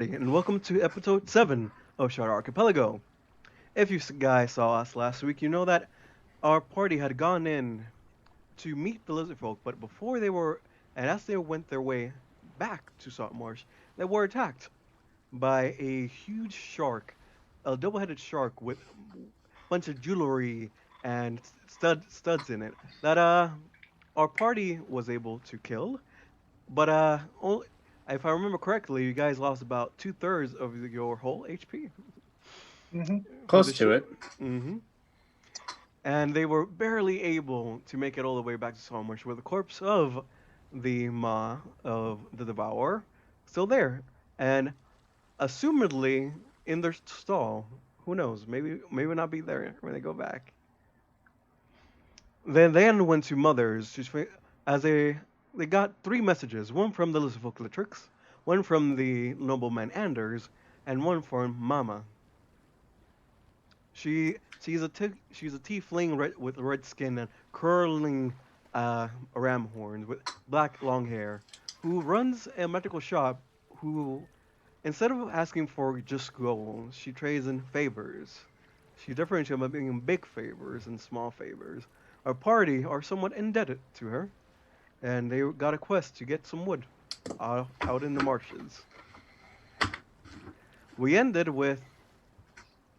and welcome to episode 7 of Shard Archipelago. If you guys saw us last week, you know that our party had gone in to meet the lizard folk, but as they went their way back to Saltmarsh, they were attacked by a huge shark, a double-headed shark with a bunch of jewelry and studs in it that our party was able to kill. But only, if I remember correctly, you guys lost about two-thirds of your whole HP Hmm. for Close the to ship. it. hmm And they were barely able to make it all the way back to Saltmarsh, with the corpse of the Ma of the Devourer still there, and assumedly in their stall. Who knows? Maybe not be there when they go back. They went to Mother's as they got three messages: one from the Lysophocalytrix, one from the nobleman Anders, and one from Mama. She's a tiefling with red skin and curling ram horns with black long hair, who runs a medical shop. Who, instead of asking for just gold, she trades in favors. She differentiates between big favors and small favors. Our party are somewhat indebted to her, and they got a quest to get some wood out in the marshes. We ended with,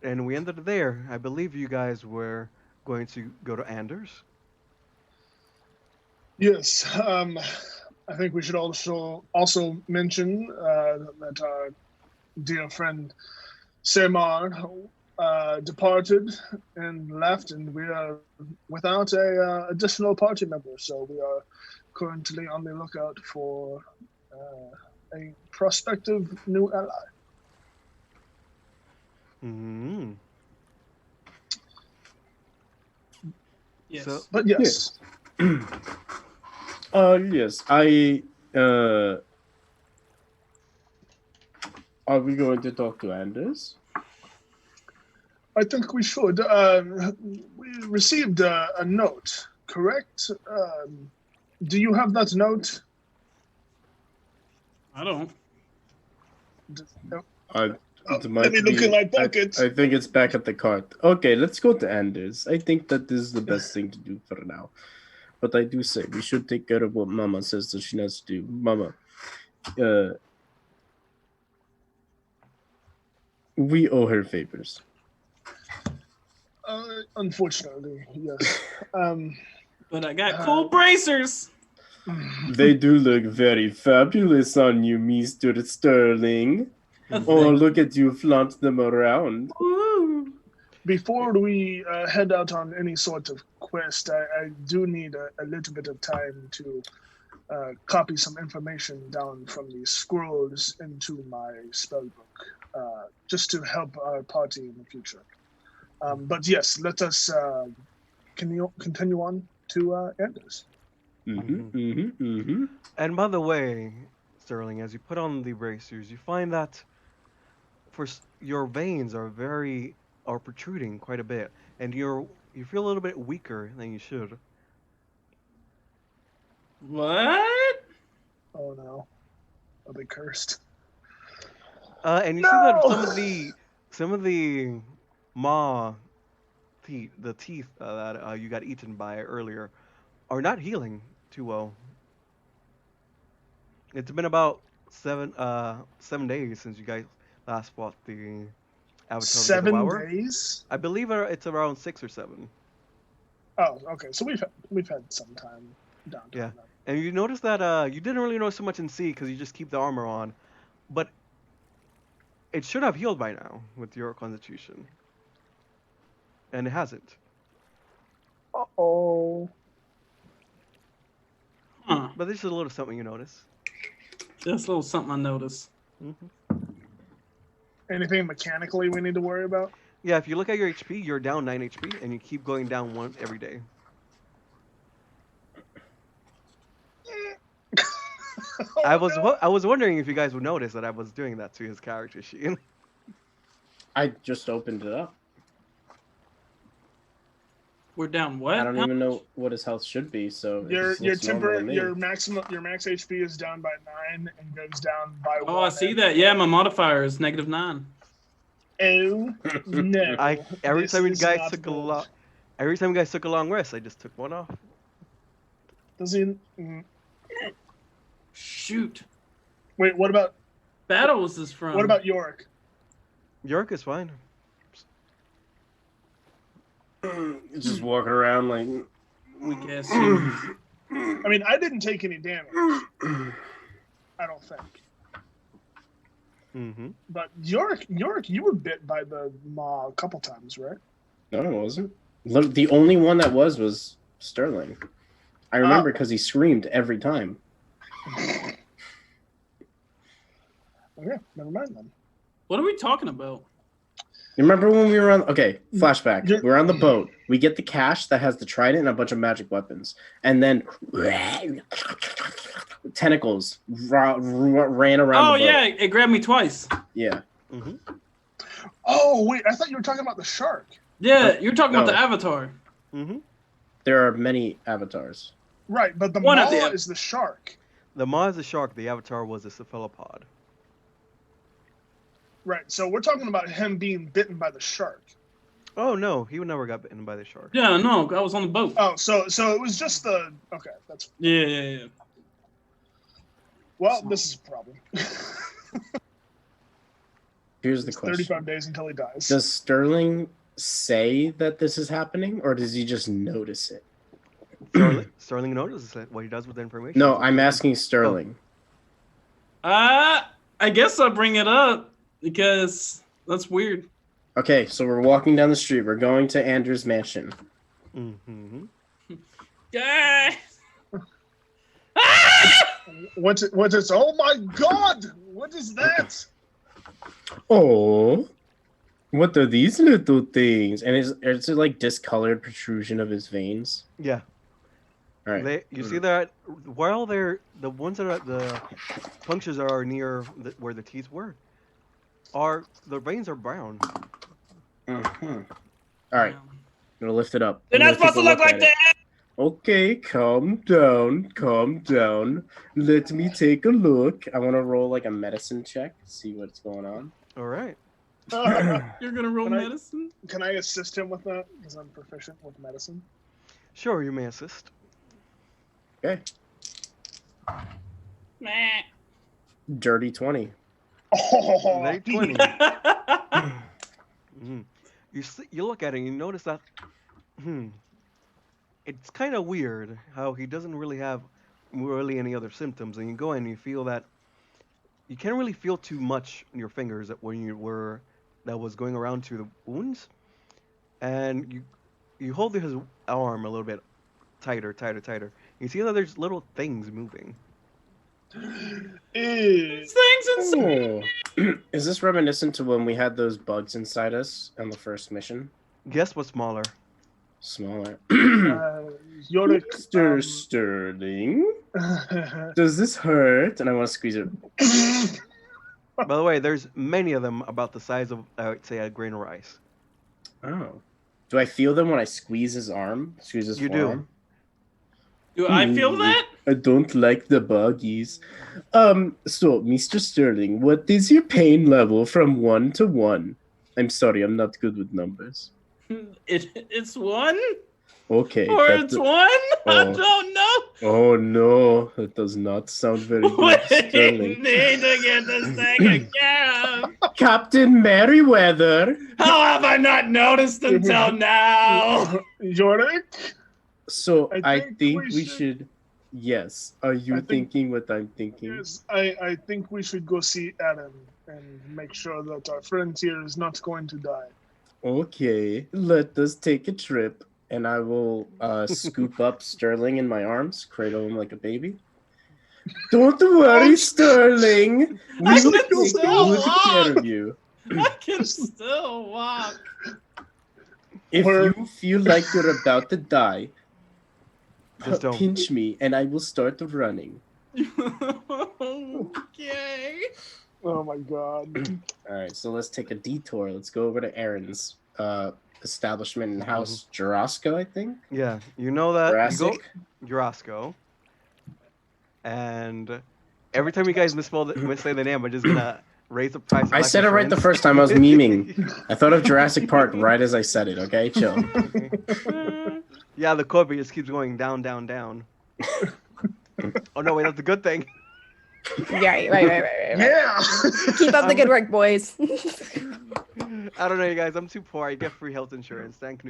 and we ended there. I believe you guys were going to go to Anders. Yes, I think we should also mention that our dear friend Semar departed and left, and we are without a additional party member. So we are currently on the lookout for a prospective new ally. hmm So, Yes. But Yes. yes, Yes. I. Are we going to talk to Anders? I think we should. We received a note, correct? Do you have that note? I don't. I. It Let might me look be. in my I, pocket. I think it's back at the cart. Okay, let's go to Anders. I think that this is the best thing to do for now. But I do say we should take care of what Mama says that she has to do. Mama, uh, we owe her favors. Unfortunately, yes. Um, But I got cool bracers. They do look very fabulous on you, Mr. Sterling. Oh, look at you flaunt them around. Woo. Before we head out on any sort of quest, I do need a little bit of time to copy some information down from the scrolls into my spellbook, just to help our party in the future. But yes, let us continue on to Anders. and by the way, Sterling, as you put on the bracers, you find that your veins are protruding quite a bit, and you feel a little bit weaker than you should. What? Oh no, I'll be cursed. And you see that No! some of the maw the teeth that you got eaten by earlier, are not healing too well. It's been about 7 days since you guys last fought the Avatar of the Seven Devourer. days? I believe it's around 6 or 7. Oh, okay. So we've had some time downtime. Yeah, Then. and you notice that you didn't really notice so much in C because you just keep the armor on, but it should have healed by now with your constitution, and it hasn't. Uh-oh. Huh. But this is a little something you notice. Just a little something I noticed. hmm Anything mechanically we need to worry about? Yeah, if you look at your HP, you're down 9 HP, and you keep going down one every day. I was wondering if you guys would notice that I was doing that to his character sheet. I just opened it up. We're down what? I don't even know what his health should be, so it Your just looks normal to me. your max HP is down by 9 and goes down by 1. Oh, I see that. Yeah, my modifier is -9. Oh no! Every This time you is guys not took good. every time you guys took a long rest, I just took one off. Does he? Shoot. Wait, what about Battle was this from? what about Yorick? York is fine. Just walking around like. We guess humans. I mean, I didn't take any damage. I don't think. Mm-hmm. But Yorick, you were bit by the maw a couple times, right? No, it wasn't. Look, the only one that was Sterling. I remember because he screamed every time. Okay, never mind then. What are we talking about? You remember when we were on? Okay, flashback. Yeah. We're on the boat. We get the cache that has the trident and a bunch of magic weapons, and then tentacles ran around. Oh the boat. yeah, it grabbed me twice. Yeah. Mm-hmm. Oh wait, I thought you were talking about the shark. Yeah, you're talking about No. the Avatar. Mm-hmm. There are many avatars. Right, but the One maw of the- is the shark. The maw is a shark. The avatar was a cephalopod. Right, so we're talking about him being bitten by the shark. Oh no, he never got bitten by the shark. Yeah, no, I was on the boat. Oh, so it was just the that's Yeah. well, this is a problem. Here's the It's question: 35 days until he dies. Does Sterling say that this is happening, or does he just notice it? Sterling notices it. What he does with the information. No, I'm asking Sterling. I guess I'll bring it up because that's weird. Okay, so we're walking down the street. We're going to Andrew's mansion. Mm-hmm. Yeah. What's it? Oh my God! What is that? Oh, what are these little things? And it's a like discolored protrusion of his veins. Yeah. All right. You see that while they're the ones that are the punctures are near where the teeth were, the veins are brown. Mhm. All right, I'm gonna lift it up. They're I'm not gonna supposed take to a look like at it. that. Okay, calm down. Let me take a look. I want to roll like a medicine check, see what's going on. All right. You're gonna roll Can I- medicine? Can I assist him with that? Because I'm proficient with medicine. Sure, you may assist. Okay, Meh. dirty 20. Oh, Late 20. Mhm. You look at it and you notice that it's kind of weird how he doesn't really have any other symptoms, and you go in and you feel that you can't really feel too much in your fingers that was going around to the wounds, and you hold his arm a little bit tighter. You see that there's little things moving. Ew. Things inside. Oh. Is this reminiscent to when we had those bugs inside us on the first mission? Guess what's smaller? Smaller. Yorick. Mr. Sterling, does this hurt? And I want to squeeze it. By the way, there's many of them about the size of, I would say, a grain of rice. Oh. Do I feel them when I squeeze his arm? Squeeze his You do. forearm? Do I feel that? I don't like the buggies. So, Mr. Sterling, what is your pain level from 1 to 1? I'm sorry, I'm not good with numbers. It's 1? Okay. Or it's 1? I Oh. don't know. Oh no, that does not sound very good, We Sterling. need to get this taken care of. Captain Merriweather. How have I not noticed until now? Yorick? So I I think think we we should- should. Yes. Are you I think- thinking what I'm thinking? Yes, I think we should go see Adam and make sure that our friend here is not going to die. Okay, let us take a trip, and I will scoop up Sterling in my arms, cradle him like a baby. Don't worry, Sterling. We I will can take still good care walk. of you. I can still walk. If We're- you feel like you're about to die, Just don't. pinch me, and I will start running. Okay. Oh my God. All right, so let's take a detour. Let's go over to Aaron's establishment in House Jorasco, I think. Yeah, you know that Jurassic? you go Jorasco, and every time you guys missay the name, I'm just gonna raise the price of I life said it right the insurance. first time. I was memeing. I thought of Jurassic Park right as I said it. Okay, chill. Okay. Yeah, the Corby just keeps going down, down, down. Oh no, wait, that's a good thing. Right. Yeah. Keep up the good work, boys. I don't know, you guys. I'm too poor. I get free health insurance. Thank you.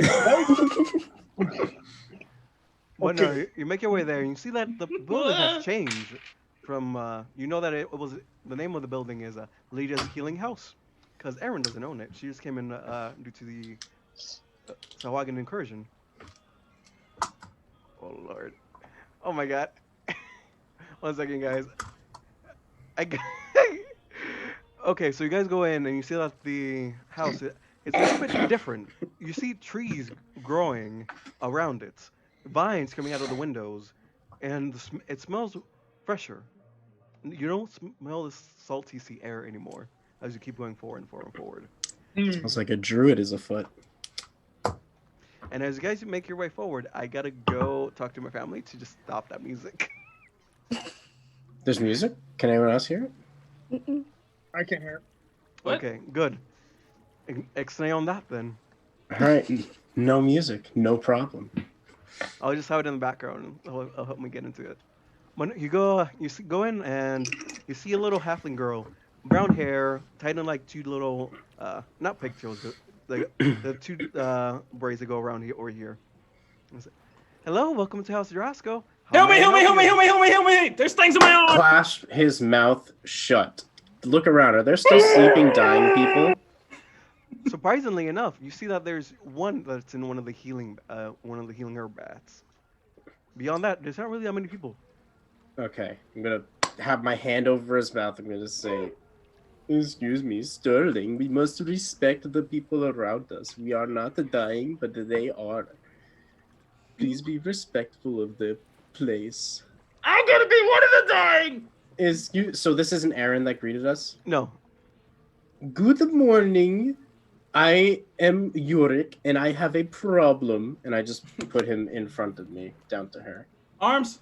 But no, Okay. you make your way there, and you see that the building has changed from. You know that it was the name of the building is Lydia's Healing House, because Erin doesn't own it. She just came in due to the Sahuagin incursion. Oh lord. Oh my god. 1 second, guys. Okay, so you guys go in and you see that the house it's a little bit different. You see trees growing around it, vines coming out of the windows, and it smells fresher. You don't smell the salty sea air anymore as you keep going forward and forward and forward. Smells like a druid is afoot. And as you guys make your way forward, I gotta go talk to my family to just stop that music. There's music? Can anyone else hear it? Mm-mm. I can't hear it. What? Okay, good. Explain on that then. Alright, no music, no problem. I'll just have it in the background. It'll help me get into it. When you go, go in and you see a little halfling girl, brown hair, tied in like two little, not pigtails, the two braids that go around here over here. Hello, welcome to House Jorasco. Help me! There's things in my arm! Clasp his mouth shut. Look around. Are there still sleeping, dying people? Surprisingly enough, you see that there's one that's in one of the healing herb baths. Beyond that, there's not really that many people. Okay, I'm gonna have my hand over his mouth. I'm gonna say, "Excuse me, Sterling. We must respect the people around us. We are not dying, but they are. Please be respectful of the place." I'm gonna be one of the dying! So this isn't Aaron that greeted us? No. Good morning. I am Yurik, and I have a problem. And I just put him in front of me, down to her. Arms!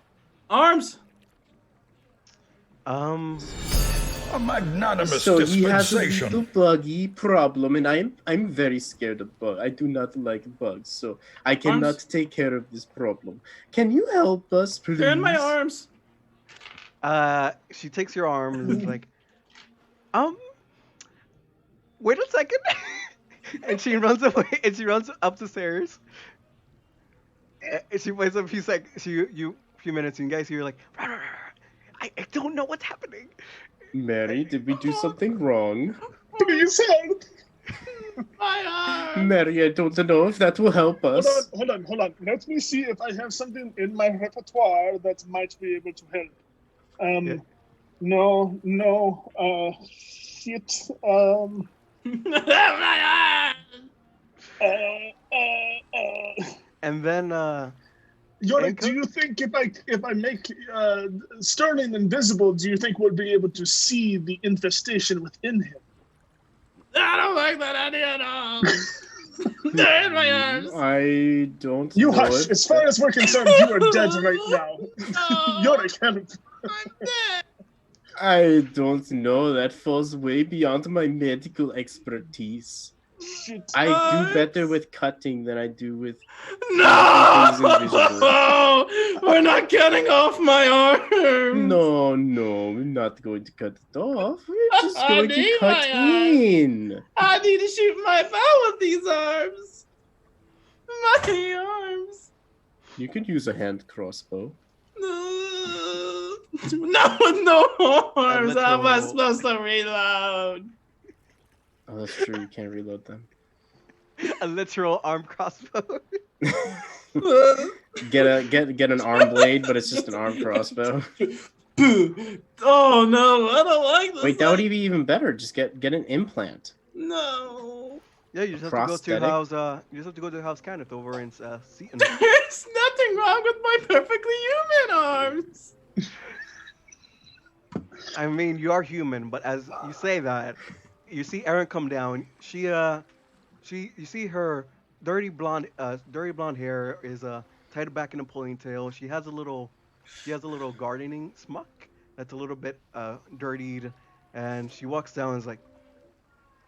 A magnanimous So he has a dispensation. little buggy problem, and I'm very scared of bugs. I do not like bugs, so I cannot take care of this problem. Can you help us, please? They're in my arms! She takes your arm and is like, wait a second. And she runs away, and she runs up the stairs. And she waits a few few minutes, and you guys hear like, "Rah, rah, rah, rah. I don't know what's happening." Mary, did we do something wrong? Please help. My arm! Mary, I don't know if that will help us. Hold on. Let me see if I have something in my repertoire that might be able to help. Yeah. No, shit. My arm! And then, Yorick, do you think if I make Sterling invisible, do you think we'll be able to see the infestation within him? I don't like that idea at all! They're in my arms! I don't You know hush. if- As far as we're concerned, you are dead right now. No. Yorick, help. I'm dead! I don't know. That falls way beyond my medical expertise. Shit. I do better with cutting than I do with No! things invisible. We're not cutting off my arm! No, we're not going to cut it off. We're just I going to need cut my arm. in. I need to shoot my bow with these arms! My arms! You could use a hand crossbow. No, with no arms! How am I literal- supposed to reload? Oh, that's true. You can't reload them. a literal arm crossbow. Get an arm blade, but it's just an arm crossbow. Oh no, I don't like this. Wait, that would be even better. Just get an implant. No. Yeah, you just have Prosthetic? to go to house. You just have to go to House Kenneth over in Seaton. There's nothing wrong with my perfectly human arms. I mean, you are human, but as you say that, you see Erin come down. You see her dirty blonde hair is tied back in a ponytail. She has a little gardening smock that's a little bit dirtied, and she walks down and is like,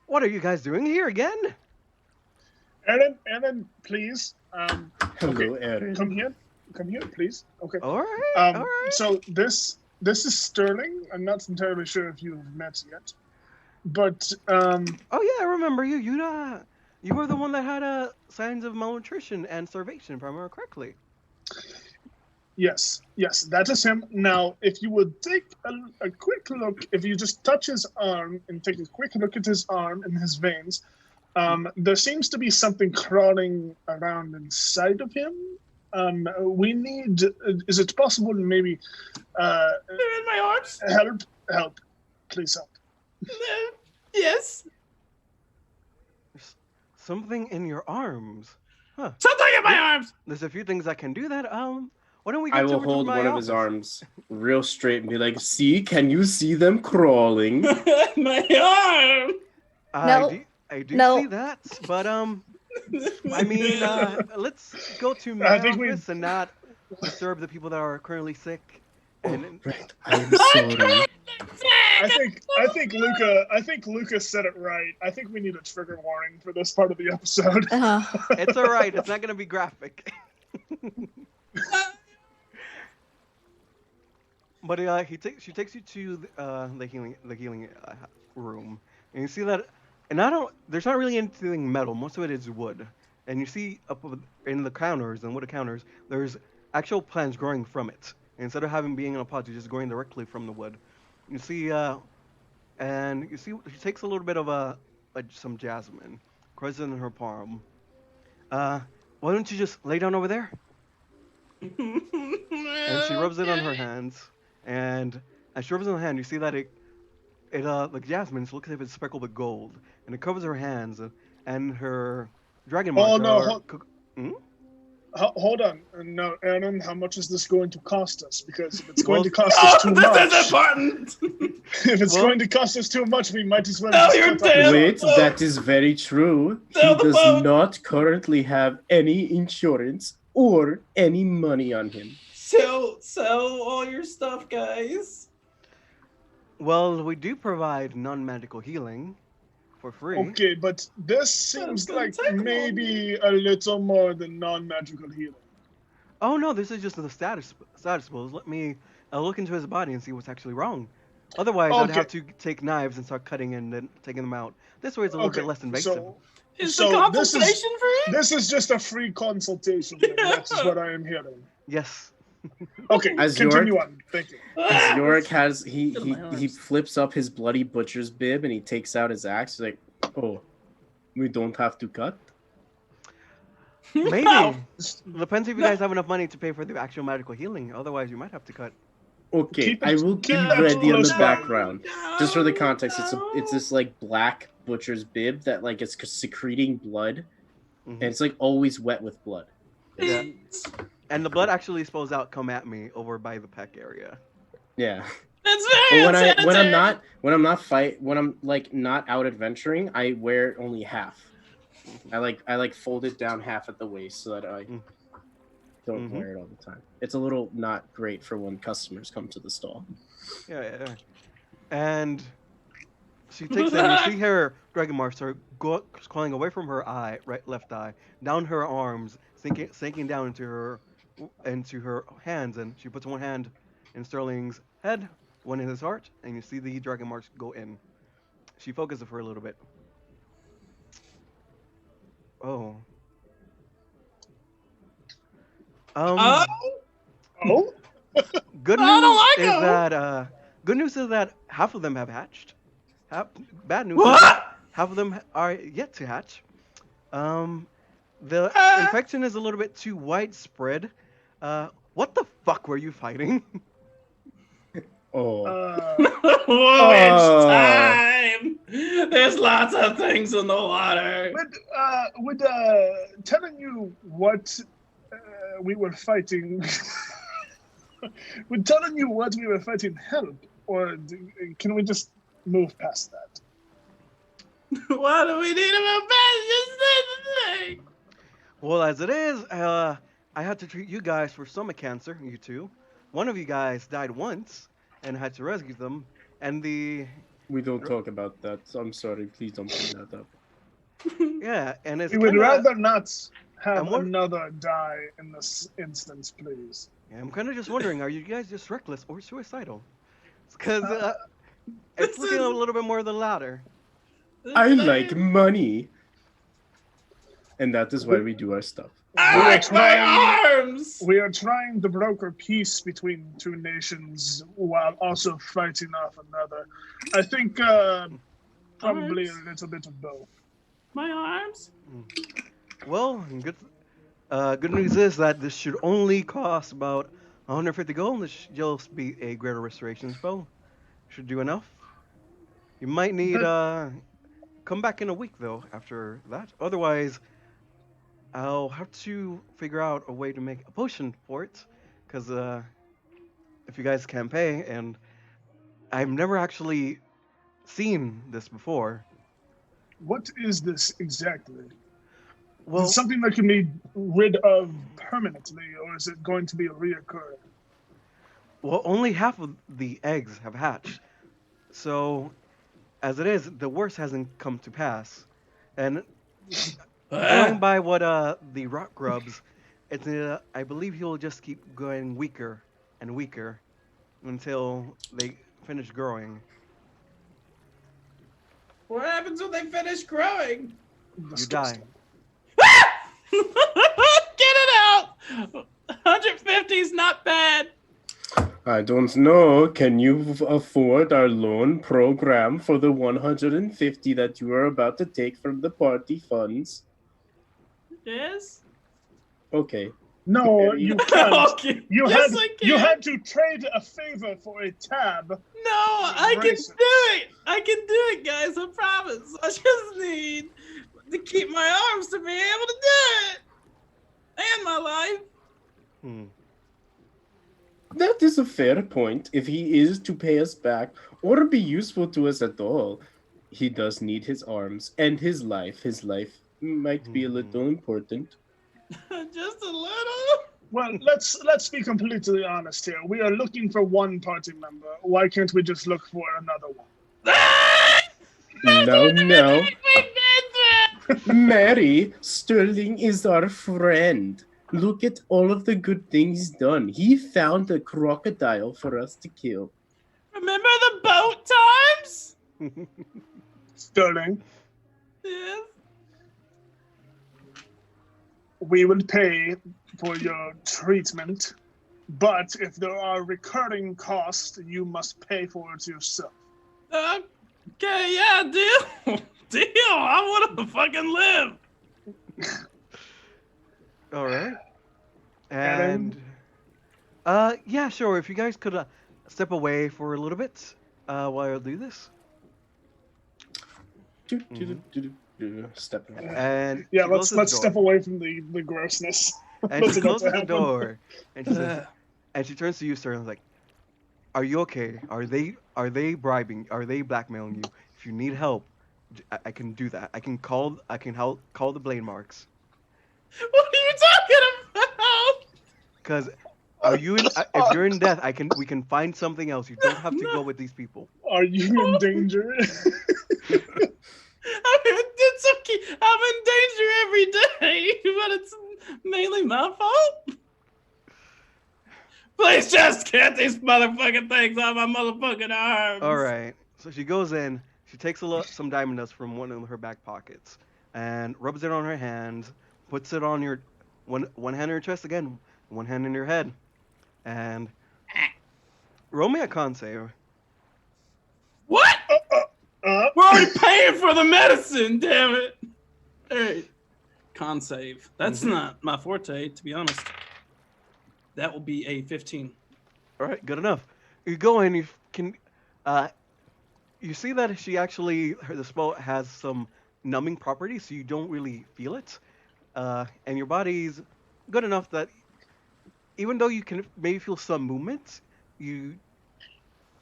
"What are you guys doing here again?" Aaron, please. Okay, Hello, Aaron. come here, please. Okay. All right, all right. So this is Sterling. I'm not entirely sure if you've met yet, but Oh yeah, I remember you. You were the one that had signs of malnutrition and starvation, if I remember correctly. yes, that is him. Now, if you would take a quick look, if you just touch his arm and take a quick look at his arm and his veins, there seems to be something crawling around inside of him. We need. Is it possible to maybe They're in my arms. help? Please help. Yes. There's something in your arms. Huh. Something in my arms. There's a few things that can do that. Why don't we get I will over to hold my one of office? his arms real straight and be like, "See, can you see them crawling?" My arm. No. I do No. see that, but I mean, let's go to my I think we- office and not disturb the people that are currently sick. And Right, I'm sorry. I think Luca said it right. I think we need a trigger warning for this part of the episode. it's all right. It's not gonna be graphic. But she takes you to the healing room, and you see that, and there's not really anything metal. Most of it is wood, and you see in the counters and wood counters, there's actual plants growing from it. And instead of being in a pot, you're just growing directly from the wood. You see, and you see she takes a little bit of some jasmine, crushes it in her palm. Why don't you just lay down over there? And she rubs it on her hands. And as she rubs it on her hand, you see that like jasmine, looks as if it's speckled with gold, and it covers her hands, and her dragon marks Oh no! are. Hold on. No, Aaron, how much is this going to cost us? Because if it's going Well- to cost us too This much, is important. if it's Well- going to cost us too much, we might as well. No, just you're cut off his dead. arm. Wait, that is very true. He Tell the does phone. not currently have any insurance or any money on him. Sell all your stuff, guys. Well, we do provide non-magical healing for free. Okay, but this seems gonna like take a maybe a little more than non-magical healing. Oh no, this is just the status pills. Let me look into his body and see what's actually wrong. Otherwise, I'd Okay. have to take knives and start cutting and then taking them out. This way, it's a little bit less invasive. So Is So the this is- consultation free? this is just a free consultation. Then. That's what I am hearing. Yes. Okay, As continue on. Thank you. As Yorick has he Get he, my he arms. flips up his bloody butcher's bib and he takes out his axe. He's like, "Oh, we don't have to cut." Maybe. No. Depends if you guys have enough money to pay for the actual magical healing. Otherwise, you might have to cut. Okay, Keep it- I will keep be that ready on close the by. background. Just for the context, it's this like black butcher's bib that like is secreting blood, Mhm. and it's like always wet with blood. Yeah. And the blood actually spills out. Come at me over by the peck area. Yeah. That's But very when I'm like not out adventuring, I wear only half. I like fold it down half at the waist so that I don't Mhm. wear it all the time. It's a little not great for when customers come to the stall. Yeah. And she takes it. And you see her dragon marks start crawling away from her left eye, down her arms, sinking down into her hands. And she puts one hand in Sterling's head, one in his heart, and you see the dragon marks go in. She focuses for a little bit. Oh. Oh, Oh, Good I news don't like is 'em. that half of them have hatched. Bad news is that what? half of them are yet to hatch. The infection is a little bit too widespread. What the fuck were you fighting? Oh. Whoa, it's time. There's lots of things in the water. would telling you what we were fighting, would telling you what we were fighting help, or can we just move past that? What do we need about bad? Just say the thing. Well, as it is, I had to treat you guys for stomach cancer, you two. One of you guys died once and had to rescue them, and We don't talk about that. I'm sorry. Please don't bring that up. yeah, and it's We would kind of rather not have I'm wor- another die in this instance, please. I'm kind of just wondering, are you guys just reckless or suicidal? Because Uh, it's This looking a is. little bit more of the latter. I Can like money, and that is why we do our stuff. I we are like my trying. arms. We are trying to broker peace between two nations while also fighting off another. I think probably a Arms? little bit of both. My arms. Well, good news is that this should only cost about 150 gold, and this should just be a greater restoration spell. Should do enough. You might need Good. come back in a week though after that. Otherwise, I'll have to figure out a way to make a potion for it, because if you guys can't pay, and I've never actually seen this before. What is this exactly? Is it Well, something that can be rid of permanently, or is it going to be a reoccurring? only half of the eggs have hatched, so as it is, the worst hasn't come to pass. And going by what the rock grubs, it's I believe he'll just keep going weaker and weaker until they finish growing. What happens when they finish growing? Disgusting. Get it out. 150 is not bad. I don't know. Can you afford our loan program for the 150 that you are about to take from the party funds? Yes. Okay. No, you can't. Okay. You Yes, had I can. you had to trade a favor for a tab. No, I can Embrace it. do it. I can do it, guys. I promise. I just need to keep my arms to be able to do it, and my life. Hmm. That is a fair point. If he is to pay us back or be useful to us at all, he does need his arms and his life. His life might be a little important. Just a little. Well, let's be completely honest here. We are looking for one party member. Why can't we just look for another one? No. Mary, Sterling is our friend. Look at all of the good things he's done. He found a crocodile for us to kill. Remember the boat times? Sterling, Yes. we will pay for your treatment, but if there are recurring costs, you must pay for it yourself. Okay, yeah, deal. Deal. I want to fucking live. All right. And And yeah, sure. If you guys could step away for a little bit while I do this. Step away. And yeah, she let's closes the step door. away from the grossness. And What's she about to closes the happen? door, and she says, and she turns to you, sir, and is like, "Are you okay? Are they bribing? Are they blackmailing you? If you need help, I can do that. I can call the blade marks. What are you talking about? Cause are you in? If you're in death, we can find something else. You don't have to go with these people. Are you in danger? I'm in danger every day, but it's mainly my fault. Please just get these motherfucking things out of my motherfucking arms. All right. So she goes in. She takes some diamond dust from one of her back pockets and rubs it on her hand. Puts it on your one hand on your chest again, one hand in your head, and roll me a con save. What? We're already paying for the medicine, damn it. Hey, con save. That's not my forte, to be honest. That will be a 15. All right, good enough. You go in. You can. You see that the spell has some numbing properties, so you don't really feel it. And your body's good enough that even though you can maybe feel some movement,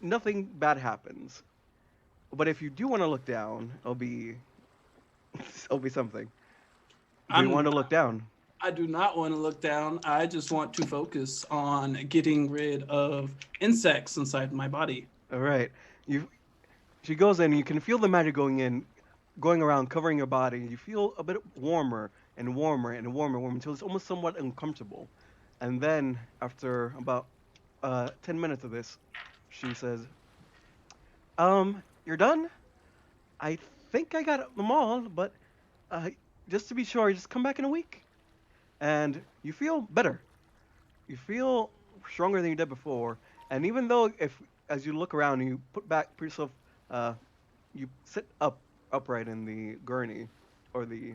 nothing bad happens. But if you do want to look down, it'll be something. Do you want to look down? I do not want to look down. I just want to focus on getting rid of insects inside my body. All right. She goes in. You can feel the magic going around, covering your body. You feel a bit warmer and warmer and warmer until it's almost somewhat uncomfortable. And then, after about 10 minutes of this, she says, you're done? I think I got them all, but uh, just to be sure, just come back in a week. And you feel better. You feel stronger than you did before. And even though, if as you look around, you put yourself, you sit upright in the gurney, or the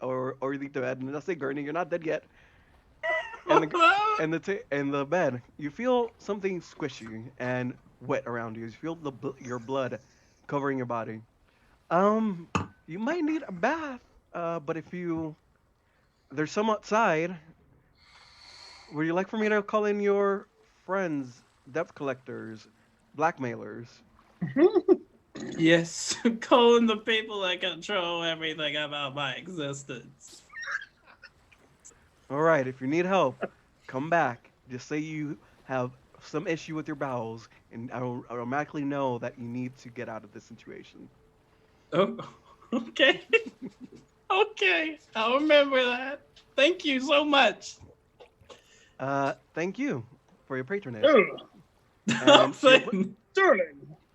or the bed. And I say gurney, you're not dead yet. And the bed, you feel something squishy and wet around you. You feel your blood covering your body. Um, you might need a bath. But if you there's some outside. Would you like for me to call in your friends, debt collectors, blackmailers? Yes, calling the people that control everything about my existence. All right, if you need help, come back. Just say you have some issue with your bowels, and I'll automatically know that you need to get out of this situation. Oh, okay. Okay, I'll remember that. Thank you so much. Thank you for your patronage. Ugh, And Sterling,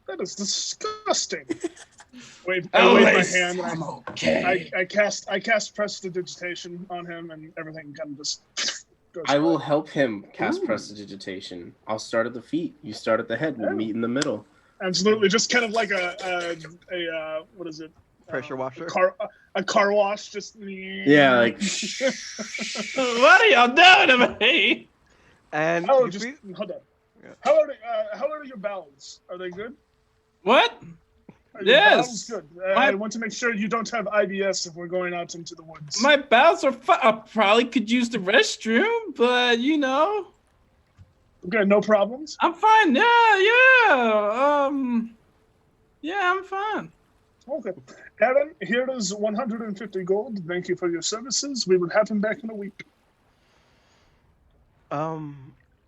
that is disgusting. I wave Oh, my it's- hand. And I'm okay. I cast prestidigitation on him, and everything kind of just goes. I will away. help him cast Ooh. prestidigitation. I'll start at the feet. You start at the head. We'll Oh. meet in the middle. Absolutely, just kind of like a what is it? Pressure washer. A car wash, just Yeah, like What are y'all doing to me? And Oh, you just feel, hold on. Yeah. How are your bowels? Are they good? What? Are your Yes. bowels good? I want to make sure you don't have IBS if we're going out into the woods. My bowels are fine. I probably could use the restroom, but you know, Okay, no problems. I'm fine. Yeah. Yeah, I'm fine. Okay. Aaron, here is 150 gold. Thank you for your services. We will have him back in a week.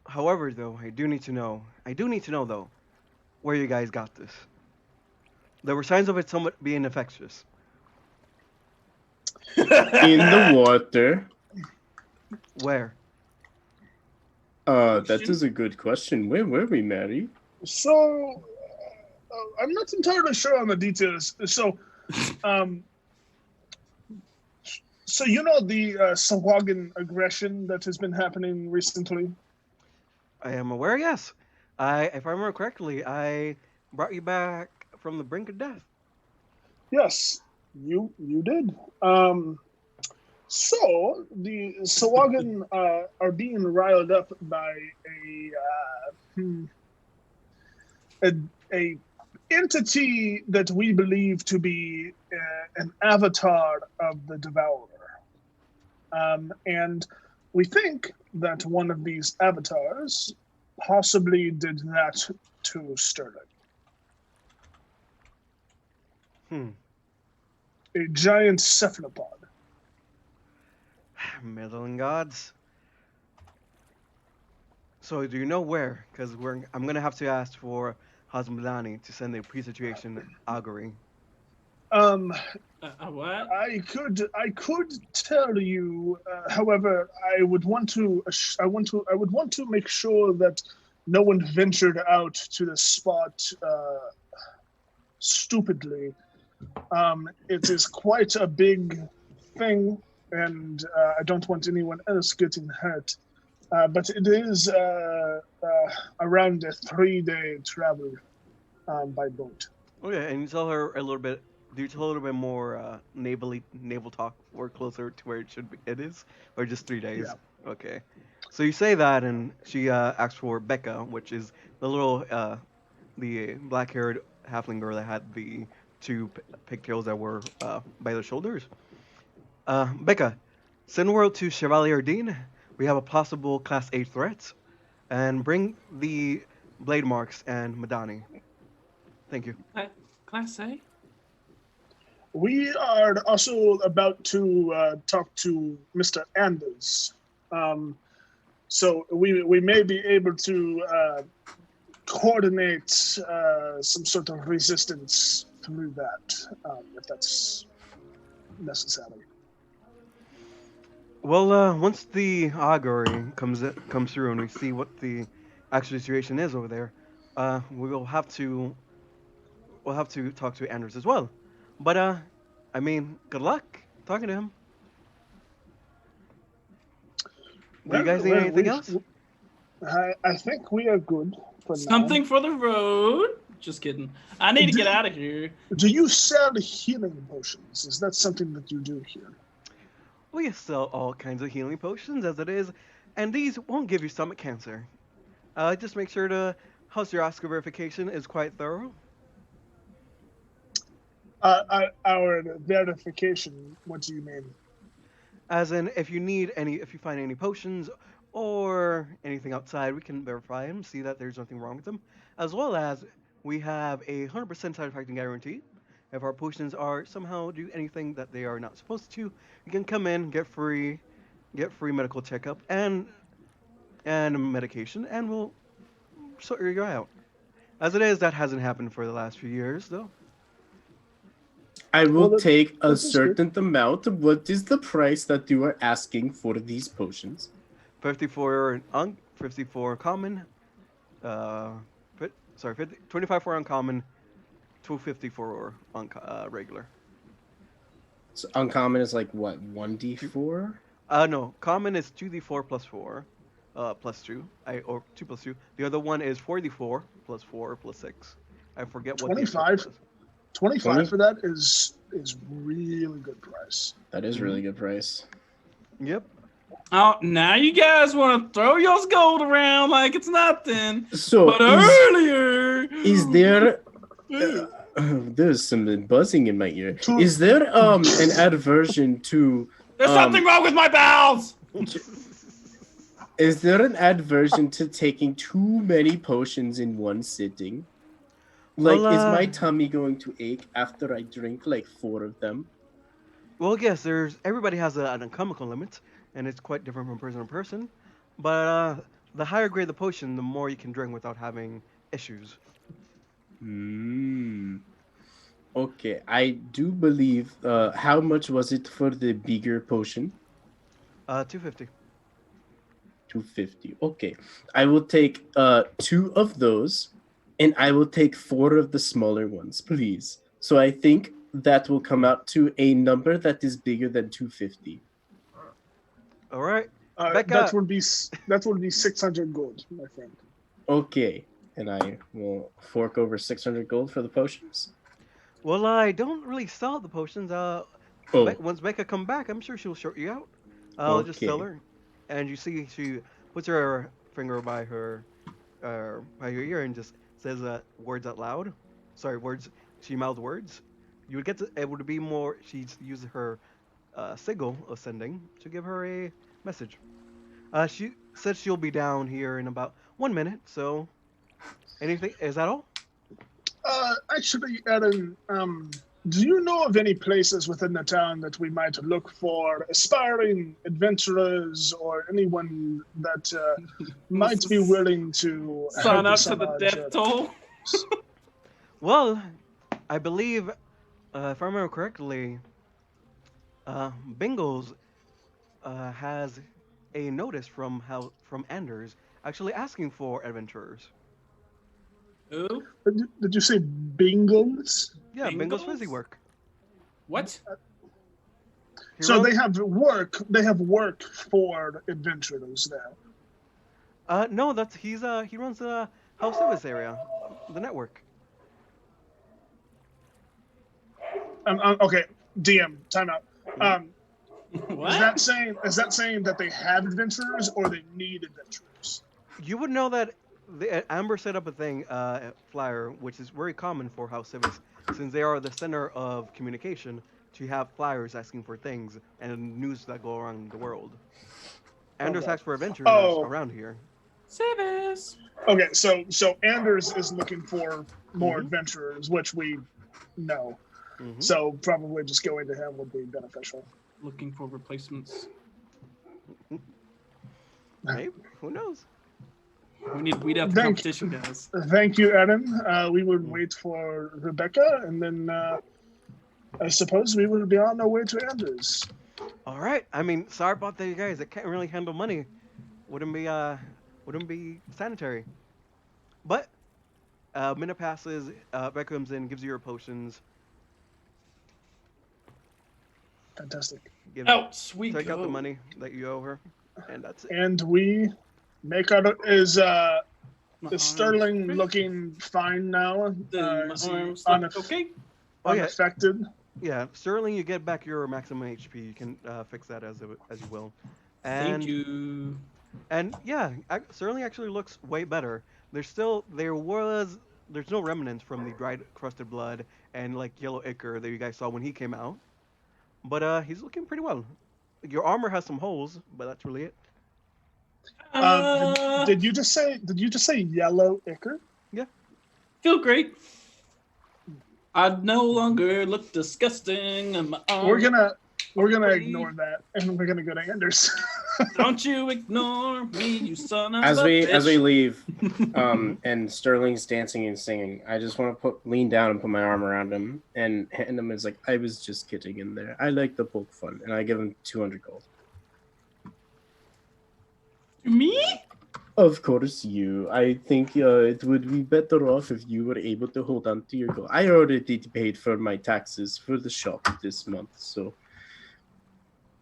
however, though, I do need to know though, where you guys got this. There were signs of it somewhat being infectious. in the water. Where? That is a good question. Where were we, Mary? So, I'm not entirely sure on the details. So, you know the Sawagan aggression that has been happening recently? I am aware, yes. If I remember correctly, I brought you back from the brink of death. Yes, you did. So the Sawagan are being riled up by a entity that we believe to be an avatar of the Devourer, and we think that one of these avatars possibly did that to Sterling. A giant cephalopod. Meddling gods. So do you know where? Because I'm gonna have to ask for Hasmudani to send a pre-situation augury. What? I could tell you, however, I would want to make sure that no one ventured out to the spot stupidly. It is quite a big thing, and I don't want anyone else getting hurt. But it is around a 3-day travel by boat. Okay, and you tell her a little bit. Do you tell her a little bit more naval talk, or closer to where it is, or just 3 days? Yeah. Okay. So you say that, and she asks for Becca, which is the little the black-haired halfling girl that had the two pigtails that were by their shoulders. Becca, send word to Chevalier Dean. We have a possible Class A threat, and bring the blade marks and Madani. Thank you. Class A? We are also about to talk to Mr. Anders. So we may be able to coordinate some sort of resistance through that, if that's necessary. Well, once the augury comes through and we see what the actual situation is over there, we will have to talk to Anders as well. But I mean, good luck talking to him. Do you guys need anything else? I think we are good for Something now. for the road. Just kidding. I need to get out of here. Do you sell healing potions? Is that something that you do here? We sell all kinds of healing potions as it is, and these won't give you stomach cancer. Just make sure the House Jorasco verification is quite thorough. Our verification. What do you mean? As in, if you find any potions or anything outside, we can verify them, see that there's nothing wrong with them, as well as we have a 100% satisfaction guarantee. If our potions are somehow do anything that they are not supposed to, you can come in, get free medical checkup and medication, and we'll sort you out. As it is, that hasn't happened for the last few years, though. I will Well, take a this is good. certain amount. What is the price that you are asking for these potions? 54 common, 25 for uncommon, 250 for regular. So uncommon is like what, 1d4? No, common is 2d4 plus 4, plus 2, or 2 plus 2. The other one is 4d4 plus 4 plus 6. I forget what. 25. 25 20? for that is really good price. That is really good price. Yep. Oh, now you guys want to throw your gold around like it's nothing. So But earlier, is there? There's some buzzing in my ear. Is there an aversion to? There's something wrong with my bowels. Is there an aversion to taking too many potions in one sitting? Like, Well, is my tummy going to ache after I drink like 4 of them? Well, yes. Everybody has an alchemical limit, and it's quite different from person to person. But the higher grade the potion, the more you can drink without having issues. Okay, I do believe. How much was it for the bigger potion? 250. 250. Okay, I will take 2 of those, and I will take 4 of the smaller ones, please. So I think that will come out to a number that is bigger than 250. All right. That would be 600 gold, my friend. Okay, and I will fork over 600 gold for the potions. Well, I don't really sell the potions. Once Becca come back, I'm sure she'll sort you out. I'll just tell her. And you see, she puts her finger by her ear and just says words out loud. Sorry, words. She mouthed words. You would get to able to be more. She's used her sigil of sending to give her a message. She said she'll be down here in about 1 minute. So, anything? Is that all? Actually, Aaron, do you know of any places within the town that we might look for aspiring adventurers or anyone that might be willing to sign help up us to on the our death journey? toll? Well, I believe, if I remember correctly, Bingles has a notice from Anders actually asking for adventurers. Who? Did you say Bingles? Yeah, Bingles Bingles? Fizzy Work. What? So they have work. They have work for adventurers there. No, he runs the House Service area, the network. Okay, DM, time out. What? Is that saying that they have adventurers or they need adventurers? You would know that Amber set up a thing, flyer, which is very common for House Civics, since they are the center of communication, to have flyers asking for things and news that go around the world. Anders asks for adventurers around here. Service. Okay, so Anders is looking for more adventurers, which we know. Mhm. So probably just going to him would be beneficial. Looking for replacements. Maybe. Who knows? We'd have the competition, guys. Thank you, Adam. We would wait for Rebecca, and then I suppose we would be on our way to Anders. All right. I mean, sorry about that, you guys. That can't really handle money. Wouldn't be sanitary. But minute passes. Rebecca comes in, gives you your potions. Fantastic. Out, we Take out the go. money that you owe her, and that's it. And we make out. Is My Sterling arms- looking fine now? My Is he arms look okay. Oh, yeah. unaffected? Yeah, Sterling, you get back your maximum HP. You can fix that as you will. And, Thank you. And yeah, Sterling actually looks way better. There's no remnants from the dried crusted blood and like yellow ichor that you guys saw when he came out. But he's looking pretty well. Your armor has some holes, but that's really it. Did you just say yellow ichor? Feel great. I no longer look disgusting. And my We're arms gonna ignore that, and we're gonna go to Anders. Don't you ignore me, you son of As a we bitch. leave, and Sterling's dancing and singing, I just want to lean down and put my arm around him and hand him. It's like, I was just kidding in there. I like the poke fun, and I give him 200 gold. Me? Of course, you. I think it would be better off if you were able to hold on to your gold. I already paid for my taxes for the shop this month, so.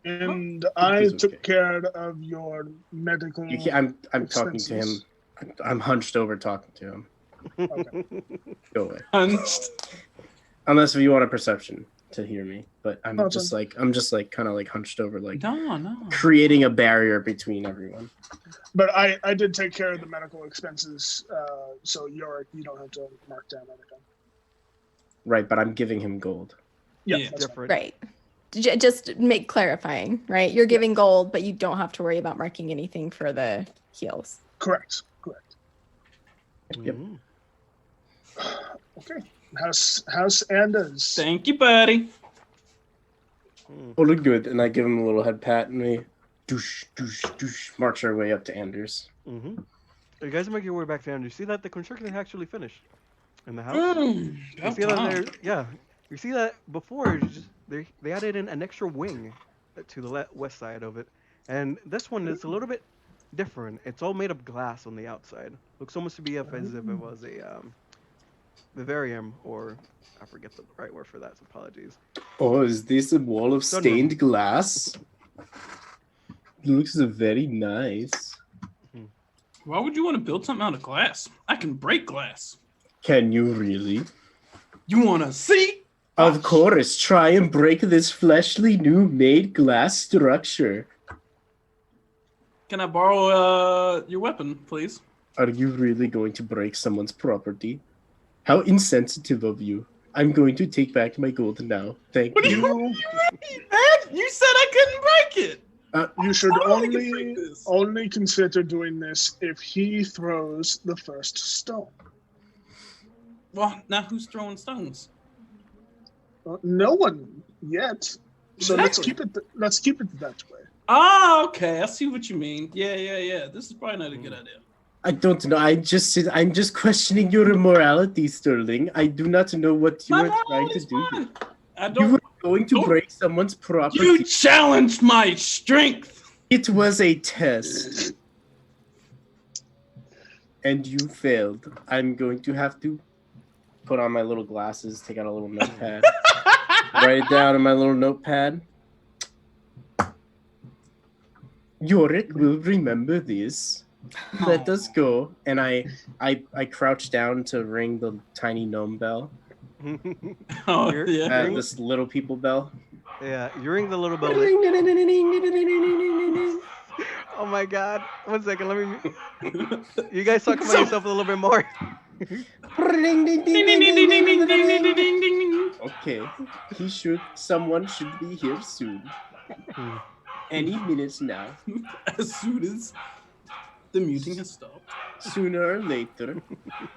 And I is took okay. care of your medical. You can't, I'm talking to him. expenses. I'm hunched over talking to him. Okay. Go away. Hunched. Unless if you want a perception to hear me, but I'm No, just like kind of like hunched over, like No. creating a barrier between everyone. But I did take care of the medical expenses, so you don't have to mark down anything. Right, but I'm giving him gold. Yeah, Yeah. that's fine. Different. Right. Just make clarifying, right? You're giving gold, but you don't have to worry about marking anything for the heals. Correct. Yep. Mhm. Okay. House Anders. Thank you, buddy. Mm. Oh, look good. And I give him a little head pat and we douche, douche, douche, march our way up to Anders. Mhm. You guys make your way back down. You see that the construction is actually finished in the house. You see that there? Yeah. You see that before? They added in an extra wing to the west side of it, and this one is a little bit different. It's all made of glass on the outside. Looks almost to be as if it was a vivarium, or I forget the right word for that. So apologies. Oh, is this a wall of stained glass? Looks very nice. Why would you want to build something out of glass? I can break glass. Can you really? You want to see? Of course, try and break this fleshly new made glass structure. Can I borrow your weapon, please? Are you really going to break someone's property? How insensitive of you. I'm going to take back my gold now. Thank What do you. you mean? You said I couldn't break it. You should I don't think I can break this. only consider doing this if he throws the first stone. Well, now who's throwing stones? No one yet. So let's Exactly. keep it that way. Ah, okay. I see what you mean. Yeah. This is probably not a good idea. I don't know. I'm just questioning your morality, Sterling. I do not know what you My are trying to morality's do. fine. I You don't. were going to Don't- break someone's property. You challenged my strength. It was a test. And you failed. I'm going to have to put on my little glasses, take out a little notepad, write it down in my little notepad. Yorick will remember this. Let us go. And I crouch down to ring the tiny gnome bell. Oh, You're- yeah. This little people bell. Yeah, you ring the little bell. Oh my God! 1 second, let me. You guys talk about So- yourself a little bit more. Ding, ding, ding, ding, ding, ding, ding, ding, ding, ding, ding. Okay. Someone should be here soon. Any minute now. As soon as The muting has stopped. Sooner or later,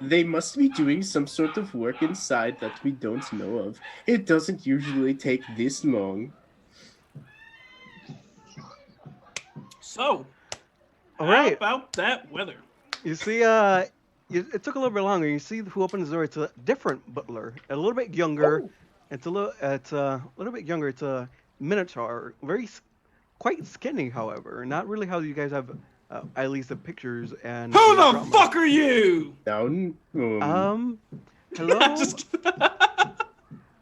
they must be doing some sort of work inside that we don't know of. It doesn't usually take this long. So, All how right. about that weather? You see, it took a little bit longer. You see who opened the door. It's a different butler, a little bit younger. Oh. It's a little bit younger. It's a minotaur, quite skinny, however. Not really how you guys have, at least the pictures and. Who the drama. fuck are you? Down. Hello. Just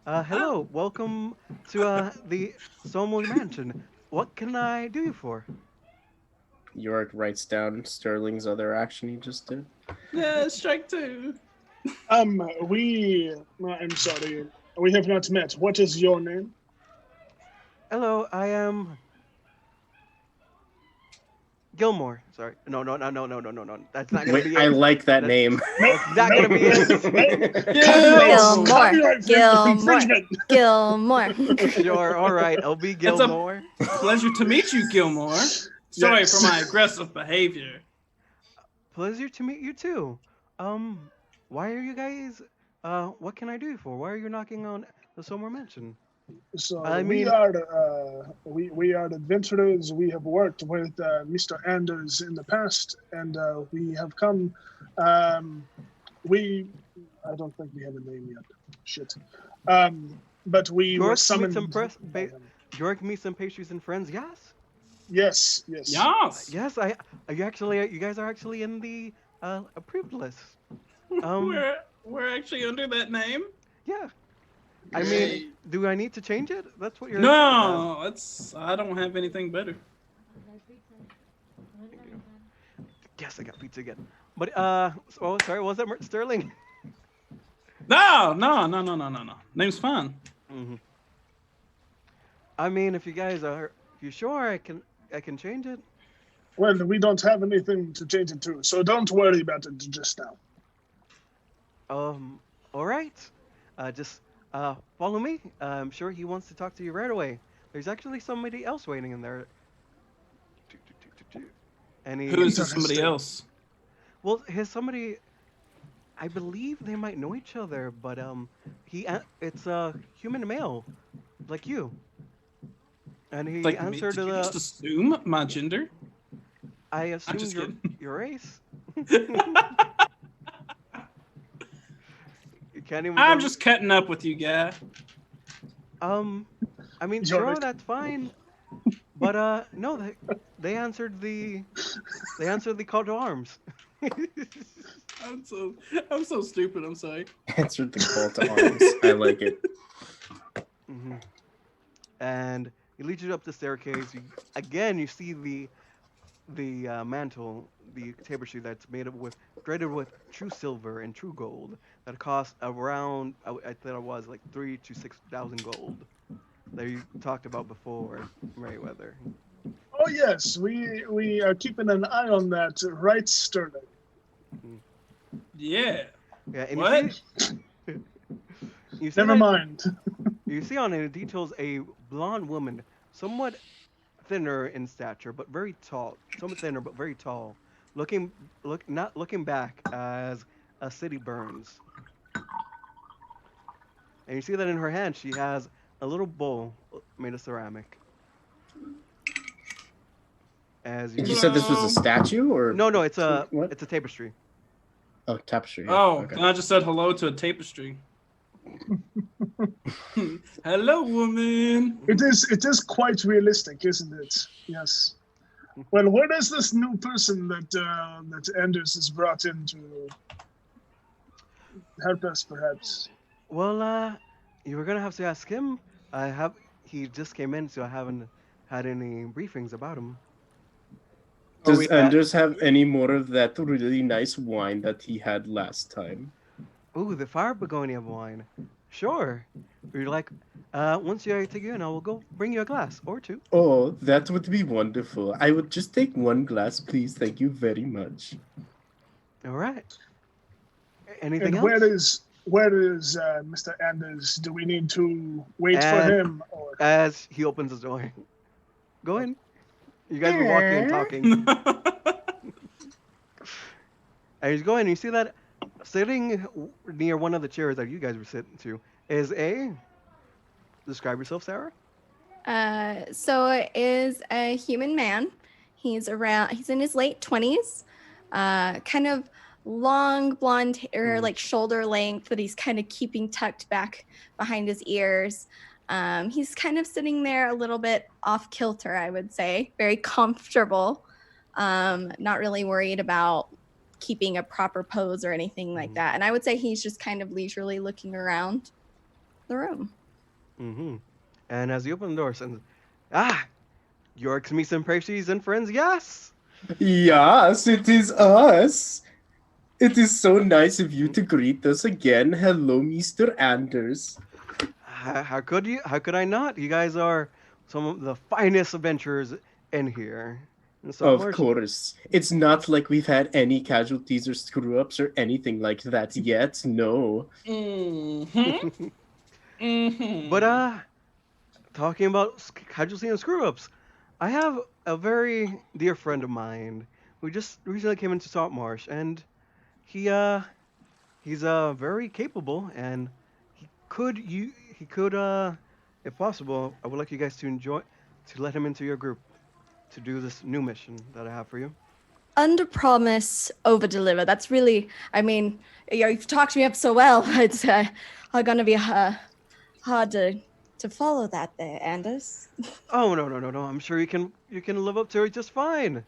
Hello. Welcome to the Somo Mansion. What can I do you for? Yorick writes down Sterling's other action he just did. yeah, strike two. I'm sorry. We have not met. What is your name? Hello, I am Gilmore. Sorry. No. That's not gonna Wait, be I it. like that name. That's not gonna be it. Gilmore. Sure. All right. I'll be It's a- Gilmore. Pleasure to meet you, Gilmore. Sorry for my aggressive behavior. Pleasure to meet you too. Why are you guys? What can I do you for? Why are you knocking on the Somewhere Mansion? So I we mean- are we are adventurers. We have worked with Mr. Anders in the past, and we have come. I don't think we have a name yet. Shit. But we were York, summoned. York, meet some pastries and friends. Yes. Yes. Yes. Yes. You guys are actually in the approved list. We're actually under that name. Yeah. I mean, do I need to change it? That's what you're. No, I don't have anything better. Yes, I got pizza again. But oh, sorry, was that Sterling? No. Name's fine. Mm-hmm. I mean, if you sure, I can change it. Well, we don't have anything to change it to, so don't worry about it just now. All right. Just follow me. I'm sure he wants to talk to you right away. There's actually somebody else waiting in there. And he, Who is this somebody else? Well, somebody. I believe they might know each other, but it's a human male, like you. And he Like, answered did you the. just assume my gender? I assume just kidding. your race. You can't even. I'm just cutting up with you, guy. I mean, Your sure, race. that's fine. But no, they answered the call to arms. I'm so stupid. I'm sorry. Answered the call to arms. I like it. Mm-hmm. And he leads you up the staircase. You see the mantle, the tapestry that's threaded with true silver and true gold that costs around, I thought it was like 3,000 to 6,000 gold that you talked about before, Merryweather. Oh yes, we are keeping an eye on that, right, Sterling? Yeah. Yeah, and What? you see Never that- mind. You see on it, it details a blonde woman, somewhat thinner in stature, but very tall. Somewhat thinner, but very tall. Not looking back as a city burns. And you see that in her hand, she has a little bowl made of ceramic. As You said this was a statue, or No, it's a What? it's a tapestry. Oh, tapestry. Oh, okay. I just said hello to a tapestry. Hello, woman. It is quite realistic, isn't it? Yes. Well, where is this new person that Anders has brought in to help us, perhaps? Well, you were gonna have to ask him. He just came in, so I haven't had any briefings about him. Does Anders have any more of that really nice wine that he had last time? Ooh, the fire begonia wine. Sure. You're like, once I take you in, I will go bring you a glass or two. Oh, that would be wonderful. I would just take one glass, please. Thank you very much. All right. Anything And else? where is Mr. Anders? Do we need to wait for And- him? Or... As he opens his door. Go in. You guys were walking and talking. And you go in and you see that sitting near one of the chairs that you guys were sitting to is a. Describe yourself, Sarah. So it is a human man. He's in his late 20s, kind of long blonde hair, like shoulder length, that he's kind of keeping tucked back behind his ears. He's kind of sitting there a little bit off kilter, I would say, very comfortable, not really worried about keeping a proper pose or anything like that. And I would say he's just kind of leisurely looking around the room. Mm-hmm. And as you open the door, says, York's meets and Precious and friends, yes! Yes, it is us. It is so nice of you to greet us again. Hello, Mr. Anders. How could I not? You guys are some of the finest adventurers in here. And so Of course. It's not like we've had any casualties or screw-ups or anything like that yet, no. Mm-hmm. Mm-hmm. But, talking about casualties and screw-ups, I have a very dear friend of mine who just recently came into Saltmarsh, and he's very capable, and he could, if possible, I would like you guys to let him into your group to do this new mission that I have for you. Under promise, over deliver. That's really, I mean, you've talked me up so well. It's going to be hard to follow that there, Anders. Oh, no. I'm sure you can live up to it just fine.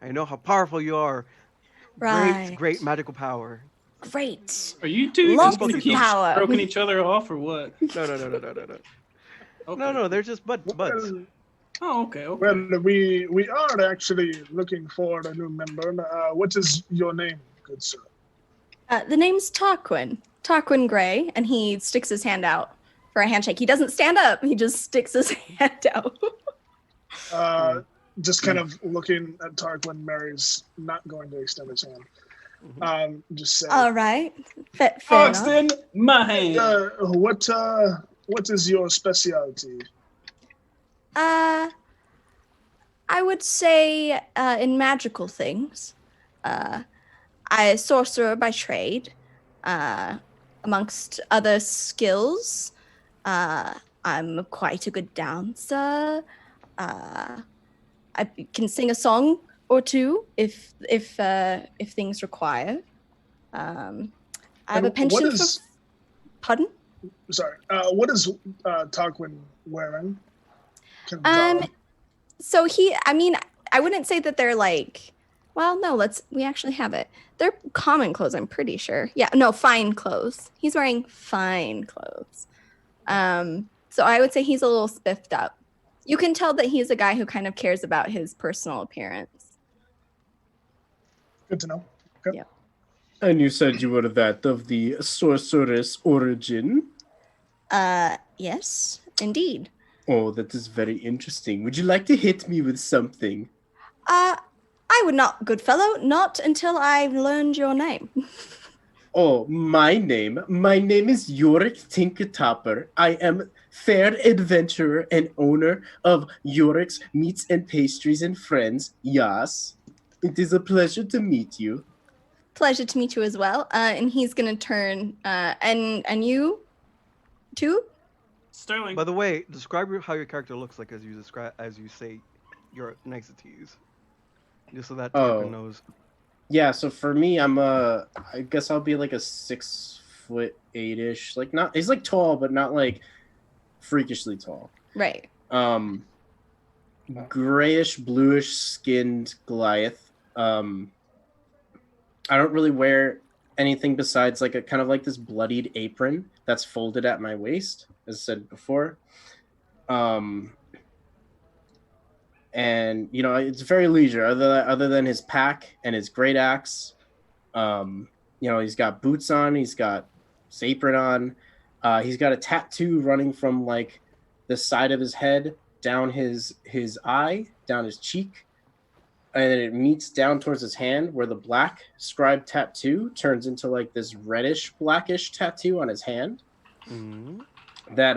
I know how powerful you are. Right. Great magical power. Great. Are you two Lots just gonna of keep power. stroking each other off or what? No. Okay. No, they're just buds. Oh, okay. Well, we are actually looking for a new member. What is your name, good sir? The name's Tarquin Gray, and he sticks his hand out for a handshake. He doesn't stand up. He just sticks his hand out. Just kind of looking at Tarquin, Mary's not going to extend his hand. Just say, All right. Fair I'll enough. extend my hand. what is your specialty? I would say in magical things. I a sorcerer by trade, amongst other skills. I'm quite a good dancer. I can sing a song or two if things require. I have a penchant for. Pardon? Sorry. What is Tarquin wearing? So I wouldn't say that they're like, well, no, we actually have it. They're common clothes, I'm pretty sure. Yeah, no, fine clothes. He's wearing fine clothes. So I would say he's a little spiffed up. You can tell that he's a guy who kind of cares about his personal appearance. Good to know. Okay. Yeah. And you said you were that of the sorceress origin? Yes, indeed. Oh, that is very interesting. Would you like to hit me with something? I would not, good fellow, not until I've learned your name. Oh, my name is Yorick Tinkertopper. I am fair adventurer and owner of Yorick's Meats and Pastries and Friends. Yes, it is a pleasure to meet you. Pleasure to meet you as well. And he's gonna turn, and you, too? Sterling. By the way, describe how your character looks like as you say your niceties, just so that Tarquin knows. Yeah, so for me, I guess I'll be like a 6'8"-ish. Like he's like tall, but not like freakishly tall. Right. Grayish, bluish skinned Goliath. I don't really wear anything besides like a kind of like this bloodied apron that's folded at my waist, as I said before. And it's very leisure. Other than his pack and his great axe, he's got boots on. He's got his apron on. He's got a tattoo running from like the side of his head down his eye, down his cheek, and then it meets down towards his hand, where the black scribe tattoo turns into like this reddish blackish tattoo on his hand. Mm-hmm. That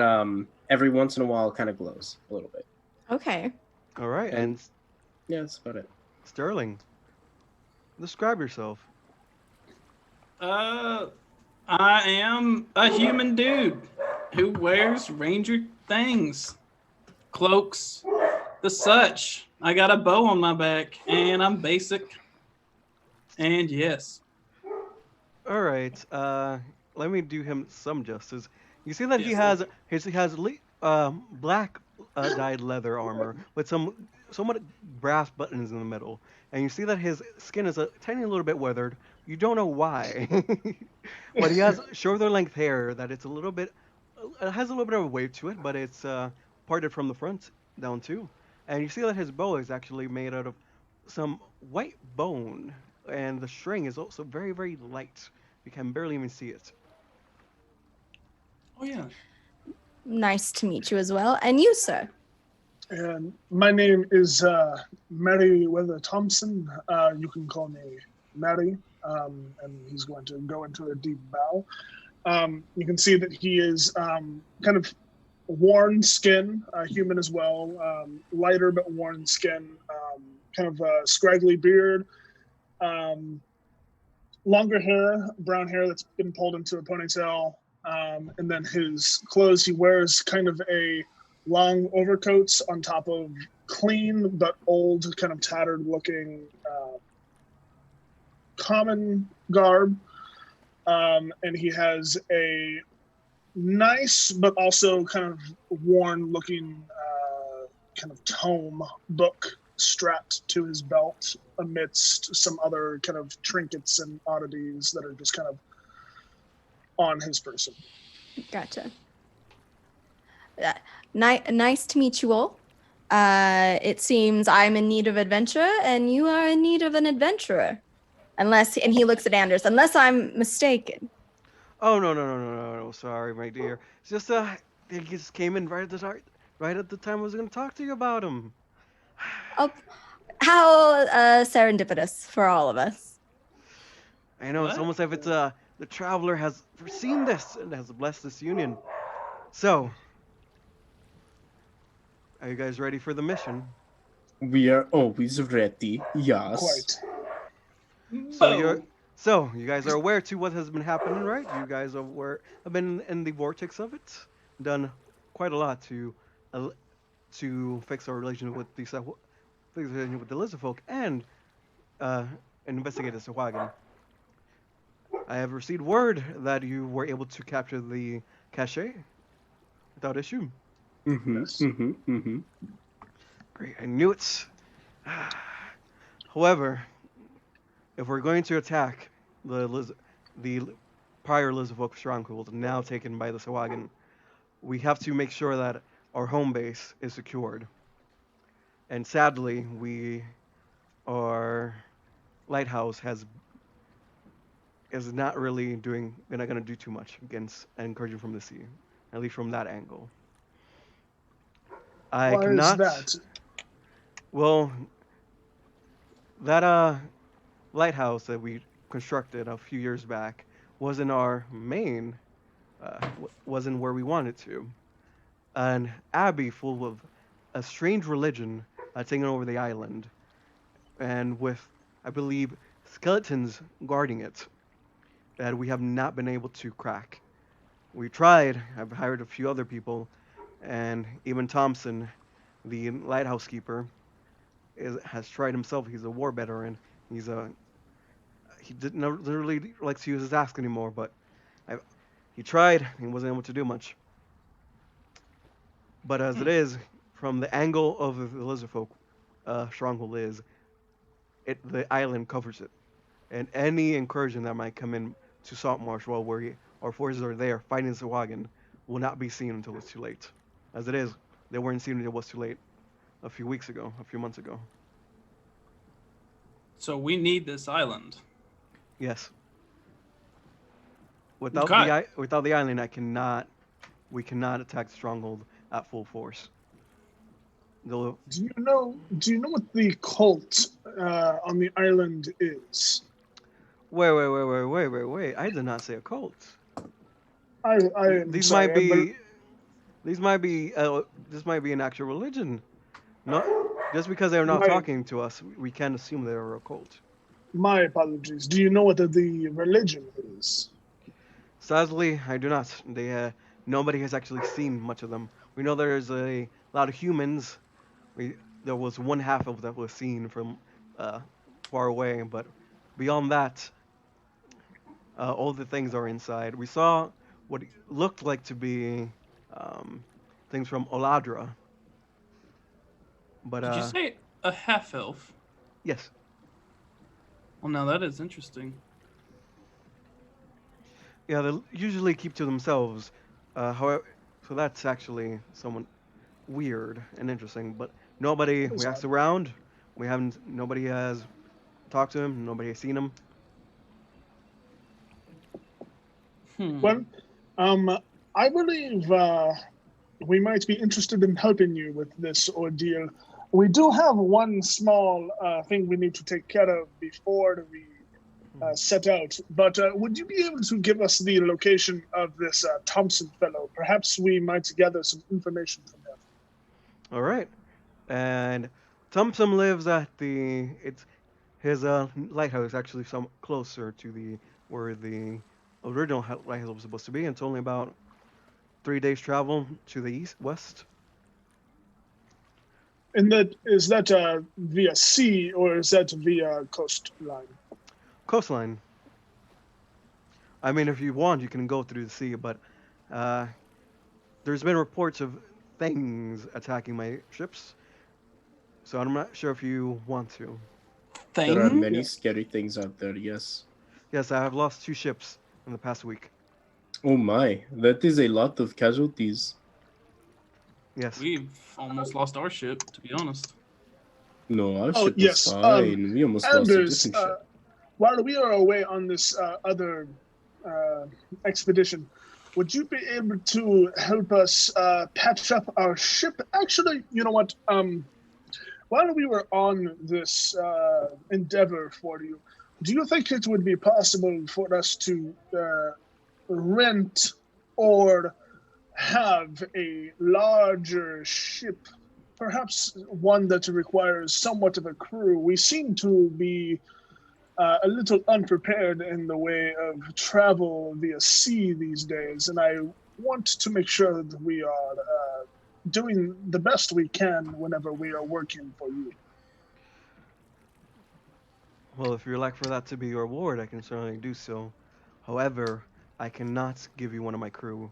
every once in a while kind of glows a little bit. Okay. All right, and yeah, that's about it. Sterling. Describe yourself. I am a human dude who wears ranger things, cloaks, the such. I got a bow on my back, and I'm basic. And yes, All right. Let me do him some justice. You see that yes, thank you. he has black dyed leather armor with some somewhat brass buttons in the middle, and you see that his skin is a tiny little bit weathered. You don't know why, but he has shoulder length hair that it's a little bit it has a little bit of a wave to it, but it's parted from the front down too. And you see that his bow is actually made out of some white bone, and the string is also very, very light. You can barely even see it. Oh yeah. Nice to meet you as well. And you, sir? And my name is Meriwether Thompson. You can call me Mary. And he's going to go into a deep bow. You can see that he is kind of worn skin, human as well, lighter but worn skin, kind of a scraggly beard, longer hair, brown hair that's been pulled into a ponytail, and then his clothes, he wears kind of a long overcoats on top of clean but old, kind of tattered looking common garb. And he has a nice but also kind of worn looking kind of tome book strapped to his belt amidst some other kind of trinkets and oddities that are just kind of on his person. Gotcha. Nice to meet you all. It seems I'm in need of adventure, and you are in need of an adventurer. And he looks at Anders, unless I'm mistaken. Oh no! Sorry, my dear. It's just he just came in right at the time I was going to talk to you about him. Oh, how serendipitous for all of us. I know it's What? almost as if it's the traveler has foreseen this and has blessed this union. So, are you guys ready for the mission? We are always ready. Yes. Quite. So you guys are aware to what has been happening, right? You guys have been in the vortex of it, done quite a lot to fix our relation with the lizard folk and investigate the Sahuagin. I have received word that you were able to capture the cache without issue. Great, I knew it. However, if we're going to attack the prior Lizardfolk stronghold now taken by the Sahuagin, we have to make sure that our home base is secured. And sadly, our lighthouse is not really doing. We're not going to do too much against incursion from the sea, at least from that angle. I Why cannot. is that? Well, that lighthouse that we constructed a few years back wasn't our main, wasn't where we wanted to. An abbey full of a strange religion taking over the island, and with, I believe, skeletons guarding it, that we have not been able to crack. We tried. I've hired a few other people, and even Thompson, the lighthouse keeper, has tried himself. He's a war veteran. He didn't really like to use his axe anymore, but he tried and wasn't able to do much. But as it is, from the angle of the lizardfolk stronghold the island covers it, and any incursion that might come in to Saltmarsh while our forces are there fighting the Sahuagin will not be seen until it's too late. As it is, they weren't seen until it was too late a few months ago. So we need this island. Yes. Without the island, we cannot attack the stronghold at full force. Do you know what the cult on the island is? Wait! I did not say a cult. These might be. These might be an actual religion. Not just because they're not Right. talking to us, we can't assume they're a cult. My apologies. Do you know what the religion is? Sadly, I do not. Nobody has actually seen much of them. We know there's a lot of humans. There was one half of that was seen from uh, far away, but beyond that, all the things are inside. We saw what looked like to be um, things from Oladra, but Did you say a half elf? yes, Well, now that is interesting. yeah, they usually keep to themselves. However, so that's actually somewhat weird and interesting. But nobody, That's we asked odd. around, nobody has talked to him, nobody has seen him. Well, I believe we might be interested in helping you with this ordeal. We do have one small thing we need to take care of before we set out. But would you be able to give us the location of this Thompson fellow? Perhaps we might gather some information from him. All right, and Tumtum lives at his lighthouse actually some closer to the where the original lighthouse was supposed to be. And it's only about 3 days travel to the west. And is that via sea or is that via coastline? Coastline. I mean, if you want, you can go through the sea, but uh, there's been reports of things attacking my ships, so I'm not sure if you want to. There are Thing? many scary things out there, yes. Yes, I have lost 2 ships in the past week. Oh my, that is a lot of casualties. Yes. We've almost lost our ship, to be honest. No, our Oh, ship yes, was fine. We almost lost a Anders, different ship. while we are away on this other expedition, would you be able to help us patch up our ship? Actually, you know what? While we were on this endeavor for you, do you think it would be possible for us to rent or have a larger ship, perhaps one that requires somewhat of a crew? We seem to be a little unprepared in the way of travel via sea these days, and I want to make sure that we are doing the best we can whenever we are working for you. Well, if you'd like for that to be your reward, I can certainly do so. However, I cannot give you one of my crew,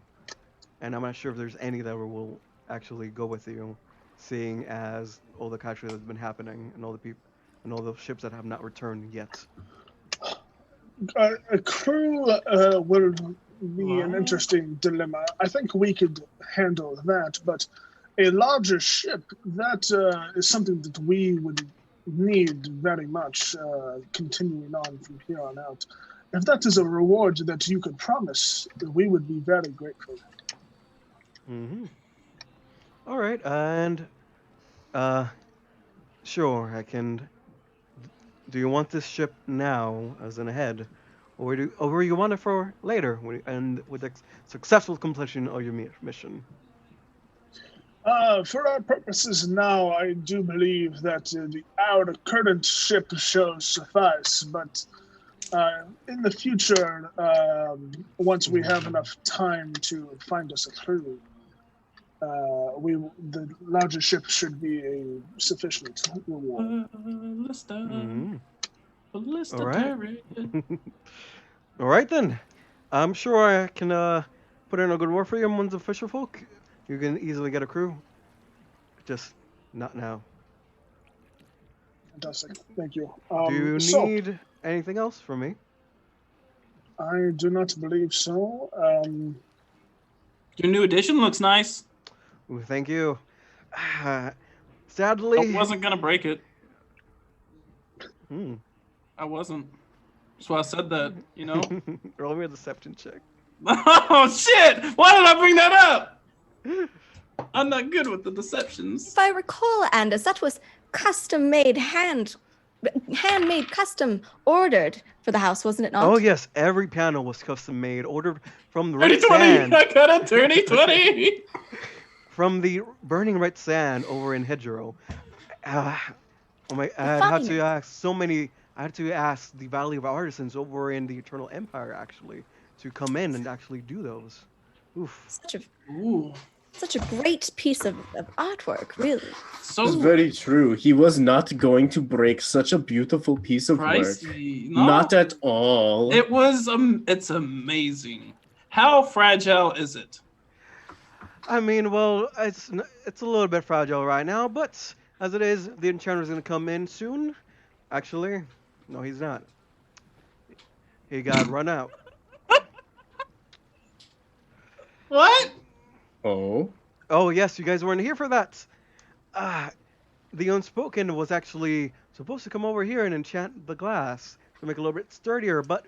and I'm not sure if there's any that will actually go with you, seeing as all the casualties that's been happening and all the people and all the ships that have not returned yet. A crew will be an interesting dilemma. I think we could handle that, but a larger ship, that is something that we would need very much continuing on from here on out. If that is a reward that you could promise, we would be very grateful. Mm-hmm. All right, and sure, I can. Do you want this ship now, as in ahead, or do you want it for later, and with the successful completion of your mission? For our purposes now, I do believe that our current ship shall suffice, but in the future, once we have enough time to find us a crew, the larger ship should be a sufficient reward. Mm-hmm. Ballista All right. turret. All right then. I'm sure I can put in a good word for you among the fisher folk. You can easily get a crew. Just not now. Fantastic. Thank you. Do you So, need anything else from me? I do not believe so. Your new edition looks nice. Ooh, thank you. I Sadly, wasn't gonna break it. Hmm. I wasn't. That's why I said that, you know? Roll me a deception check. Oh, shit! Why did I bring that up? I'm not good with the deceptions. If I recall, Anders, that was custom-made, handmade, custom ordered for the house, wasn't it not? Oh yes, every panel was custom made, ordered from the red 30-20! sand, I got a 30-20! from the burning red sand over in Hedgerow. Oh my! I had to Fine. ask so many I had to ask the Valley of Artisans over in the Eternal Empire actually to come in and actually do those. Oof. Ooh. Such a great piece of artwork, really. So It's very true. He was not going to break such a beautiful piece of work. pricey. No, Not at all. it was. It's amazing. How fragile is it? I mean, well, it's a little bit fragile right now, but as it is, the enchanter's gonna come in soon. Actually, no, he's not. He got run out. What? Oh. Oh yes, you guys weren't here for that. The Unspoken was actually supposed to come over here and enchant the glass to make it a little bit sturdier, but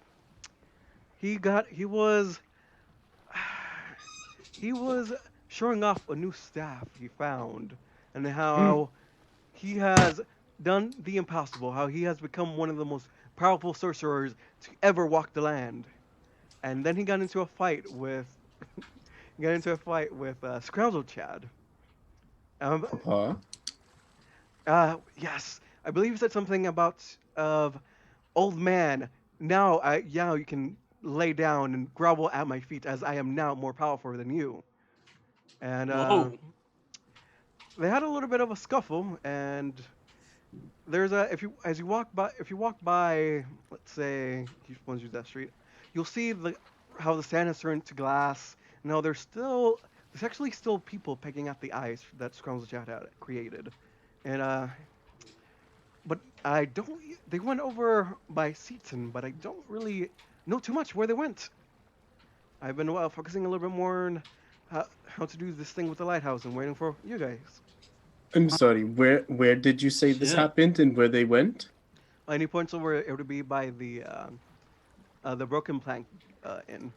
he was showing off a new staff he found and how he has done the impossible, how he has become one of the most powerful sorcerers to ever walk the land. And then he got into a fight with Scroungle Chad. Papa? Yes, I believe he said something about old man. Now you can lay down and grovel at my feet as I am now more powerful than you. And Whoa. they had a little bit of a scuffle, and there's a if you walk by, let's say you want to use that street, you'll see how the sand has turned to glass. Now there's actually still people pecking at the ice that Scroungle Chat had created, and but I don't. They went over by Seaton, but I don't really know too much where they went. I've been focusing a little bit more on how to do this thing with the lighthouse and waiting for you guys. I'm sorry, where did you say this Shit. happened and where they went? Any points over, it would be by the Broken Plank Inn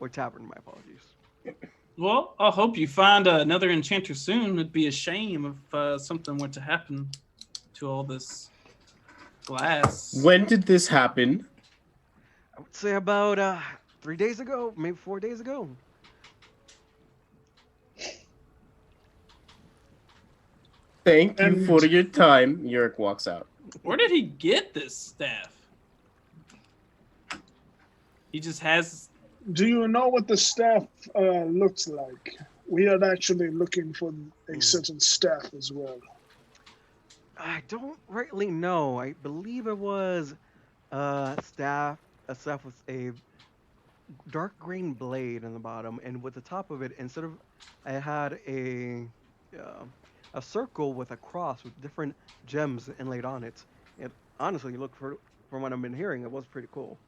or Tavern. My apologies. Well, I hope you find another enchanter soon. It'd be a shame if something were to happen to all this glass. When did this happen? I would say about 3 days ago, maybe 4 days ago. Thank you And- for your time. Yurik walks out. Where did he get this staff? He just has. Do you know what the staff looks like? We are actually looking for a certain staff as well. I don't rightly know. I believe it was a staff with a dark green blade in the bottom, and with the top of it, instead of it had a circle with a cross with different gems inlaid on it. It honestly looked, from what I've been hearing, it was pretty cool.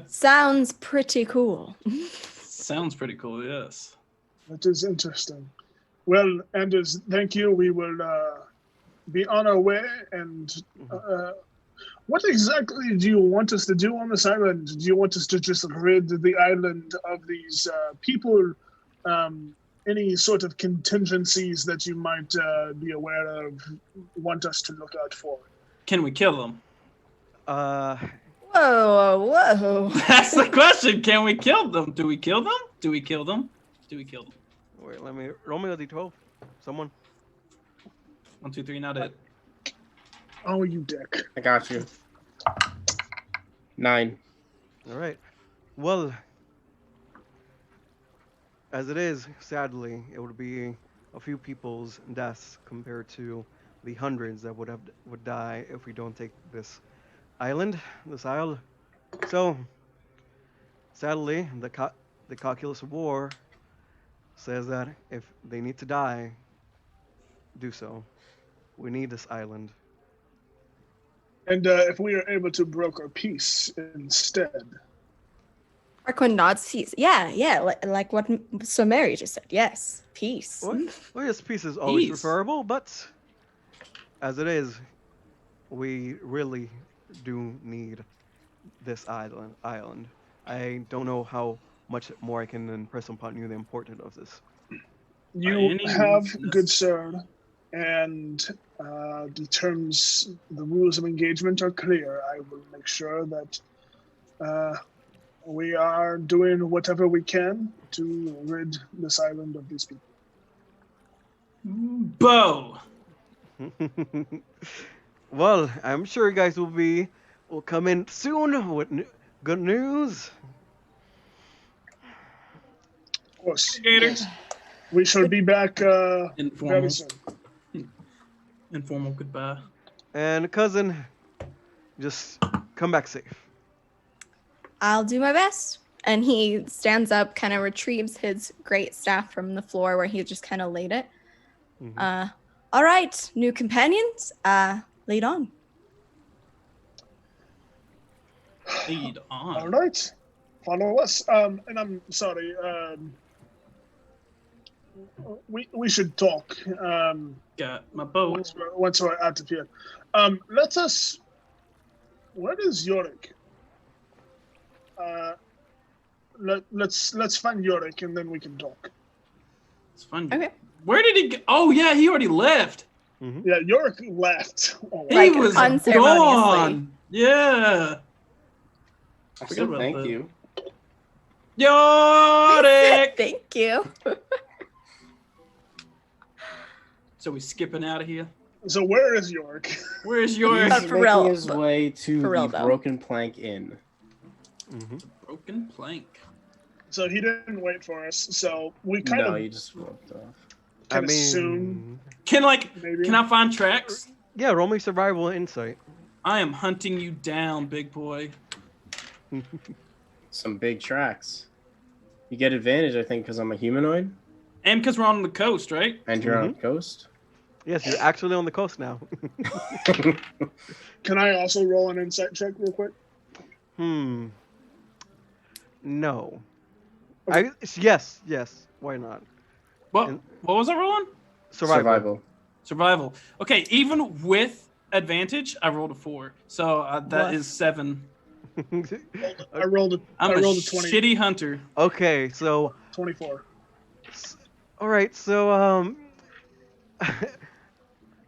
Sounds pretty cool. Sounds pretty cool, yes. That is interesting. Well, Anders, thank you. We will be on our way. And what exactly do you want us to do on this island? Do you want us to just rid the island of these people? Any sort of contingencies that you might be aware of, want us to look out for? Can we kill them? Whoa. That's the question. Can we kill them? Do we kill them? Do we kill them? Do we kill them? Wait, let me roll me a d12. Someone. 1, 2, 3, not it. Oh, you dick. I got you. 9. All right. Well, as it is, sadly, it would be a few people's deaths compared to the hundreds that would die if we don't take this isle. So, sadly, the calculus of war says that if they need to die, do so. We need this island. And if we are able to broker peace instead. Arquin nods peace. Yeah, like what Sir Mary just said. Yes, peace. Well, yes, peace is always Peace. preferable, but as it is, we really do need this island. I don't know how much more I can impress upon you the importance of this. You any have, means good sir, and the rules of engagement are clear. I will make sure that we are doing whatever we can to rid this island of these people. Bo! Well, I'm sure you guys will come in soon with good news. Of course. Gator. Yes. We shall be back very Informal. soon. Informal goodbye. And cousin, just come back safe. I'll do my best. And he stands up, kind of retrieves his great staff from the floor where he just kind of laid it. Mhm. All right, new companions, lead on. Lead All on. right. Follow us. And I'm sorry. We should talk. Got my boat. Once we're out of here. Let us. Where is Yorick? Let's find Yorick and then we can talk. It's fun. Okay. Where did he go? Oh yeah, he already left. Mhm. Yeah, Yorick left. Oh, He Like, was unceremoniously. gone. Yeah. I Forgot said about thank that. you. Yorick. Thank you. So we skipping out of here. So where is Yorick? Where's Yorick? But He's for making real, his way to for real, the though. Broken Plank Inn. Mhm. Broken plank. So he didn't wait for us. So we kind No, of he just walked off. I can mean, assume Can maybe. I find tracks? yeah, roll me survival and insight. I am hunting you down, big boy. Some big tracks. You get advantage, I think, because I'm a humanoid And because we're on the coast, right? and you're on a coast. Yes, you're actually on the coast now. Can I also roll an insight check real quick? No. Okay. Yes. Why not? What? And- What was I rolling? Survival. Survival. Okay, even with advantage, I rolled a 4, so that What? is 7. I rolled a I'm I a rolled a 20, shitty hunter. Okay, so 24. all right, so my You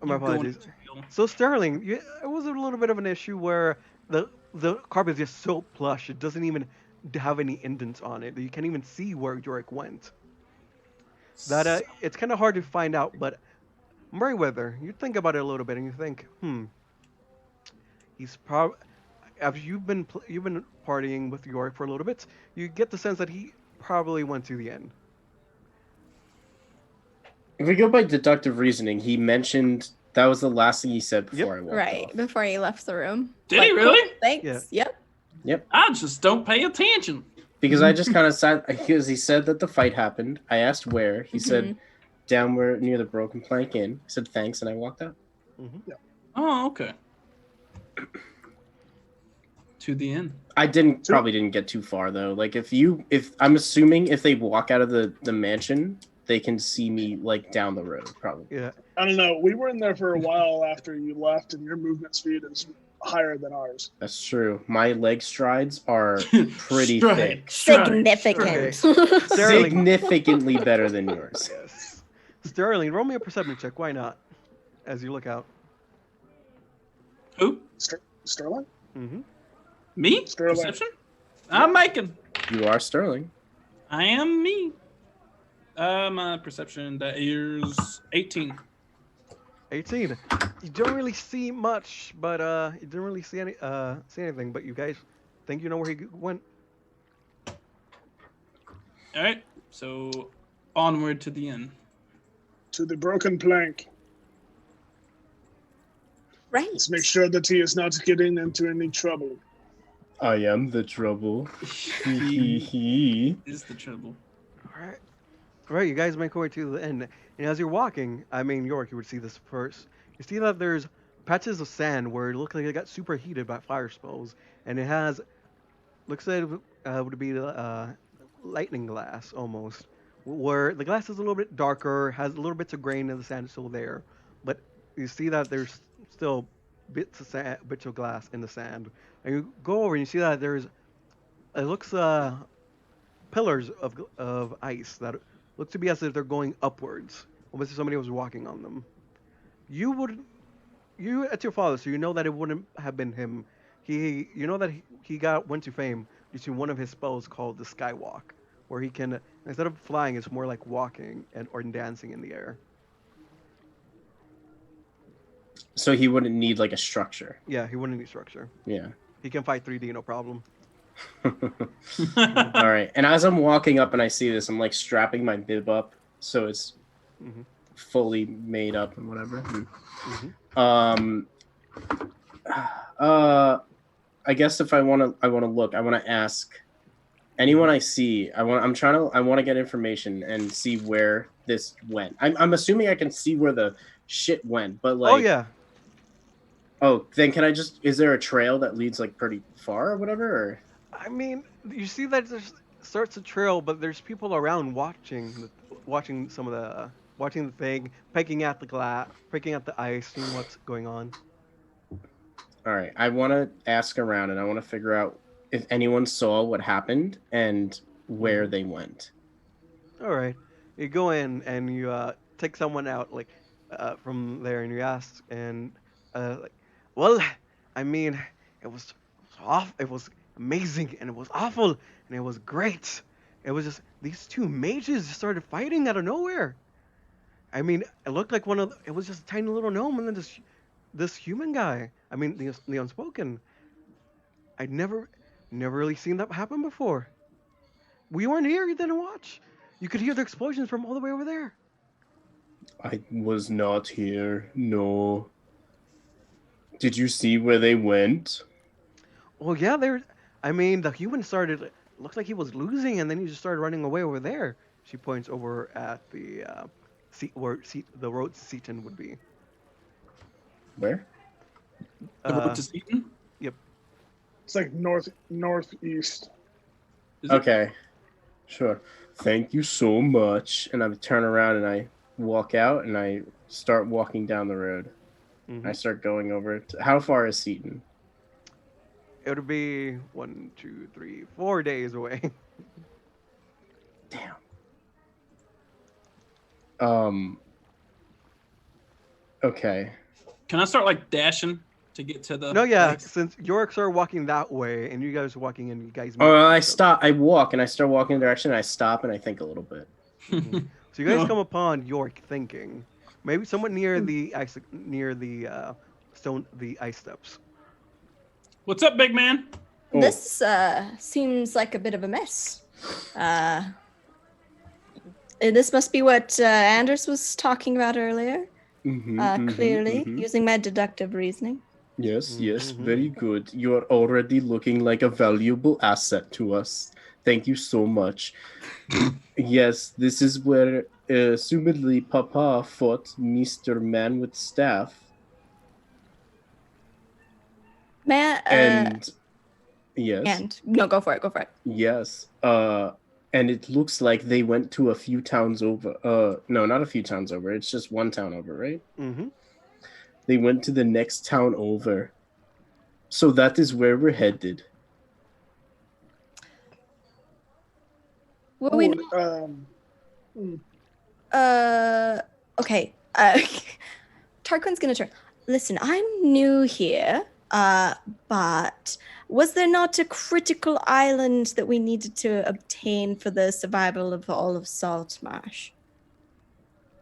going apologies. to jail. So Sterling, it was a little bit of an issue where the carpet is just so plush; it doesn't even have any indents on it. You can't even see where Yorick went. That it's kind of hard to find out. But Meriwether, you think about it a little bit, and you think, he's probably after you've been partying with Yorick for a little bit, you get the sense that he probably went to the end. If we go by deductive reasoning, he mentioned that was the last thing he said before I walked Right, off. before he left the room. Did he really? Cool, thanks. Yeah. Yep. I just don't pay attention. Because I just kind of sat, because he said that the fight happened. I asked where. He said down where near the Broken Plank Inn. I said thanks, and I walked out. Oh, okay. To the end. I probably didn't get too far though. Like if I'm assuming if they walk out of the mansion, they can see me like down the road, probably. Yeah. I don't know. We were in there for a while after you left, and your movement speed is higher than ours. That's true. My leg strides are pretty thick. Significant. Sterling. Significantly better than yours. Yes. Sterling, roll me a perception check. Why not? As you look out. Who? Sterling? Mm-hmm. Me? Sterling. Perception? I'm making. You are Sterling. I am me. My perception that is 18. 18. You don't really see much, but you didn't really see anything. But you guys think you know where he went. All right. So onward to the end. To the Broken Plank. Right. Let's make sure that he is not getting into any trouble. I am the trouble. He is the trouble. All right. You guys make your way to the end. And as you're walking, I mean, York, you would see this first. You see that there's patches of sand where it looks like it got superheated by fire spills, and it looks like it would be lightning glass almost, where the glass is a little bit darker, has a little bits of grain, and the sand is still there, but you see that there's still bits of glass in the sand. And you go over and you see that it looks pillars of ice that look to be as if they're going upwards, almost as somebody was walking on them. You at your father, so you know that it wouldn't have been him. You know that he went to fame due to one of his spells called the Skywalk, where he can, instead of flying, it's more like walking or dancing in the air. So he wouldn't need like a structure. Yeah, he wouldn't need structure. Yeah. He can fight 3D, no problem. All right. And as I'm walking up and I see this, I'm like strapping my bib up so it's Hmm fully made up and whatever. hmm I guess if I want to look. I want to ask anyone I see. I want to get information and see where this went. I'm assuming I can see where the shit went, but like, Oh yeah. oh, then can I just? Is there a trail that leads like pretty far or whatever? Or? I mean, you see that there starts a trail, but there's people around watching some of the watching the thing, pecking at the glass, picking at the ice, seeing what's going on. All right, I want to ask around and I want to figure out if anyone saw what happened and where they went. All right, you go in and you take someone out like from there, and you ask, and like, well, I mean, it was off, it was amazing, and it was awful, and it was great. It was just these two mages just started fighting out of nowhere. I mean, it looked like it was just a tiny little gnome, and then this human guy. I mean, the unspoken. I'd never really seen that happen before. We weren't here. You didn't watch. You could hear the explosions from all the way over there. I was not here. No. Did you see where they went? Well, yeah, I mean, the human started. Looked like he was losing, and then he just started running away over there. She points over at the the road Seaton would be. Where? The road to Seaton? Yep. It's like northeast. Is it? Okay. Sure. Thank you so much. And I turn around and I walk out and I start walking down the road. Mhm. I start going over it. How far is Seaton? It would be 1, 2, 3, 4 days away. Damn. Okay. Can I start like dashing to get to the? No, yeah, like- since Yorks are walking that way and you guys are walking in, you guys. Oh, I meet. stop. I walk and I start walking in the direction. And I stop and I think a little bit. Mhm. So you guys No. come upon York thinking, maybe somewhat near the ice, near the the ice steps. What's up, big man? Oh. This seems like a bit of a mess. This must be what Anders was talking about earlier. Clearly, using my deductive reasoning. Yes, yes, Mhm. very good. You are already looking like a valuable asset to us. Thank you so much. Yes, this is where, assumedly, Papa fought Mr. Man with Staff. And yes, and no, go for it. Go for it. yes. And it looks like they went to a few towns over. No, not a few towns over. It's just one town over, right? Mm-hmm. They went to the next town over. So that is where we're headed. Well, we okay. Tarquin's gonna turn. Listen, I'm new here. But was there not a critical island that we needed to obtain for the survival of all of Saltmarsh?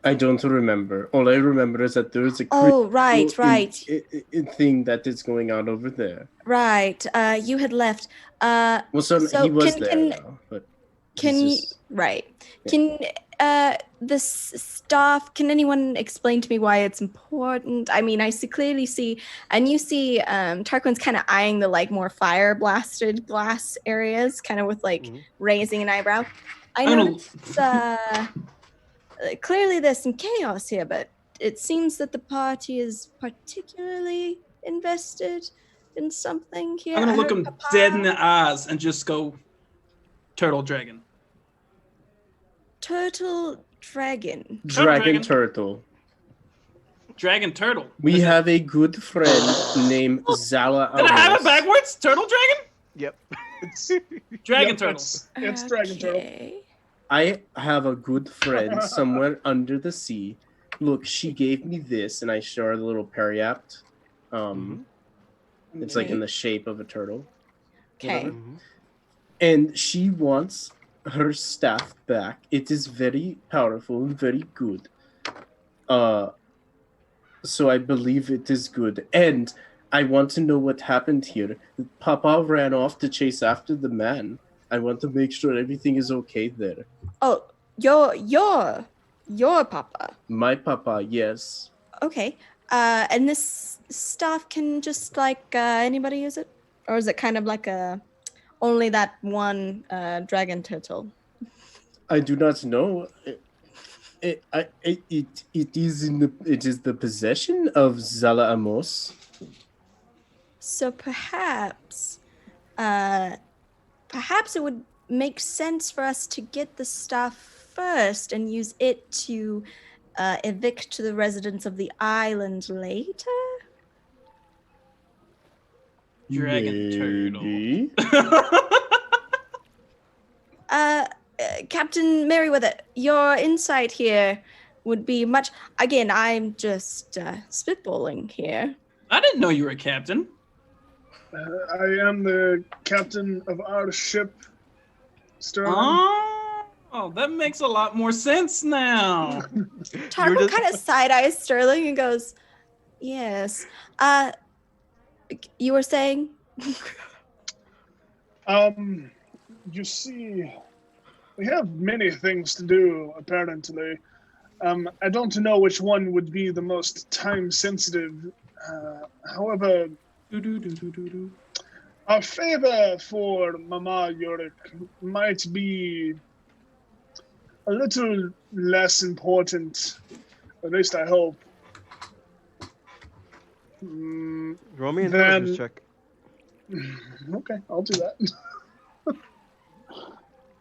I don't remember. All I remember is that there is a Oh, right. thing that is going on over there. Right. You had left. Well, so he was there, though, but Can he's you just- right? Yeah. Can this stuff? Can anyone explain to me why it's important? I mean, clearly see, and you see, Tarquin's kind of eyeing the like more fire blasted glass areas, kind of with like raising an eyebrow. I know clearly there's some chaos here, but it seems that the party is particularly invested in something here. I'm gonna I look heard him Papa- dead in the eyes and just go, turtle dragon. Turtle dragon. Dragon Dragon. Turtle. Dragon turtle. We Is it- have a good friend named Zala. Did I have it Alves. backwards? Turtle dragon? Yep. Dragon Yep, turtle. It's Dragon Turtle. Okay. I have a good friend somewhere under the sea. Look, she gave me this, and I show her the little periapt. It's like in the shape of a turtle. Okay. Mhm. And she wants her staff back. It is very powerful and very good. so I believe it is good. And I want to know what happened here. Papa ran off to chase after the man. I want to make sure everything is okay there. Oh, your papa. My papa, yes. Okay. And this stuff can just like anybody use it, or is it kind of like only that one dragon turtle? I do not know. It is the possession of Zala Amos. So perhaps it would make sense for us to get the stuff first and use it to evict the residents of the island later. Dragon Maybe. turtle. Captain Merriweather, your insight here would be much. Again, I'm just spitballing here. I didn't know you were a captain. I am the captain of our ship, Sterling. Oh, that makes a lot more sense now. Tarquin kind of side-eyes Sterling and goes, yes. You were saying? You see, we have many things to do, apparently. I don't know which one would be the most time-sensitive. However, our favor for Mama Yorick might be a little less important, at least I hope. Roll me an intelligence check. Okay, I'll do that.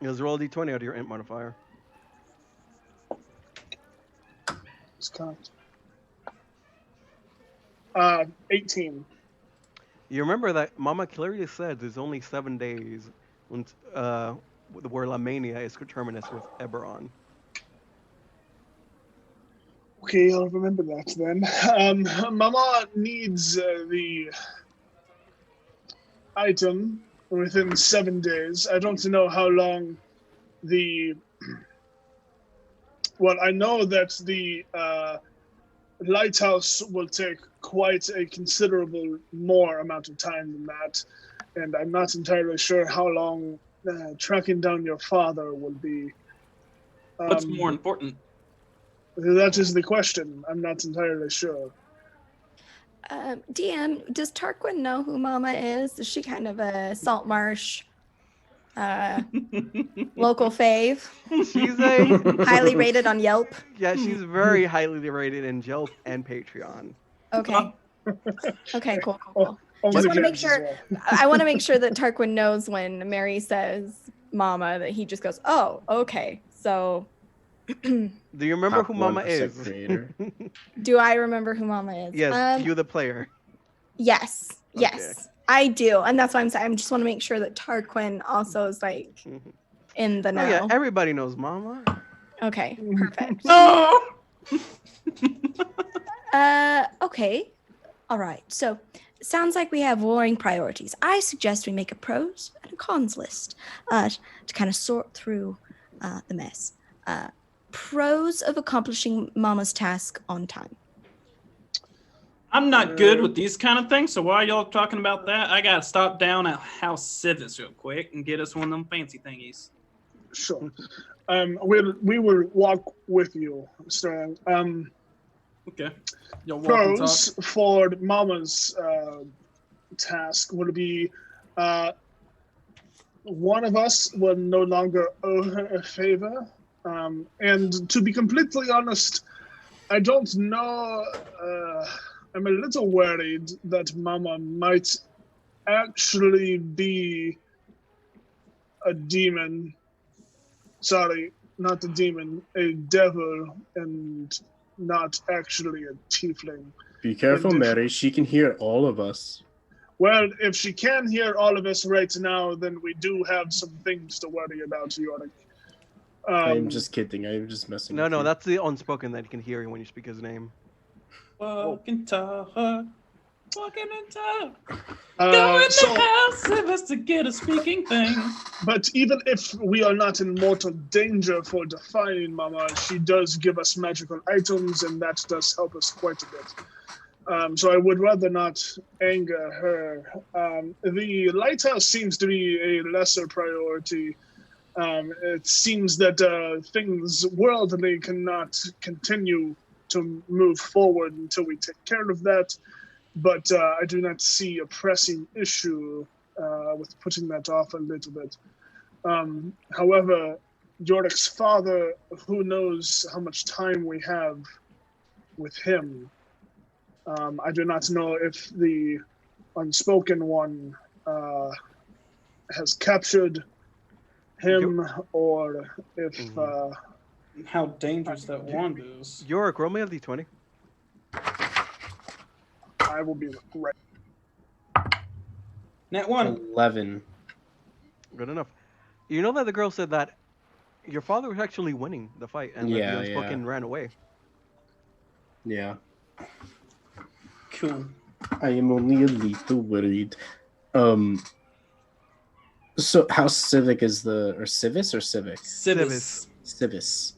Just roll a d20 out of your int modifier. It's count. 18. You remember that Mama clearly said there's only 7 days when where Lamania is coterminous with Eberron. Okay, I'll remember that then. Mama needs the item within 7 days. I don't know how long the... Well, I know that the lighthouse will take quite a considerable more amount of time than that, and I'm not entirely sure how long tracking down your father will be. What's more important? That is the question. I'm not entirely sure. DM, does Tarquin know who Mama is? Is she kind of a Saltmarsh local fave? She's a Highly rated on Yelp. Yeah, she's very highly rated in Yelp and Patreon. Okay. Okay, cool. Oh, Just the want to make kids as sure. well. I want to make sure that Tarquin knows when Mary says "Mama" that he just goes, "Oh, okay." So, Do you remember Top who Mama 1% is? creator. do I remember who Mama is? Yes, you the player. Yes, Okay. I do, and that's why I'm saying. I just want to make sure that Tarquin also is like in the know. Oh yeah, everybody knows Mama. Okay, perfect. No! Okay. All right. So, sounds like we have warring priorities. I suggest we make a pros and a cons list to kind of sort through the mess. Pros of accomplishing Mama's task on time. I'm not good with these kind of things, so while y'all talking about that, I gotta stop down at House Civis real quick and get us one of them fancy thingies. Sure. We will walk with you, Sterling. Okay. Y'all walk and talk. Pros for Mama's task would be one of us will no longer owe her a favor. And to be completely honest, I don't know. I'm a little worried that Mama might actually be a demon. Sorry, not a demon, a devil, and not actually a tiefling. Be careful, And if- Mary. She can hear all of us. Well, if she can hear all of us right now, then we do have some things to worry about, Yorick. I'm just kidding. I'm just messing with No, you. that's the unspoken that you can hear when you speak his name. Walk and talk. Walking into going to House Jorasco to get a speaking thing. But even if we are not in mortal danger for defying Mama, she does give us magical items, and that does help us quite a bit. So I would rather not anger her. The lighthouse seems to be a lesser priority. It seems that things worldly cannot continue to move forward until we take care of that. But I do not see a pressing issue with putting that off a little bit. However, Yorick's father, who knows how much time we have with him? I do not know if the Unspoken One has captured him or if... How dangerous that wand is. Yorick, roll me a d20. I will be right. Nat 1. 11. Good enough. You know that the girl said that your father was actually winning the fight, and the Unspoken ran away. Yeah. Cool. I am only a little worried. So House Civic is or Civis or Civic? Civis. Civis.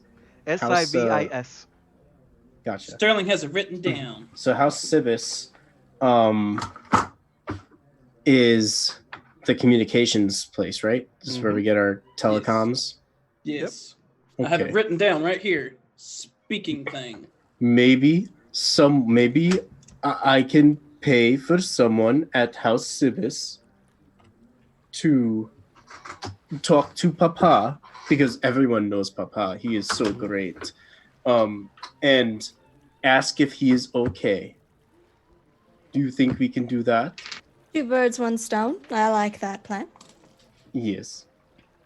Sivis. Gotcha. Sterling has it written down. So House Civis is the communications place, right? This is where we get our telecoms. Yes. Yep. I have Okay. it written down right here. Speaking thing. Maybe I can pay for someone at House Civis to talk to Papa, because everyone knows Papa. He is so great. And ask if he is okay. Do you think we can do that? 2 birds, 1 stone. I like that plan. Yes.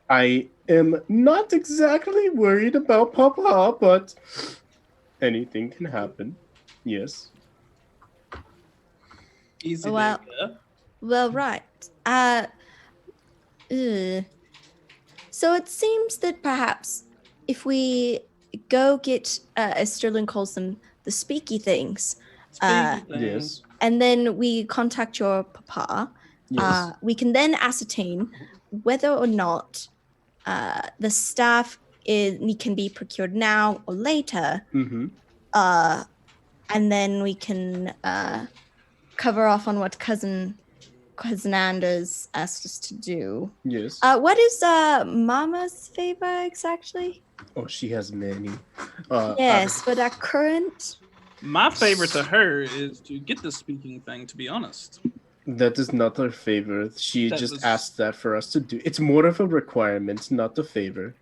I am not exactly worried about Papa, but anything can happen. Yes. Easy. Well- Becca. Well, right. So it seems that perhaps if we go get, as Sterling calls them, the speaky things, Speaking thing. Yes. and then we contact your papa, Yes. we can then ascertain whether or not the staff can be procured now or later, Mm-hmm. and then we can cover off on what cousin Anders asked us to do. Yes. What is Mama's favor exactly? Oh, she has many. Yes, but our current. My favorite to her is to get the speaking thing, to be honest. That is not her favor. She That just was- asked that for us to do. It's more of a requirement, not a favor.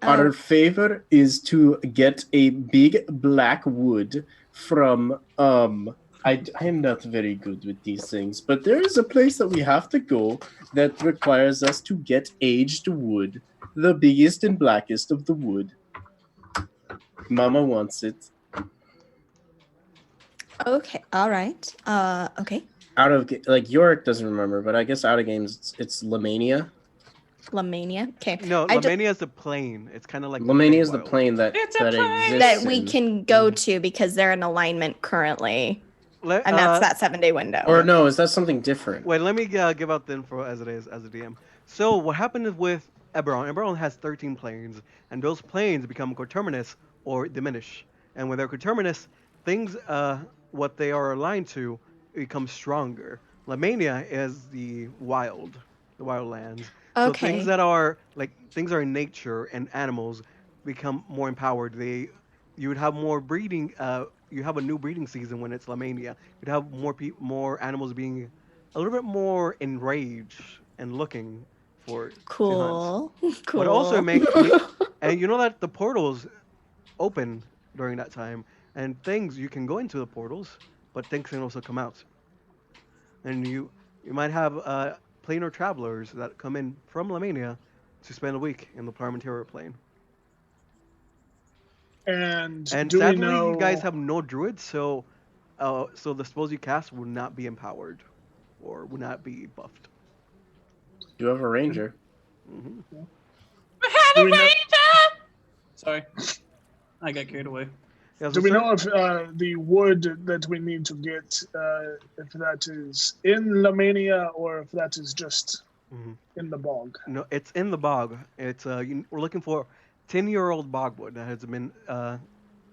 Oh. Our favor is to get a big black wood from I am not very good with these things, but there is a place that we have to go that requires us to get aged wood, the biggest and blackest of the wood. Mama wants it. Okay, all right. Okay. Out of like Yorick doesn't remember, but I guess out of games it's Lamania. Lamania. Okay. No, I don't- Lamania is the plane. It's kind of like Lamania is the Feywild. plane that It's a plane! exists. that we in- can go to because they're in alignment currently, and that's that 7-day window. Or no, is that something different? Wait, let me give out the info as it is as a DM. So what happened is with Eberron. Eberron has 13 planes, and those planes become coterminous or diminish. And when they're coterminous, things what they are aligned to becomes stronger. Lamania is the wildlands. So Okay. things that are things are in nature and animals become more empowered. You would have more breeding. You have a new breeding season when it's Lamania. You'd have more animals being a little bit more enraged and looking for to hunt. Cool. Cool. But also and you know that the portals open during that time, and things you can go into the portals, but things can also come out. And you might have planar travelers that come in from Lamania to spend a week in the Parliamentary plane. And And do sadly, we know? you guys have no druids, so the spells you cast will not be empowered, or will not be buffed. You have a ranger. Do we know? Sorry. I got carried away. Yeah, Do so we sir, know if the wood that we need to get, if that is in Lamania or if that is just Mhm. in the bog? No, it's in the bog. We're looking for 10-year-old bogwood that has been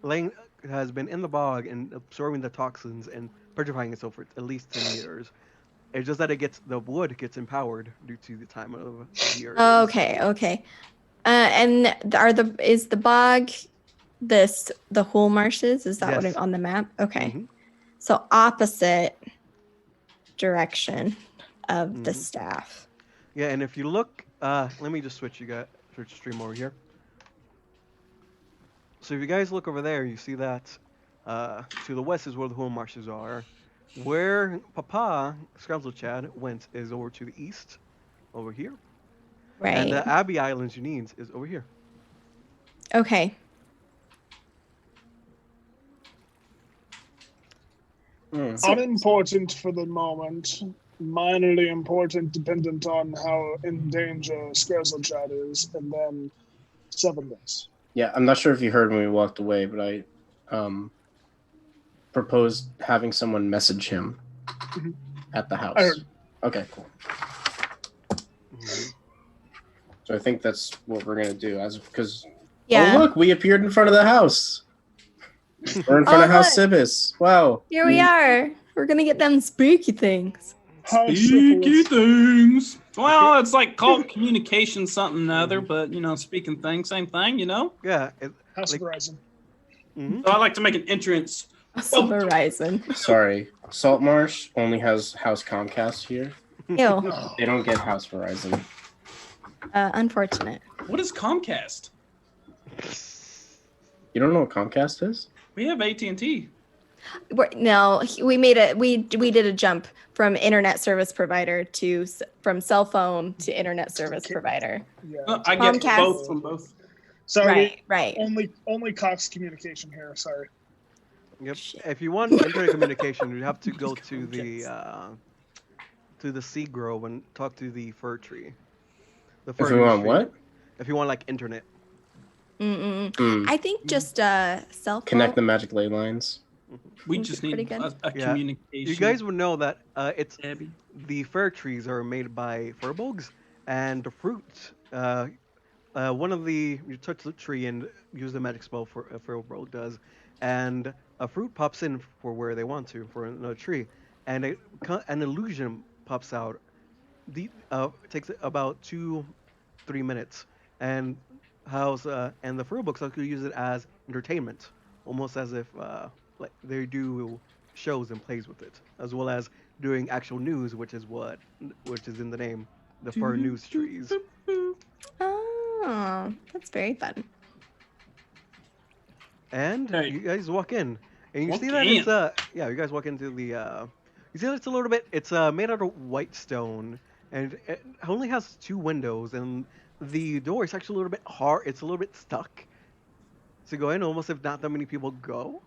laying has been in the bog and absorbing the toxins and petrifying itself for at least 10 years. It's just that the wood gets empowered due to the time of year it is. Okay, okay. And is the bog the whole marshes? Is that what Yes. on the map? Okay. hmm So opposite direction of the hmm staff. Yeah, and if you look, let me just switch stream over here. So if you guys look over there, you see that to the west is where the home marshes are. Where Papa Scrounzel Chad went is over to the east, over here, and Right. the Abbey Islands you need is over here. Okay. Hmm. Unimportant for the moment, minorly important dependent on how in danger Skerzlechat is, and then 7 days. Yeah, I'm not sure if you heard when we walked away, but I proposed having someone message him Mhm. at the house. I heard. Okay, cool. hmm So I think that's what we're gonna do, because Yeah. oh look, we appeared in front of the house. We're in front Oh, of House look. Sibis. Wow. Here we are. We're gonna get them spooky things. How Speaky syphilis. things. Well, it's like called communication something or other, but speaking things, same thing, Yeah. House Like- Horizon. mhm. So I like to make an entrance. Also Verizon. Sorry, Saltmarsh only has House Comcast here. Ew. Oh, They don't get House Verizon. Unfortunate. What is Comcast? You don't know what Comcast is? We have AT&T. No, we did a jump from internet service provider from cell phone to internet service Okay. provider. yeah. I get Comcast. both from both. Sorry, Right. only Cox communication here. Sorry. Yep. Shit. If you want internet communication, you have to go to the sea grove and talk to the fir tree. The fir If we news want tree. what? If you want like internet. Mm-mm. Hmm. I think just cell phone. Connect the magic ley lines. We Think just it's need pretty good. a Yeah. communication. You guys would know that Abby. the fir trees are made by furbolgs, and the fruit. One of you touch the tree and use the magic spell for a furbolg does, and a fruit pops in for where they want to for another tree, and an illusion pops out. It takes about 2-3 minutes, and and the furbolgs actually use it as entertainment, almost as if like they do shows and plays with it, as well as doing actual news, which is in the name, the fur news trees. Oh, that's very fun. And Hey. you guys walk in, and you Walk see that in. it's you guys walk into the you see that it's a little bit made out of white stone, and it only has 2 windows, and the door is actually a little bit hard. It's a little bit stuck. So go in almost if not that many people go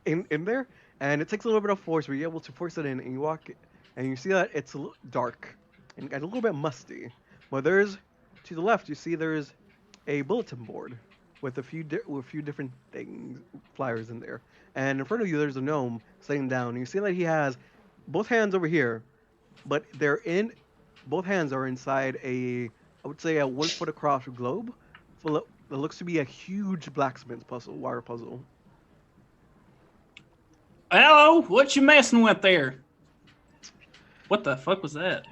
in there, and it takes a little bit of force, but you're able to force it in, and you walk, and you see that it's a little dark and a little bit musty. But to the left, you see there's a bulletin board with a few different things, flyers in there, and in front of you there's a gnome sitting down. And you see that he has both hands over here, but both hands are inside I would say a 1 foot across globe full of that looks to be a huge blacksmith wire puzzle. Hello, what you messing with there? What the fuck was that?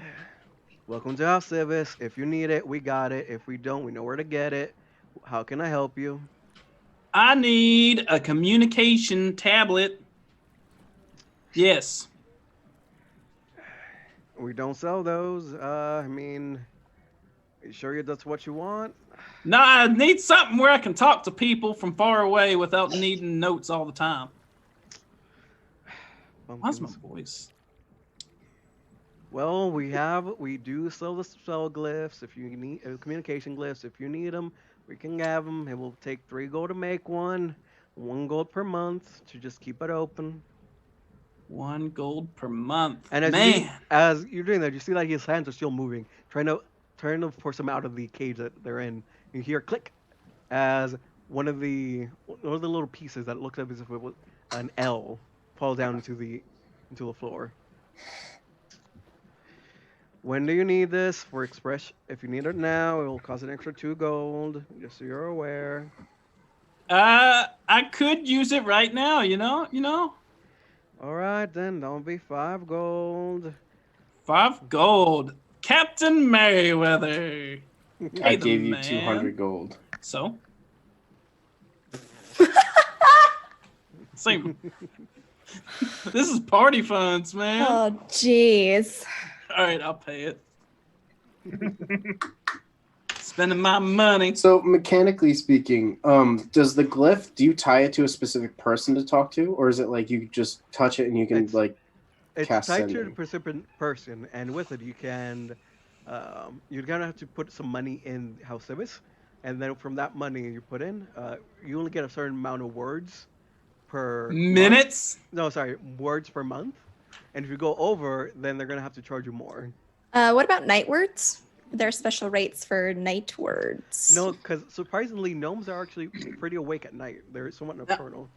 Welcome to our service. If you need it, we got it. If we don't, we know where to get it. How can I help you? I need a communication tablet. Yes. We don't sell those. I mean, are you sure that's what you want? No, I need something where I can talk to people from far away without needing notes all the time. How's my Pumpkins. voice? Well, we do sell the spell glyphs. If you need communication glyphs, if you need them, we can have them. It will take 3 gold to make one, 1 gold per month to just keep it open. 1 gold per month. And as you're doing that, you see that his hands are still moving, trying to force them out of the cage that they're in. You hear click as one of the little pieces that looks up as if it was an L fall down into the floor. When do you need this for express? If you need it now, it will cost an extra 2 gold. Just so you're aware. I could use it right now. You know. All right then, don't be 5 gold. 5 gold, Captain Merriweather. I Hey, the gave you man. 200 gold. So. Same. This is party funds, man. Oh, jeez. All right, I'll pay it. Spending my money. So mechanically speaking, does the glyph, do you tie it to a specific person to talk to, or is it like you just touch it and you can It's- like It's cast tied to the sending? recipient person, and with it you can, you're gonna have to put some money in House Civis, and then from that money you put in, you only get a certain amount of words per month. Minutes? No, sorry, words per month. And if you go over, then they're gonna have to charge you more. What about night words? There are special rates for night words. No, because surprisingly, gnomes are actually pretty awake at night. They're somewhat nocturnal.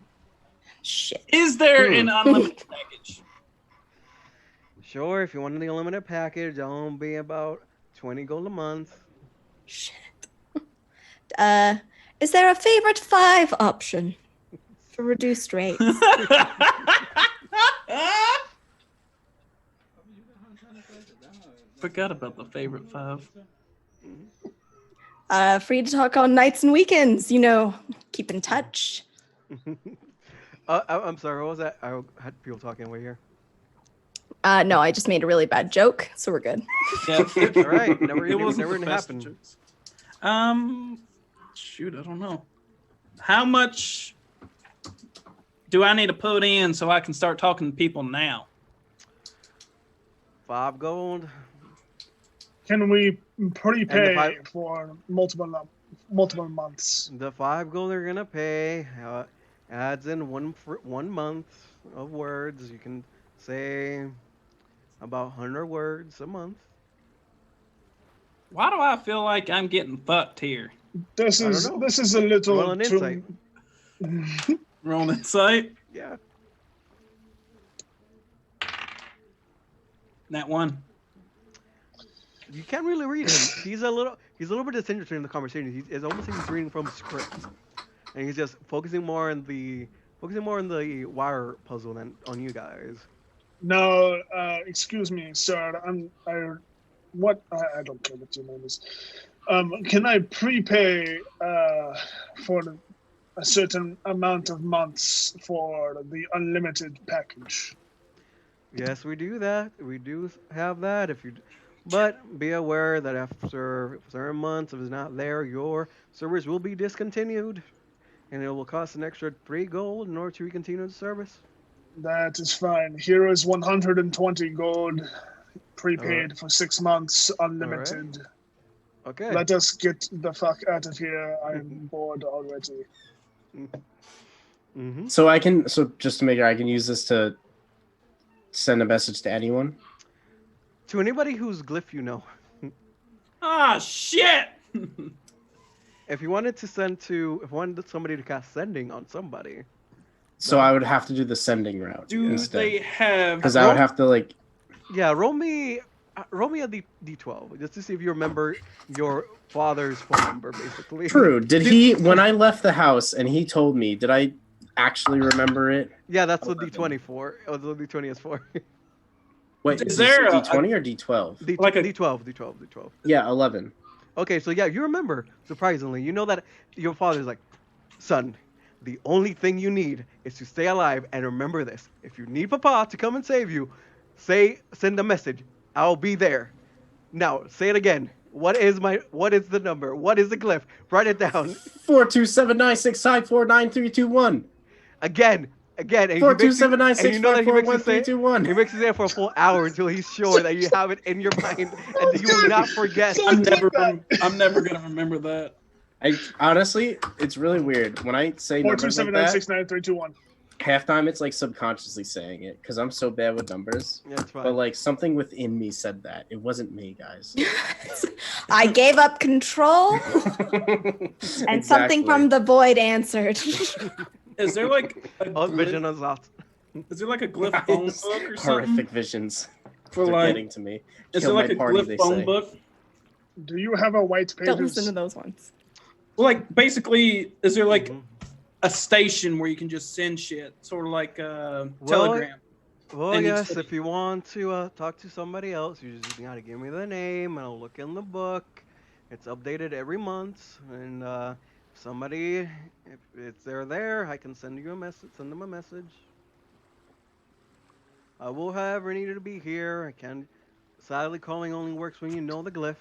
Shit. Is there an unlimited package? Sure, if you want the unlimited package, that'll be about 20 gold a month. Shit. Is there a favorite 5 option for reduced rates? Forgot about the favorite 5. Free to talk on nights and weekends. You know, keep in touch. I'm sorry, what was that? I had people talking over here. No, I just made a really bad joke, so we're good. Yeah, All right, never it wasn't never the gonna best happen. jokes. Shoot, I don't know. How much do I need to put in so I can start talking to people now? 5 gold. Can we prepay five- for multiple months? The 5 gold they're gonna pay adds in 1 month of words. You can say about 100 words a month. Why do I feel like I'm getting fucked here? This I don't is know. this is a little Roll an insight. Roll insight. Yeah. That one. You can't really read him. He's a little bit disinterested in the conversation. It's almost like he's reading from script, and he's just focusing more on the wire puzzle than on you guys. No, excuse me, sir. I don't care what your name is. Can I prepay for a certain amount of months for the unlimited package? Yes, we do that. We do have that. But be aware that after certain months, if it's not there, your service will be discontinued, and it will cost an extra 3 gold in order to continue the service. That is fine. Here is 120 gold prepaid for 6 months, unlimited. Okay. Let us get the fuck out of here. I'm bored already. Mm-hmm. So just to make sure I can use this to send a message to anyone. To anybody whose glyph you know. Ah, shit! If you wanted somebody to cast sending on somebody. So I would have to do the sending route Do instead. they have... Because I would have to like. Yeah, roll me a D12 just to see if you remember your father's phone number, basically. True. Did he, when I left the house and he told me, did I actually remember it? Yeah, that's what D20 for. Oh, that's what D20 is for. Wait, Is is there there a- D20 or D12? D12. Yeah, 11. Okay, so yeah, you remember, surprisingly. You know that your father's like, son, the only thing you need is to stay alive, and remember this. If you need Papa to come and save you, send a message. I'll be there. Now, say it again. What is the number? What is the glyph? Write it down. 42796549321. Again. And he makes 42796541321. you know that he makes you say it for a full hour until he's sure that you have it in your mind and that you will not forget. I'm never gonna remember that. Honestly, it's really weird when I say numbers like that. 427969321. half time it's like subconsciously saying it because I'm so bad with numbers. Yeah, it's fine. But like something within me said that. It wasn't me, guys. I gave up control, and something from the void answered. Is there like a Vision glyph? of that. Is there like a glyph phone book or something? Horrific visions. For They're like, getting to me. is Kill there like my a party, glyph they phone say. book? Do you have a white Don't listen pages? to those ones. Well, like basically, is there like Mhm. a station where you can just send shit, sort of like Well, Telegram? Well, And you yes, said- if you want to talk to somebody else, you just gotta give me the name, and I'll look in the book. It's updated every month, and somebody, if they're there, I can send you a message. Send them a message. I will, however, need to be here. I can. Sadly, calling only works when you know the glyph.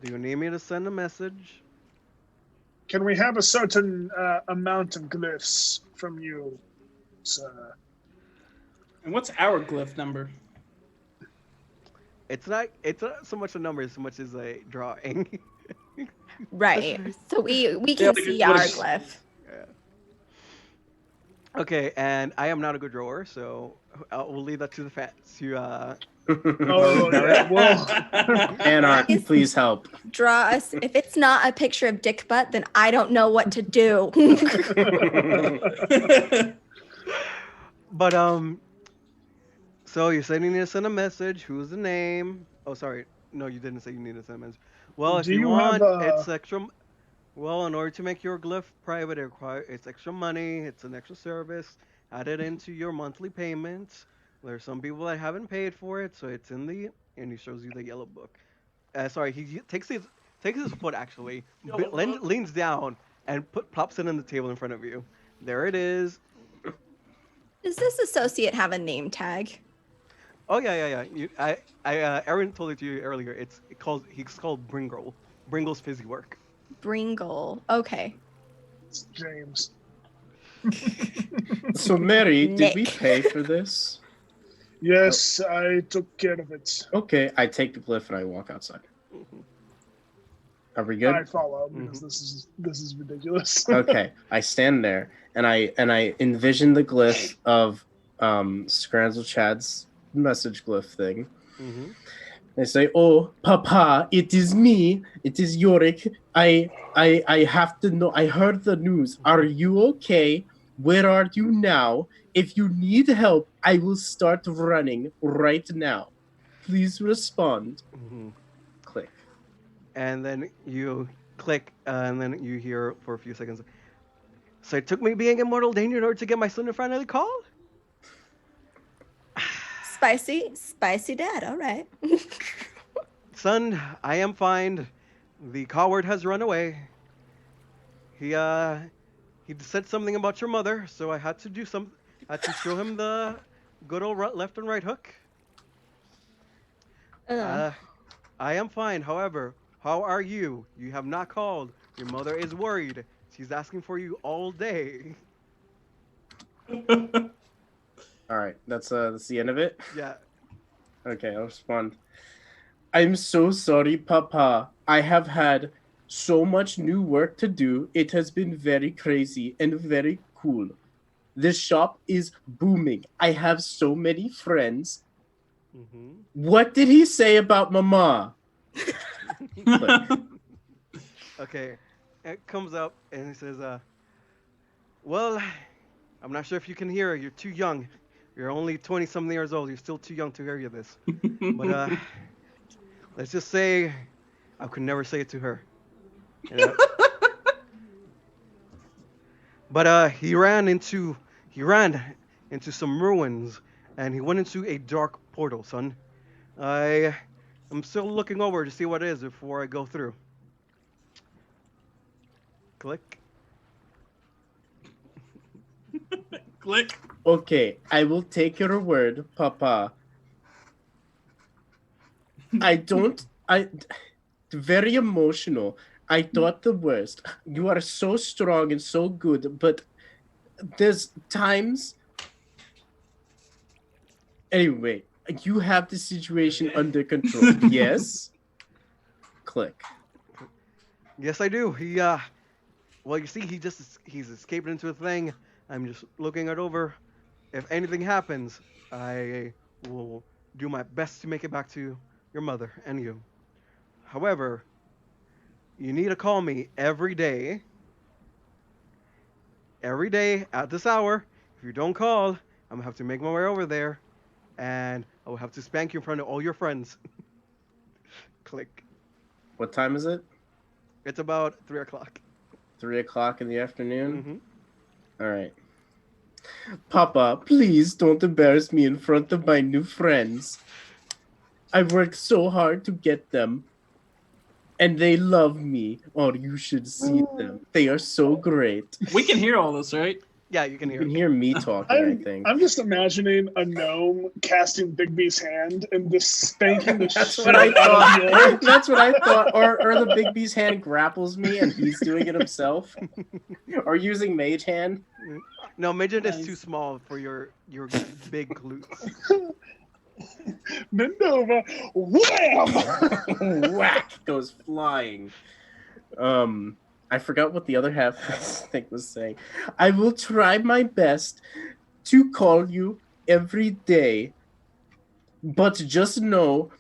Do you need me to send a message? Can we have a certain amount of glyphs from you, sir? And what's our glyph number? It's not. It's not so much a number as much as a drawing. Right. So we Yeah, can like see a our glyph. glyph. Yeah. Okay, and I am not a good drawer, so we'll leave that to the fans. Oh, yeah. Well, Anarchy, please help. Draw us. If it's not a picture of dick butt, then I don't know what to do. But so you said you need to send a message. Who's the name? Oh, sorry. No, you didn't say you need to send a message. Well, if Do you you want, have, it's extra. Well, in order to make your glyph private, it's extra money. It's an extra service added into your monthly payments. There's some people that haven't paid for it, so it's in the and he shows you the yellow book. Sorry, he takes his foot actually, Yellow book. leans down and plops it on the table in front of you. There it is. Does this associate have a name tag? Oh yeah. Aaron told it to you earlier. He's called Bringle. Bringle's fizzy work. Bringle. Okay. James. So, Mary, did we Nick. pay for this? Yes, I took care of it. Okay, I take the glyph and I walk outside. Are we I good? follow because this is ridiculous. Okay, I stand there and I envision the glyph of Scranzel Chad's message glyph thing. Mm-hmm. They say, "Oh, Papa, it is me. It is Yorick. I have to know. I heard the news. Are you okay? Where are you now? If you need help, I will start running right now. Please respond." Mm-hmm. Click. And then you click, and then you hear for a few seconds. So it took me being in mortal danger in order to get my son to finally call? Spicy dad. All right. Son, I am fine. The coward has run away. He said something about your mother, so I had to do had to show him the good old left and right hook. I am fine. However, how are you? You have not called. Your mother is worried. She's asking for you all day. All right, that's the end of it. Yeah. Okay, I'll respond. I'm so sorry, Papa. I have had so much new work to do. It has been very crazy and very cool. This shop is booming. I have so many friends. Mm-hmm. What did he say about Mama? Okay. It comes up and he says, well, I'm not sure if you can hear her. You're too young. You're only 20-something years old. You're still too young to hear this. But let's just say I could never say it to her. You know? But he ran into some ruins, and he went into a dark portal, son. I'm still looking over to see what it is before I go through. Click. Click. Okay, I will take your word, Papa. Very emotional. I thought the worst. You are so strong and so good, but there's times. Anyway, you have the situation under control. Yes? Click. Yes, I do. Well, you see, he's escaped into a thing. I'm just looking it over. If anything happens, I will do my best to make it back to your mother and you. However, you need to call me every day at this hour. If you don't call, I'm gonna have to make my way over there, and I will have to spank you in front of all your friends. Click. What time is it? It's about 3 o'clock. 3 o'clock in the afternoon? Mm-hmm. All right. Papa, please don't embarrass me in front of my new friends. I've worked so hard to get them. And they love me. Oh, you should see them. They are so great. We can hear all this, right? Yeah, you can You hear. can hear me talking, I think. I'm just imagining a gnome casting Bigby's hand and just spanking the That's shit what I out of you. thought. That's what I thought. Or the Bigby's hand grapples me and he's doing it himself. Or using Mage Hand. No, midget is Nice. too small for your big glutes. Bend over, wham! Whack goes flying. I forgot what the other half I think was saying. I will try my best to call you every day, but just know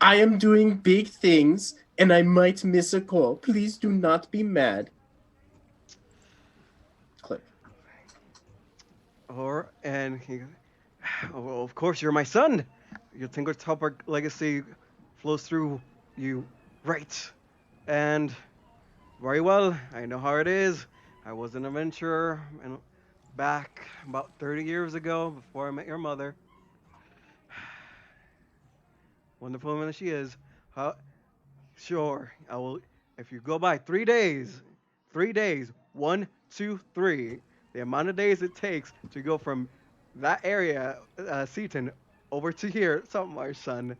I am doing big things and I might miss a call. Please do not be mad. Click. Well, of course, you're my son. Your Tinkertopper legacy flows through you, right? And very well, I know how it is. I was an adventurer and back about 30 years ago before I met your mother. Wonderful woman she is. Sure, I will. If you go by 3 days, 1, 2, 3, the amount of days it takes to go from that area, Seaton, over to here, Saltmarsh, son.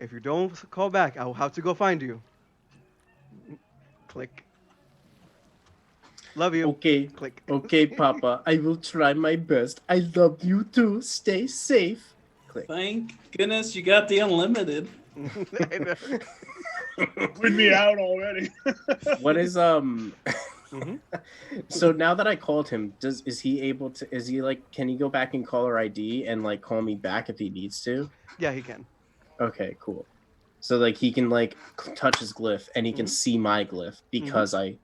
If you don't call back, I will have to go find you. Click. Love you. Okay. Click. Okay, Papa. I will try my best. I love you too. Stay safe. Click. Thank goodness you got the unlimited. We'd be out already. What is Mhm. So now that I called him, is he like, can he go back and call her ID and like call me back if he needs to? Yeah, he can. Okay, cool. So like he can like touch his glyph and he can see my glyph because I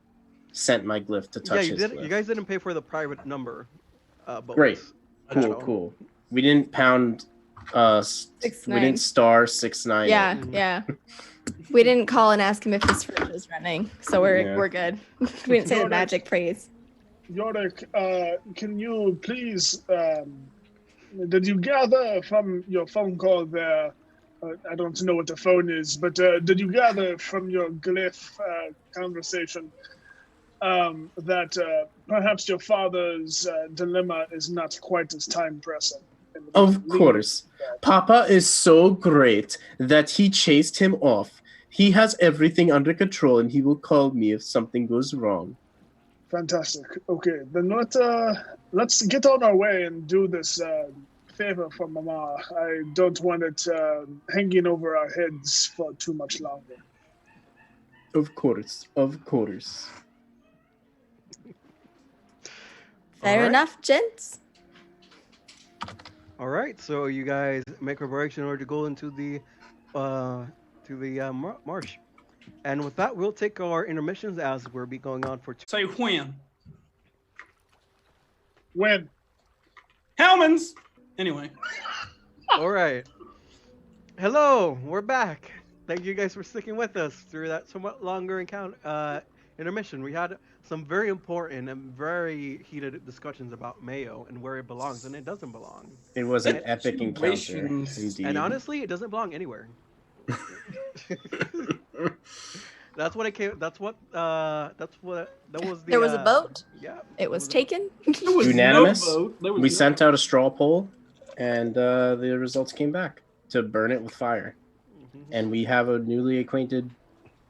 sent my glyph to touch his glyph. You guys didn't pay for the private number. Bonus. Great. Cool, No. cool. We didn't pound we 6-9. didn't star 6-9. Yeah, yeah. We didn't call and ask him if his fridge was running, so we're good. We didn't say the magic phrase. Yorick, can you please, did you gather from your phone call there, I don't know what the phone is, but did you gather from your glyph conversation that perhaps your father's dilemma is not quite as time pressing? Of course. Papa is so great that he chased him off. He has everything under control and he will call me if something goes wrong. Fantastic. Okay, then let's get on our way and do this favor for Mama. I don't want it hanging over our heads for too much longer. Of course. Of course. Fair Alright. enough, gents. All right, so you guys make preparation in order to go into the marsh, and with that, we'll take our intermissions as we'll be going on for. Say when. When? Hellman's. Anyway. All right. Hello, we're back. Thank you guys for sticking with us through that somewhat longer intermission. We had some very important and very heated discussions about Mayo and where it belongs and it doesn't belong. It was an epic encounter, Situations. indeed. And honestly, it doesn't belong anywhere. That's what it came. That was the. There was a vote. Yeah. It was taken. There was Unanimous? no vote. There was We no- sent out a straw poll, and the results came back to burn it with fire. And we have a newly acquainted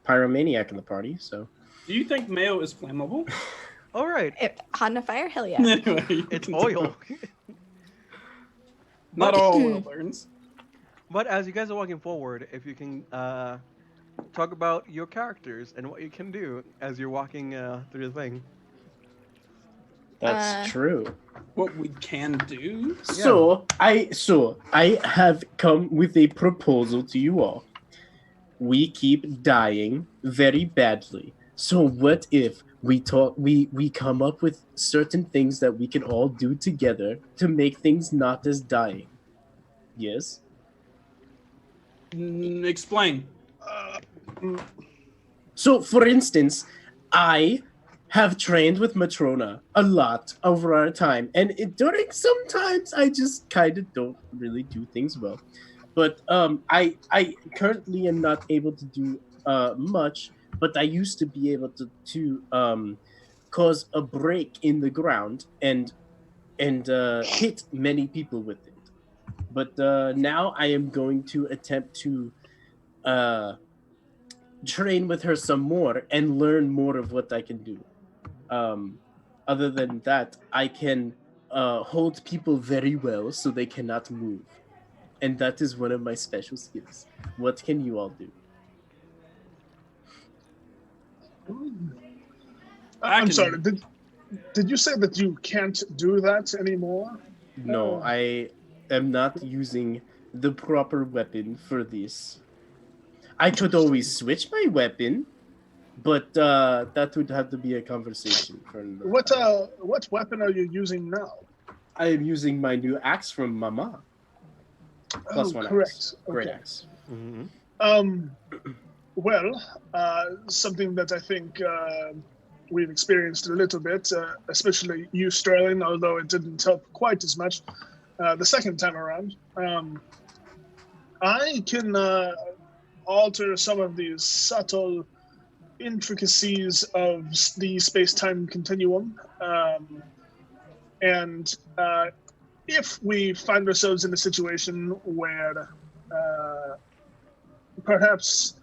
pyromaniac in the party, so... Do you think mayo is flammable? All right. Hot in a fire? Hell yeah. Anyway, It's oil. Not all oil burns. But as you guys are walking forward, if you can talk about your characters and what you can do as you're walking through the thing. That's true. What we can do? So I have come with a proposal to you all. We keep dying very badly. So what if we come up with certain things that we can all do together to make things not as dying? Yes? Explain. So for instance, I have trained with Matrona a lot over our time, and during sometimes I just kind of don't really do things well. But I currently am not able to do much, but I used to be able to cause a break in the ground and hit many people with it. But now I am going to attempt to uh, train with her some more and learn more of what I can do. Other than that, I can hold people very well so they cannot move. And that is one of my special skills. What can you all do? I'm sorry. Did you say that you can't do that anymore? No, I am not using the proper weapon for this. I could always switch my weapon, but that would have to be a conversation for another time. What weapon are you using now? I am using my new axe from Mama. Plus one correct. axe. Great Okay. axe. Mm-hmm. Well, something that I think we've experienced a little bit, especially you, Sterling, although it didn't help quite as much the second time around. I can alter some of these subtle intricacies of the space-time continuum. And if we find ourselves in a situation where perhaps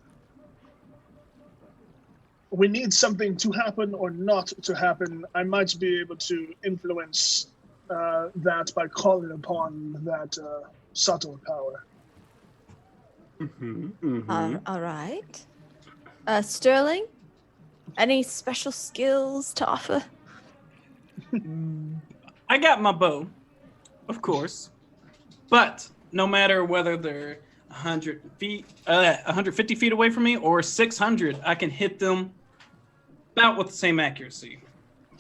we need something to happen or not to happen, I might be able to influence that by calling upon that subtle power. All right. Sterling, any special skills to offer? I got my bow, of course, but no matter whether they're 150 feet away from me or 600, I can hit them about with the same accuracy.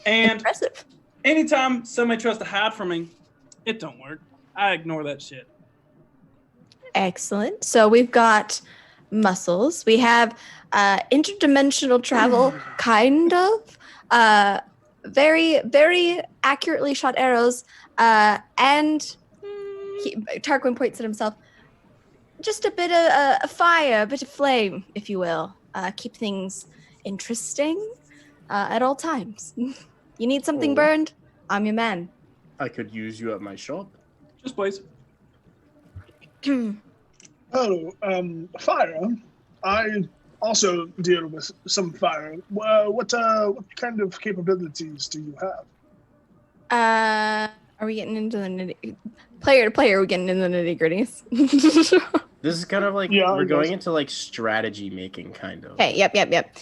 And Impressive. anytime somebody tries to hide from me, it don't work. I ignore that shit. Excellent. So we've got muscles. We have interdimensional travel, kind of. Very, very accurately shot arrows. And Tarquin points at himself. Just a bit of a fire, a bit of flame, if you will. Keep things interesting at all times. You need something burned? I'm your man. I could use you at my shop. Just please. Fire. I also deal with some fire. What kind of capabilities do you have? Are we getting into the player to player? Are we getting into the nitty gritties? This is kind of like we're going into like strategy making, kind of. Okay. Yep.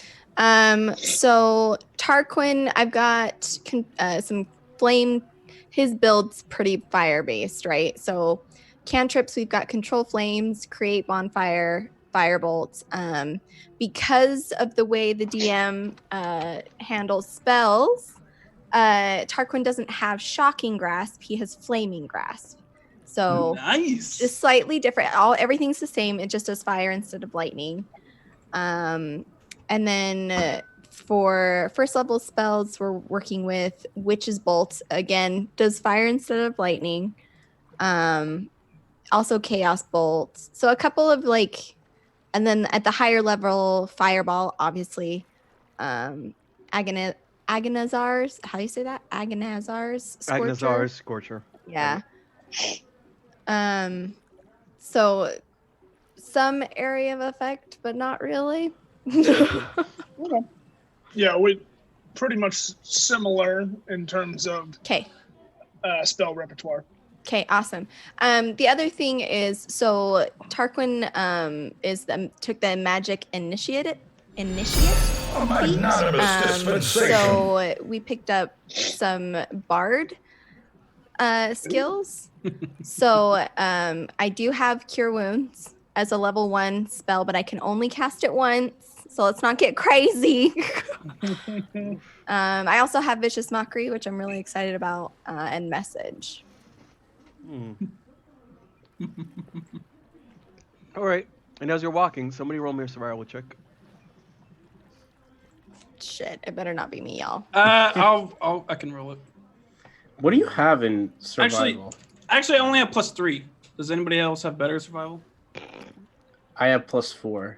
So Tarquin, I've got some flame. His build's pretty fire based, right? So cantrips, we've got control flames, create bonfire, fire bolts. Because of the way the DM handles spells, Tarquin doesn't have shocking grasp. He has flaming grasp. So nice. just slightly different. Everything's the same. It just does fire instead of lightning. And then for first level spells, we're working with Witch's Bolt. Again, does fire instead of lightning. Also Chaos Bolt. So a couple of and then at the higher level, Fireball, obviously. Agonizars. How do you say that? Agonizars. Agonizars, Scorcher. Yeah. So some area of effect, but not really. Okay. Yeah, we pretty much similar in terms of spell repertoire. Okay, awesome. The other thing is, so Tarquin took the magic initiate. So we picked up some bard skills. So I do have Cure Wounds as a level 1 spell, but I can only cast it once. So let's not get crazy. I also have Vicious Mockery, which I'm really excited about, and Message. All right. And as you're walking, somebody roll me a survival check. Shit, it better not be me, y'all. I can roll it. What do you have in survival? Actually, I only have +3. Does anybody else have better survival? I have +4.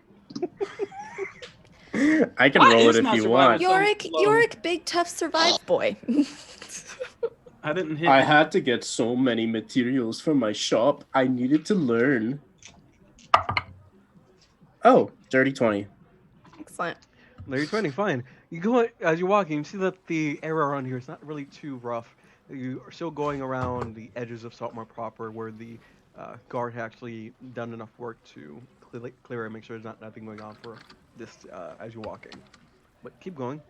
I can roll it if you want. Yorick, big tough survive boy. I didn't hit. I had to get so many materials from my shop. I needed to learn. Oh, dirty 20. Excellent. Dirty 20, fine. You go as you're walking. You see that the area around here is not really too rough. You are still going around the edges of Saltmarsh proper, where the guard had actually done enough work to clear and make sure there's nothing going on for this as you're walking. But keep going.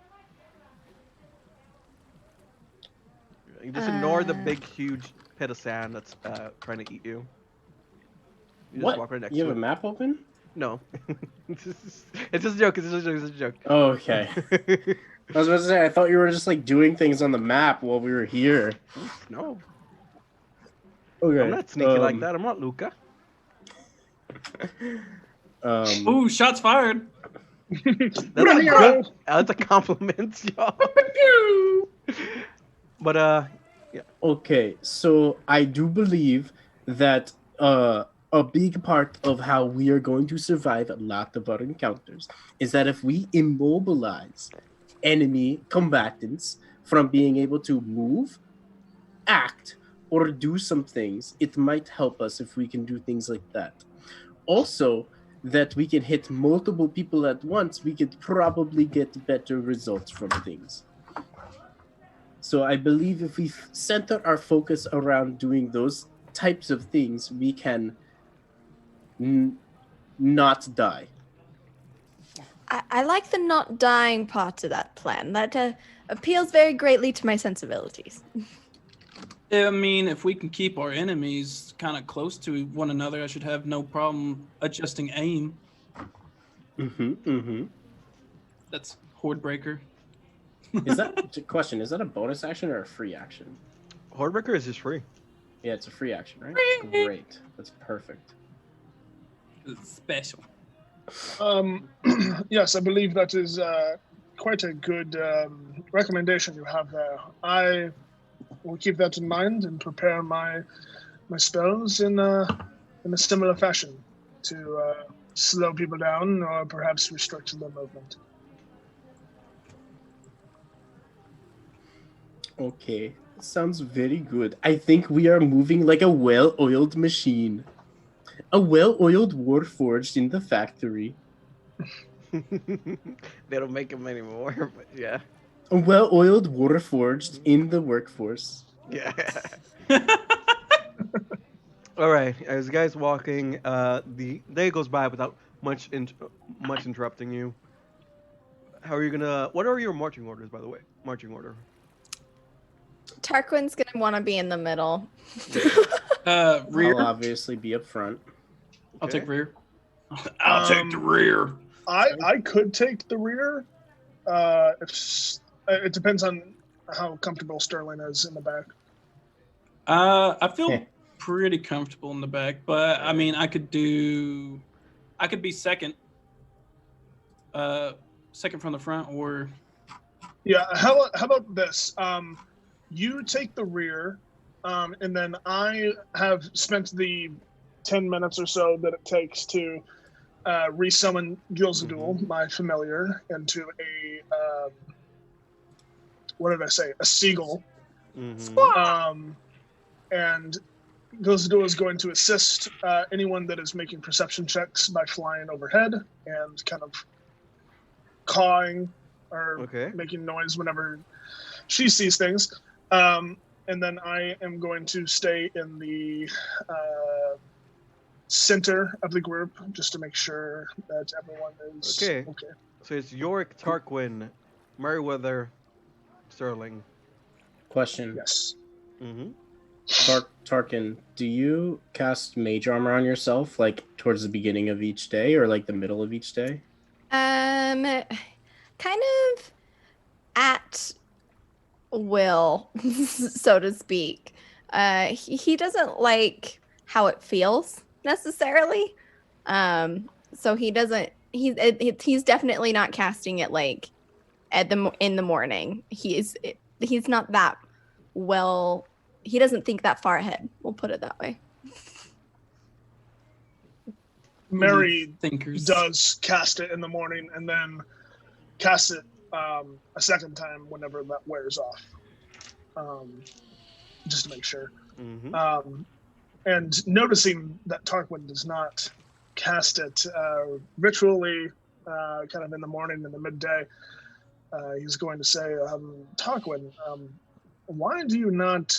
You just ignore the big, huge pit of sand that's trying to eat you. You What? Just walk right next You to have a map open? No. It's just a joke. It's just a joke. Oh, okay. I was about to say, I thought you were just like doing things on the map while we were here. No. Okay. I'm not sneaky like that. I'm not Luca. Ooh, shots fired. That's a compliment, y'all. But yeah. Okay, so I do believe that a big part of how we are going to survive a lot of our encounters is that if we immobilize enemy combatants from being able to move, act, or do some things, it might help us if we can do things like that. Also, that we can hit multiple people at once, we could probably get better results from things. So I believe if we center our focus around doing those types of things, we can not die. I like the not dying part of that plan. That appeals very greatly to my sensibilities. I mean, if we can keep our enemies kind of close to one another, I should have no problem adjusting aim. That's Horde Breaker. Is that question? Is that a bonus action or a free action? Hordebreaker is just free. Yeah, it's a free action, right? Free. Great. That's perfect. It's special. Yes, I believe that is quite a good recommendation you have there. I will keep that in mind and prepare my spells in a similar fashion to slow people down or perhaps restrict their movement. Okay, sounds very good. I think we are moving like a well-oiled machine. A well-oiled warforged in the factory. They don't make them anymore, but yeah. A well-oiled warforged in the workforce. Yeah. All right, as you guys walking, the day goes by without much interrupting you. How are you gonna? What are your marching orders, by the way? Marching order. Tarquin's gonna want to be in the middle. Rear. I'll obviously be up front. I'll take rear. I'll take the rear. I could take the rear. It depends on how comfortable Sterling is in the back. I feel pretty comfortable in the back, but I mean, I could be second. Second from the front, or yeah. How about this? You take the rear, and then I have spent the 10 minutes or so that it takes to resummon Gilzadul, my familiar, into a what did I say? A seagull. And Gilzadul is going to assist anyone that is making perception checks by flying overhead and kind of cawing or making noise whenever she sees things. and then I am going to stay in the center of the group just to make sure that everyone is Okay. okay. So it's Yorick, Tarquin, Meriwether, Sterling. Question. Yes. Mm-hmm. Tarkin, do you cast mage armor on yourself like towards the beginning of each day or like the middle of each day? Kind of at will, so to speak. He doesn't like how it feels necessarily. So he doesn't. He's definitely not casting it like in the morning. He's not that well. He doesn't think that far ahead. We'll put it that way. Mary Thinkers. does cast it in the morning and then cast it a second time whenever that wears off, just to make sure. Mm-hmm. And noticing that Tarquin does not cast it ritually, kind of in the morning and the midday, he's going to say, Tarquin, why do you not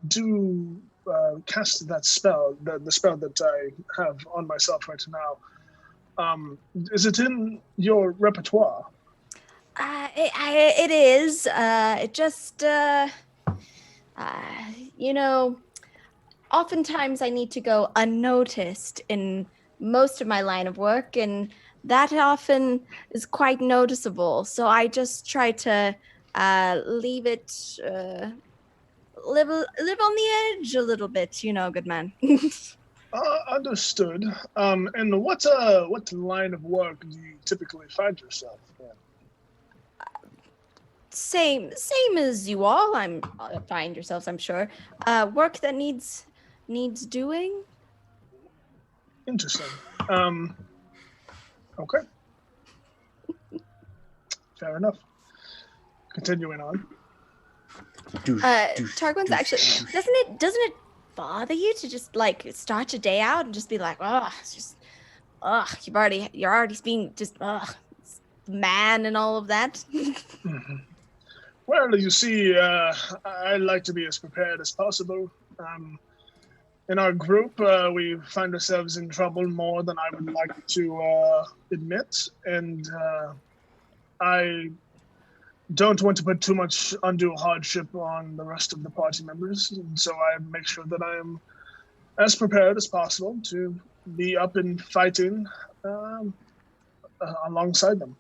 do cast that spell, the spell that I have on myself right now? Is it in your repertoire? It is. It just, oftentimes I need to go unnoticed in most of my line of work, and that often is quite noticeable. So I just try to leave it, live on the edge a little bit, good man. Understood. And what line of work do you typically find yourself in? Same as you all. Find yourselves, I'm sure. Work that needs doing. Interesting. Okay. Fair enough. Continuing on. Tarquin's actually doesn't it bother you to just like start your day out and just be like, oh, it's just, you're already being just man and all of that. Mm-hmm. Well, you see, I like to be as prepared as possible. In our group, we find ourselves in trouble more than I would like to admit, and I don't want to put too much undue hardship on the rest of the party members, and so I make sure that I am as prepared as possible to be up and fighting alongside them.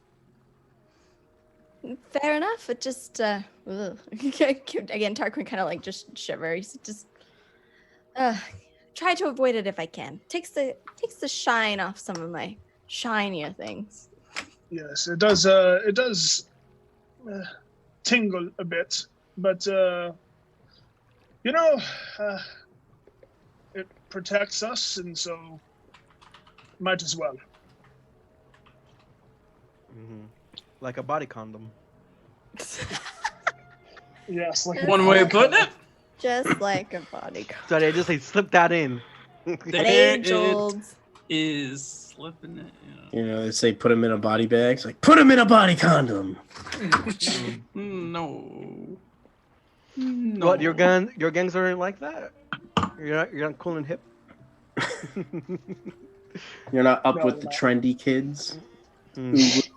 Fair enough. It just again, Tarquin kind of like just shivers. Just try to avoid it if I can. Takes the shine off some of my shinier things. Yes, it does. It does tingle a bit, but it protects us, and so might as well. Mm-hmm. Like a body condom. Yes, like One way of putting it. Just like a body condom. So they just slip that in. There it Age-old. is slipping it. They say put them in a body bag. It's like, put them in a body condom. No. What, your gangs aren't like that? You're not cool and hip? You're not up No, with we're the not. trendy kids. Mm.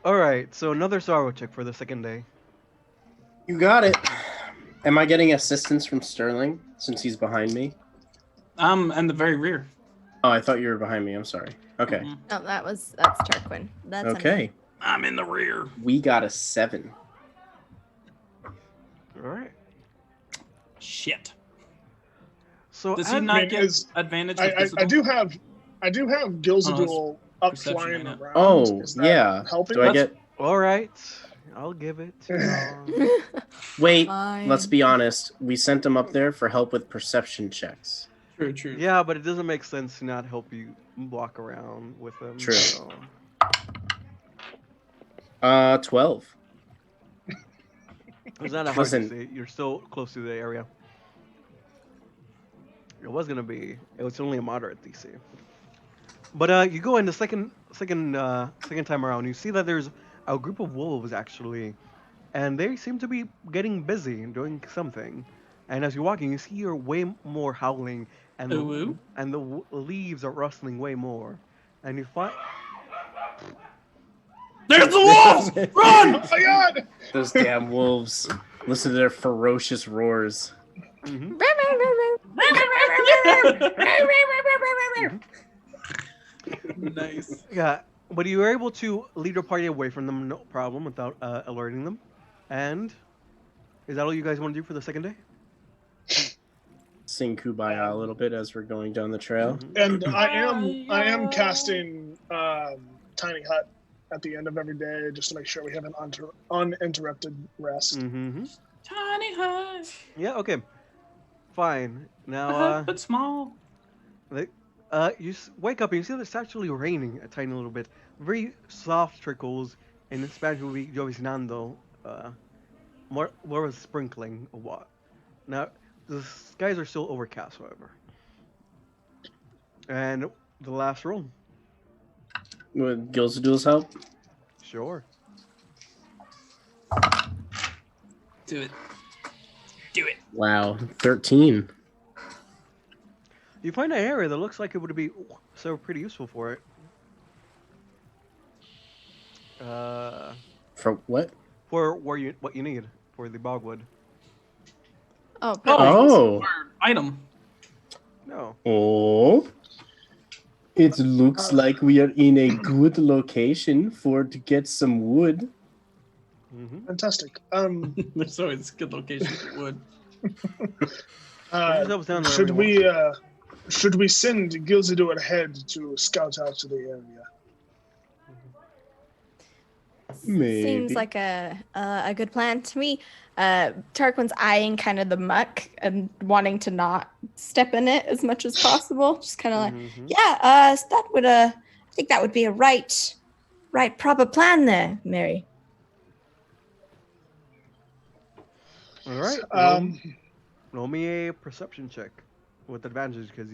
Alright, so another sorrow check for the second day. You got it. Am I getting assistance from Sterling since he's behind me? I'm in the very rear. Oh, I thought you were behind me. I'm sorry. Okay. Mhm. No, that's Tarquin. That's Okay. I'm in the rear. We got a 7. Alright. Shit. So Does he as- not get is- advantage with I physical? do have Gilzadul up perception, I flying know. around. Oh, Is that yeah. helping? Do I get... Alright. I'll give it to y'all. Wait, Fine. let's be honest. We sent him up there for help with perception checks. True. Yeah, but it doesn't make sense to not help you walk around with them. True. So. 12. It's not a hard Listen. to see. You're still close to the area. It was gonna be. It was only a moderate DC. But you go in the second time around. You see that there's a group of wolves actually and they seem to be getting busy and doing something. And as you're walking, you see way more howling, and Ooh, ooh. the leaves are rustling way more. And you find There's the wolves! Run! Oh my god! Those damn wolves. Listen to their ferocious roars. Mhm. Nice. Yeah, but you were able to lead your party away from them, no problem, without alerting them. And is that all you guys want to do for the second day? Sing Kumbaya a little bit as we're going down the trail. Mhm. And I am casting Tiny Hut at the end of every day just to make sure we have an uninterrupted rest. Mhm. Tiny hut. Yeah. Okay. Fine. A Now, hut, but small. wake up and you see that it's actually raining a tiny little bit. Very soft trickles, and in Spanish would be lloviznando. More of a sprinkling of water. Now, the skies are still overcast, however. And the last roll. Would Gilsadul's help? Sure. Do it. Do it. Wow, 13. You find an area that looks like it would be so pretty useful for it. For what? For what you need for the bogwood. Oh, perfect. Oh. Item. No. Oh. It looks like we are in a good location to get some wood. Mm-hmm. Fantastic. There's always a good location for wood. Should we send Gilzador ahead to scout out to the area? Maybe. Seems like a good plan to me. Tarquin's eyeing kind of the muck and wanting to not step in it as much as possible. Just kind of like, Mhm. yeah, that would I think that would be a right proper plan there, Mary. All right. Roll me a perception check with advantage because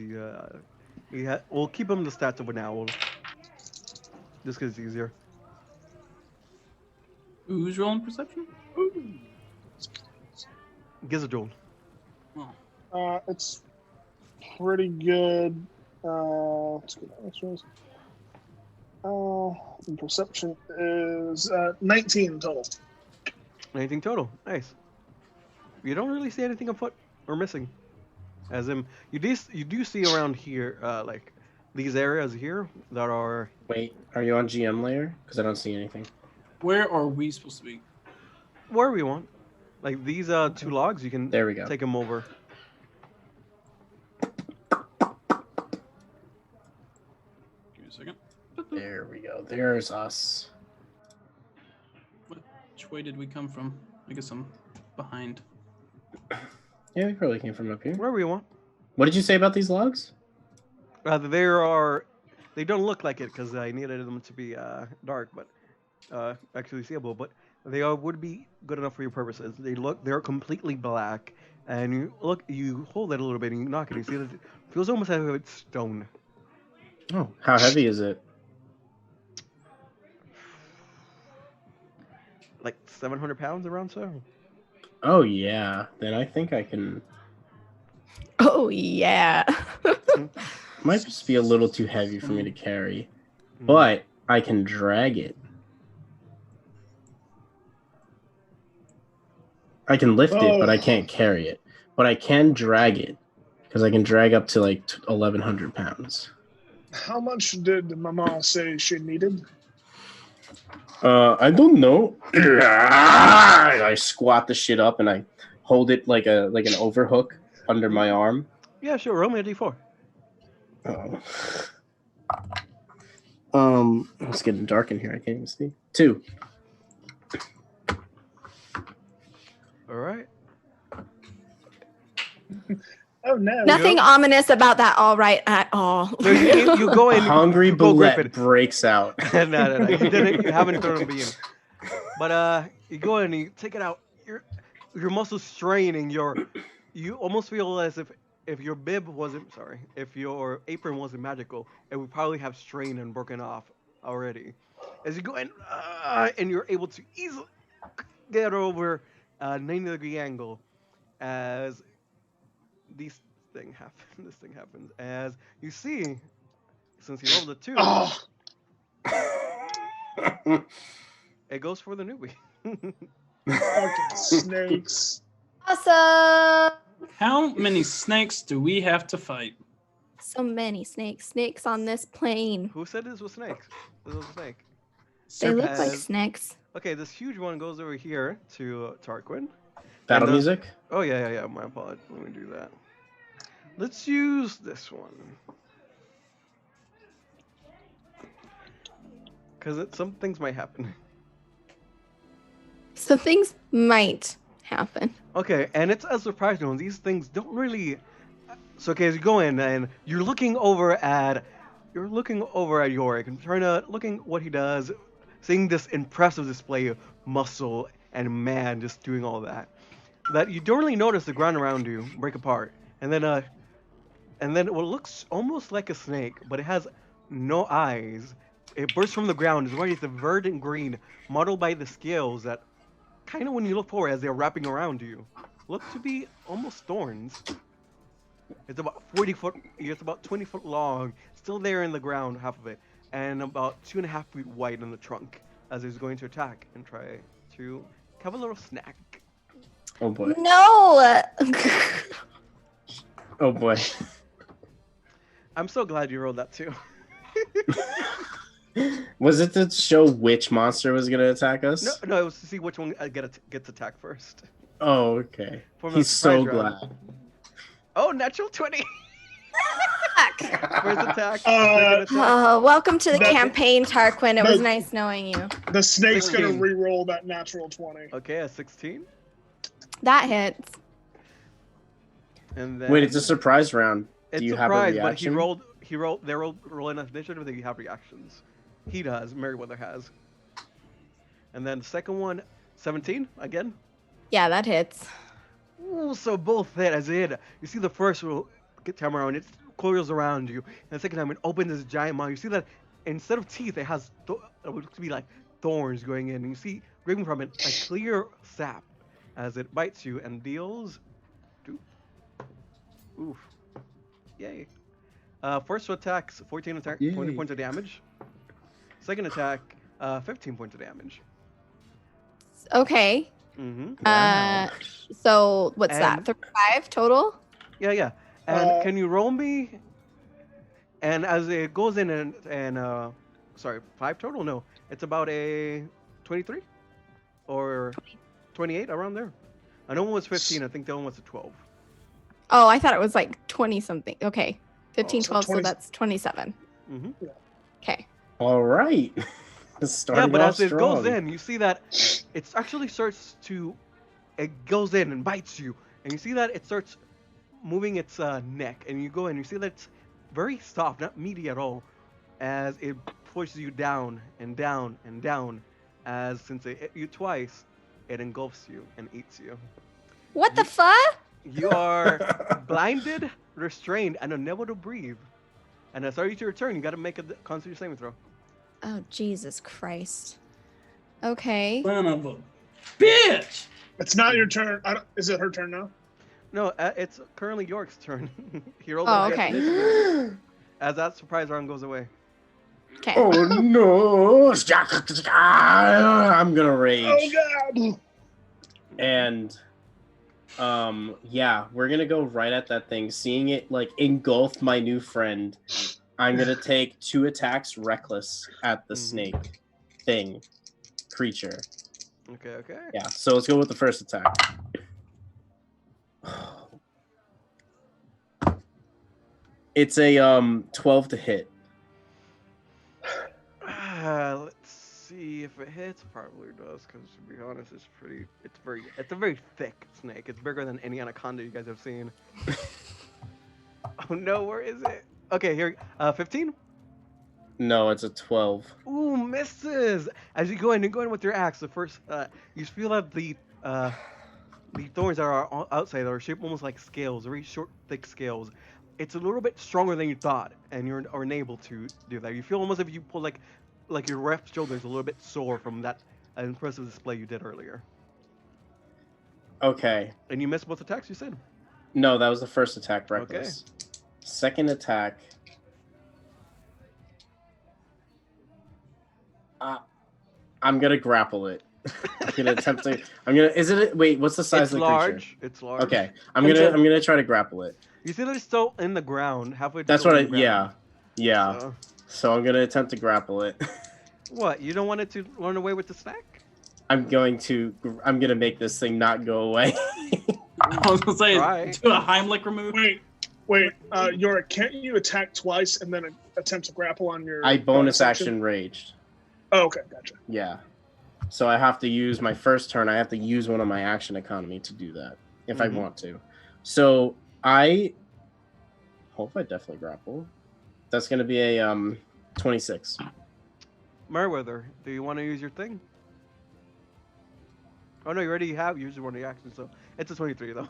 we'll keep him the stats over now. Just because it's easier. Who's rolling perception? Gizadol. Oh. It's pretty good. Let's get that. And perception is 19 total. Anything total. Nice. You don't really see anything afoot or missing. As in, you do see around here, like these areas here that are. Wait, are you on GM layer? Because I don't see anything. Where are we supposed to be? Where we want. Like these two logs, you can There we go. take them over. Give me a second. There we go. There's us. Which way did we come from? I guess I'm behind. Yeah, we probably came from up here. Wherever you want. What did you say about these logs? They don't look like it because I needed them to be dark, but actually seeable. But they would be good enough for your purposes. They're completely black, and you hold it a little bit and you knock it. You see that it feels almost as if it's stone. Oh, how heavy is it? Like 700 pounds around so. Oh yeah, then I think I can. Oh yeah. Might just be a little too heavy for me to carry, but I can drag it. I can lift it, but I can't carry it. But I can drag it because I can drag up to like 1,100 pounds. How much did Mama say she needed? I don't know. I squat the shit up and I hold it like an overhook under my arm. Yeah, sure. Roll me a d4. It's getting dark in here. I can't even see. 2. All right. Oh no! Nothing ominous about that. All right at all. So you go in. Hungry you go grip bullet it. breaks out. No. You haven't thrown a bean. But you go in and you take it out. Your muscles straining. You almost feel as if your if your apron wasn't magical, it would probably have strained and broken off already. As you go in, and you're able to easily get over a 90-degree angle as this thing happens. As you see, since you rolled a 2, Oh, it goes for the newbie. fucking snakes. Awesome. How many snakes do we have to fight? So many snakes. Snakes on this plane. Who said this was snakes? This was a snake. They look like As- snakes. Okay, this huge one goes over here to Tarquin. Battle And, music? Oh yeah. My apologies. Let me do that. Let's use this one. Because some things might happen. So things might happen. Okay, and it's a surprise zone. These things don't really. So okay, as you go in and you're looking over at Yorick and looking what he does, seeing this impressive display of muscle and man just doing all that. That you don't really notice the ground around you break apart, and then what looks almost like a snake, but it has no eyes. It bursts from the ground. It's already the verdant green, mottled by the scales that, kind of when you look forward as they're wrapping around you, look to be almost thorns. It's about 40 foot. It's about 20 foot long, still there in the ground, half of it, and about 2.5 feet wide in the trunk, as it's going to attack and try to have a little snack. Oh boy. No. Oh boy. I'm so glad you rolled that too. Was it to show which monster was gonna attack us? No, it was to see which one gets attacked first. Oh, okay. From the He's so surprise round. glad. Oh, natural 20. Fuck. First attack. second attack. Oh, welcome to the That- campaign, Tarquin. It was that- nice knowing you. The snake's gonna 16. re-roll that natural 20. Okay, a 16. That hits. And then Wait, it's a surprise round. it's Do you have a surprise, but reaction? they roll initiative, they have reactions. He does, Meriwether has. And then the second one, 17 again. Yeah, that hits. Ooh, so both hit as it hit. You see the first time around, it coils around you. And the second time, it opens this giant mouth. You see that instead of teeth, it has it looks to be like thorns going in. And you see, dripping from it, a clear sap as it bites you and deals. Oof. Yay. First attacks, 14 attack, 20 Yay. points of damage. Second attack, 15 points of damage. Okay. Mm-hmm. Wow. So what's And- that? 35 total? Yeah. And Uh, can you roll me? And as it goes in and 5 total? No, it's about a 23 or 28 around there. I know one was 15. I think the other one was a 12. Oh, I thought it was like 20 something. Okay. 15, so 12, so 20 that's 27. Mm-hmm. Okay. All right. Yeah, Starting but off as it goes strong. in, you see that it actually starts to. It goes in and bites you, and you see that it starts moving its neck, and you go in, you see that it's very soft, not meaty at all, as it pushes you down and down and down, as since it hit you twice, it engulfs you and eats you. What the fuck? You are blinded, restrained, and unable to breathe. And as starting to return, you got to make a Constitution saving throw. Oh, Jesus Christ. Okay. Son of a bitch! It's not your turn. Is it her turn now? No, it's currently York's turn. He rolled Oh, a okay. initiative as that surprise round goes away. Okay. Oh no! I'm gonna rage. Oh god! And yeah, we're gonna go right at that thing. Seeing it like engulf my new friend, I'm gonna take 2 attacks reckless at the Mhm. snake thing creature. Okay. Yeah, so let's go with the first attack. It's a 12 to hit. Let's see if it hits. Probably does, because to be honest, it's a very thick snake. It's bigger than any anaconda you guys have seen. Oh no, where is it? Okay, here, 15. No, it's a 12. Ooh, misses! As you go in with your axe, the first, you feel that the thorns that are outside are shaped almost like scales, very short, thick scales. It's a little bit stronger than you thought, and you're unable to do that. You feel almost if you pull like your left shoulder is a little bit sore from that impressive display you did earlier. Okay. And you missed both attacks, you said? No, that was the first attack, reckless. Okay. Second attack. I'm gonna grapple it. I'm gonna attempt to. Wait, what's the size of the creature? It's large. Okay, I'm gonna try to grapple it. You see that it's still in the ground, halfway. That's what yeah. So I'm gonna attempt to grapple it. What? You don't want it to run away with the snack? I'm gonna make this thing not go away. I was gonna say, do a Heimlich remove. Wait, Yorick, can't you attack twice and then attempt to grapple on your? I bonus action raged. Oh, okay, gotcha. Yeah. So I have to use my first turn. I have to use one of my action economy to do that if I want to. So I hope I definitely grapple. That's going to be a 26. Meriwether, do you want to use your thing? Oh no, you already have used one of the actions, so it's a 23 though.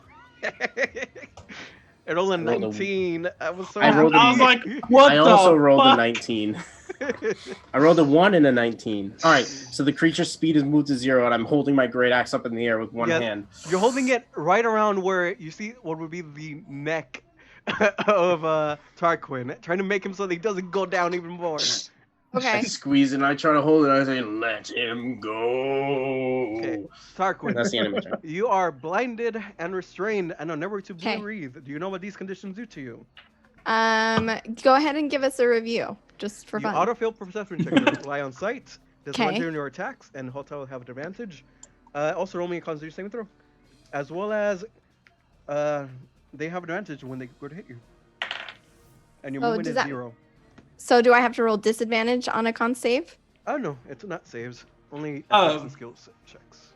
It rolled a 19. I was so happy. I was like, what the I also rolled fuck? a 19. I rolled a 1 and a 19. All right, so the creature's speed is moved to 0, and I'm holding my great axe up in the air with one hand. You're holding it right around where you see what would be the neck of Tarquin, trying to make him so that he doesn't go down even more. Okay. I squeeze it and I try to hold it. I say, "Let him go." Okay, Tarquin. That's the enemy turn. You are blinded and restrained and unable to breathe. Do you know what these conditions do to you? Go ahead and give us a review, just for fun. Autofill perception check. Rely on sight. Disadvantage in your attacks, and Hotel will have an advantage. Also, roll me a Constitution saving throw, as well as they have an advantage when they go to hit you. And your movement is 0. So do I have to roll disadvantage on a con save? Oh no, it's not saves. Only attacks and skills checks.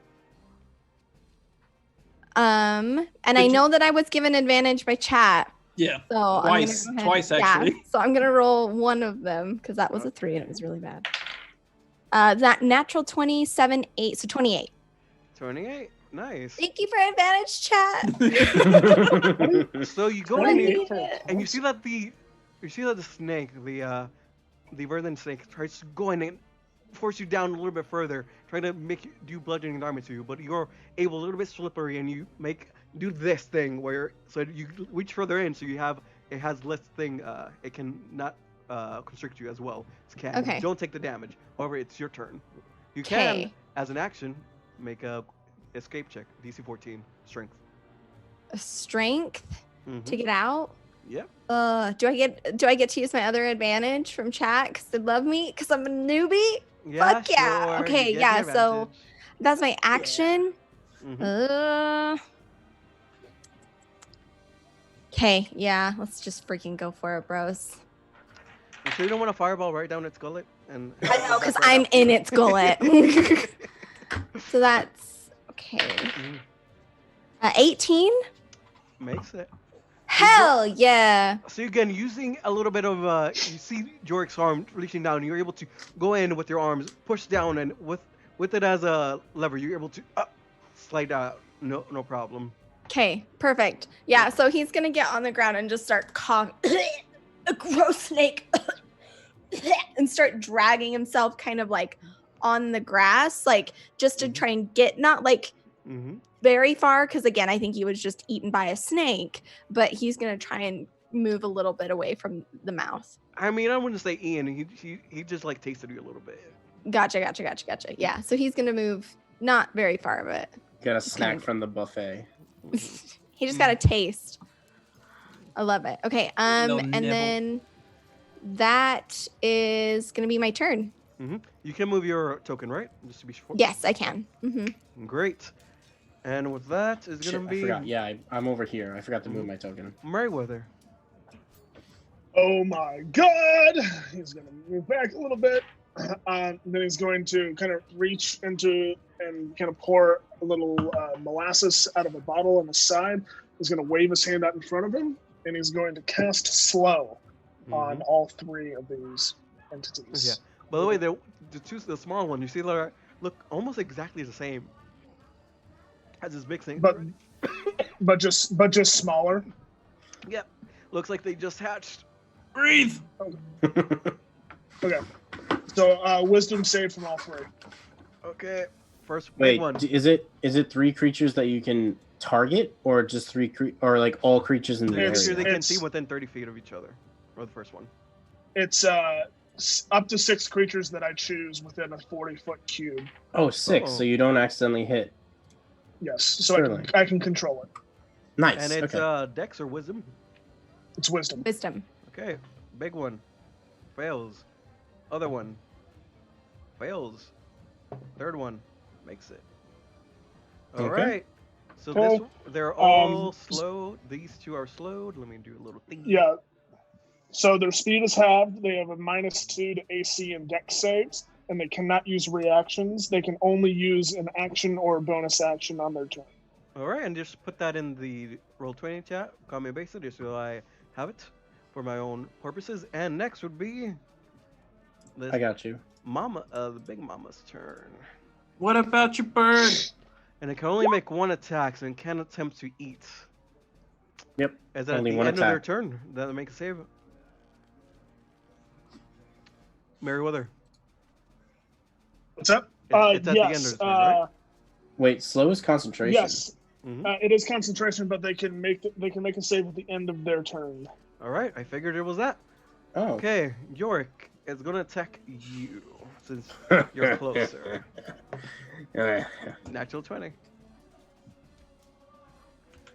And I know that I was given advantage by chat. Yeah. So twice actually. Yeah, so I'm gonna roll one of them because that was a 3 and it was really bad. That natural 27, 8, so 28. 28, nice. Thank you for advantage, chat. So you go in and you see that the snake, the verdant snake, tries to go in and force you down a little bit further, trying to make you do bludgeoning damage to you, but you're able a little bit slippery and you do this thing where you reach further in, so it has less thing, it can not constrict you as well. Okay. Don't take the damage. However, it's your turn. You can, as an action, make a escape check, DC 14, strength. A strength to get out? Yep. Do I get to use my other advantage from chat because they love me because I'm a newbie? Yeah, Fuck yeah. sure. Okay, yeah. So that's my action. Okay, yeah. Let's just freaking go for it, bros. You sure you don't want to fireball right down its gullet? And I know, because I'm in its gullet. So that's okay. 18. Makes it. Hell yeah! So again, using a little bit of you see Jorik's arm reaching down, you're able to go in with your arms, push down, and with it as a lever, you're able to slide out, no problem. Okay, perfect. Yeah, so he's gonna get on the ground and just start a gross snake, and start dragging himself kind of like on the grass, like just to try and get not like. Very far, because again, I think he was just eaten by a snake, but he's gonna try and move a little bit away from the mouth. I mean, I wouldn't say Ian. He just like tasted you a little bit. Gotcha. Yeah, so he's gonna move not very far, but got a snack from the buffet. He just got a taste. I love it. Okay, and then that is gonna be my turn. You can move your token, right? Just to be sure. Yes, I can. Great. And with that is going to be... I forgot. Yeah, I'm over here. I forgot to move my token. Meriwether. Oh my god! He's going to move back a little bit. Then he's going to kind of reach into and kind of pour a little molasses out of a bottle on the side. He's going to wave his hand out in front of him, and he's going to cast Slow on all 3 of these entities. Yeah. By the way, the small one, you see, look almost exactly the same. Has this big thing, but just smaller. Yep, looks like they just hatched. Breathe. Okay. So wisdom save from all 3. Okay, first Wait, one. Is it 3 creatures that you can target or just or like all creatures in the It's- Creature area? they can it's- see within 30 feet of each other. Or the first one. It's up to 6 creatures that I choose within a 40-foot cube. Oh, 6. Oh. So you don't accidentally hit. Yes, so Sterling. I can control it. Nice. And it's okay. Dex or Wisdom. It's wisdom. Wisdom. Okay, big one. Fails. Other one. Fails. Third one. Makes it. All Okay. right. So Okay. they're all slow. These two are slowed. Let me do a little thing. Yeah. So their speed is halved. They have a -2 to AC and Dex saves, and they cannot use reactions. They can only use an action or a bonus action on their turn. All right, and just put that in the Roll20 chat. Call me basic just so I have it for my own purposes. And next would be the I got you. the big mama's turn. What about your bird? And it can only make one attack, and can attempt to eat. Yep. Is that only at the one end of their attack. turn? That make a save. Merryweather. What's up? It's at the end of Yes. the turn, right? Wait, slow is concentration. Yes. Mm-hmm. It is concentration, but they can make a save at the end of their turn. All right, I figured it was that. Oh. Okay, Yorick is gonna attack you since you're closer. Natural 20.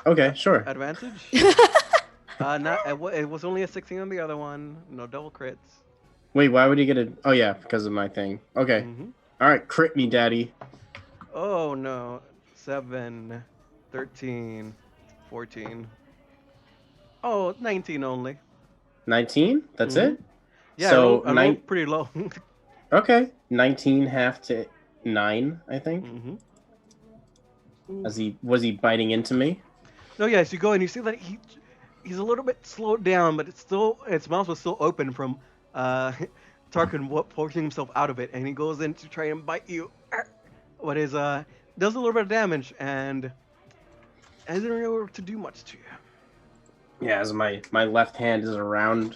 Okay, sure. Advantage? It was only a 16 on the other one. No double crits. Wait, why would he get a? Oh yeah, because of my thing. Okay. Mm-hmm. All right, crit me, daddy. Oh no. 7, 13, 14. Oh, 19 only. 19. That's Mhm. it. Yeah, So I rolled pretty low. Okay, 19 half to 9, I think. Mm-hmm. Was he biting into me? No, yes, you go and you see that he's a little bit slowed down, but its mouth was still open from Tarkin forcing himself out of it, and he goes in to try and bite you. But does a little bit of damage and isn't able to do much to you. Yeah, as my left hand is around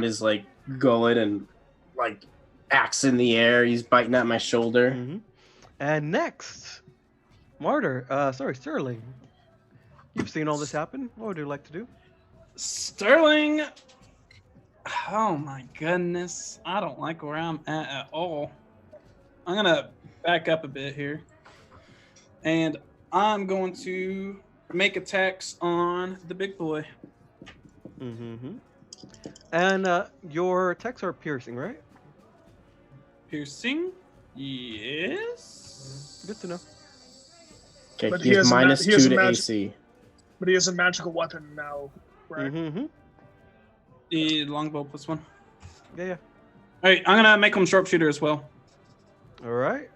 his like gullet and like axe in the air. He's biting at my shoulder. Mm-hmm. And next, Sterling. You've seen all this happen. What would you like to do? Sterling. Oh my goodness. I don't like where I'm at all. I'm going to back up a bit here. And I'm going to make attacks on the big boy. Mm-hmm. And your attacks are piercing, right? Piercing? Yes. Good to know. Okay, But he he has has a ma- minus he has 2 a to magic- AC. But he has a magical weapon now, right? Mm-hmm. The longbow +1. Yeah. All right, I'm going to make him sharpshooter as well. All right.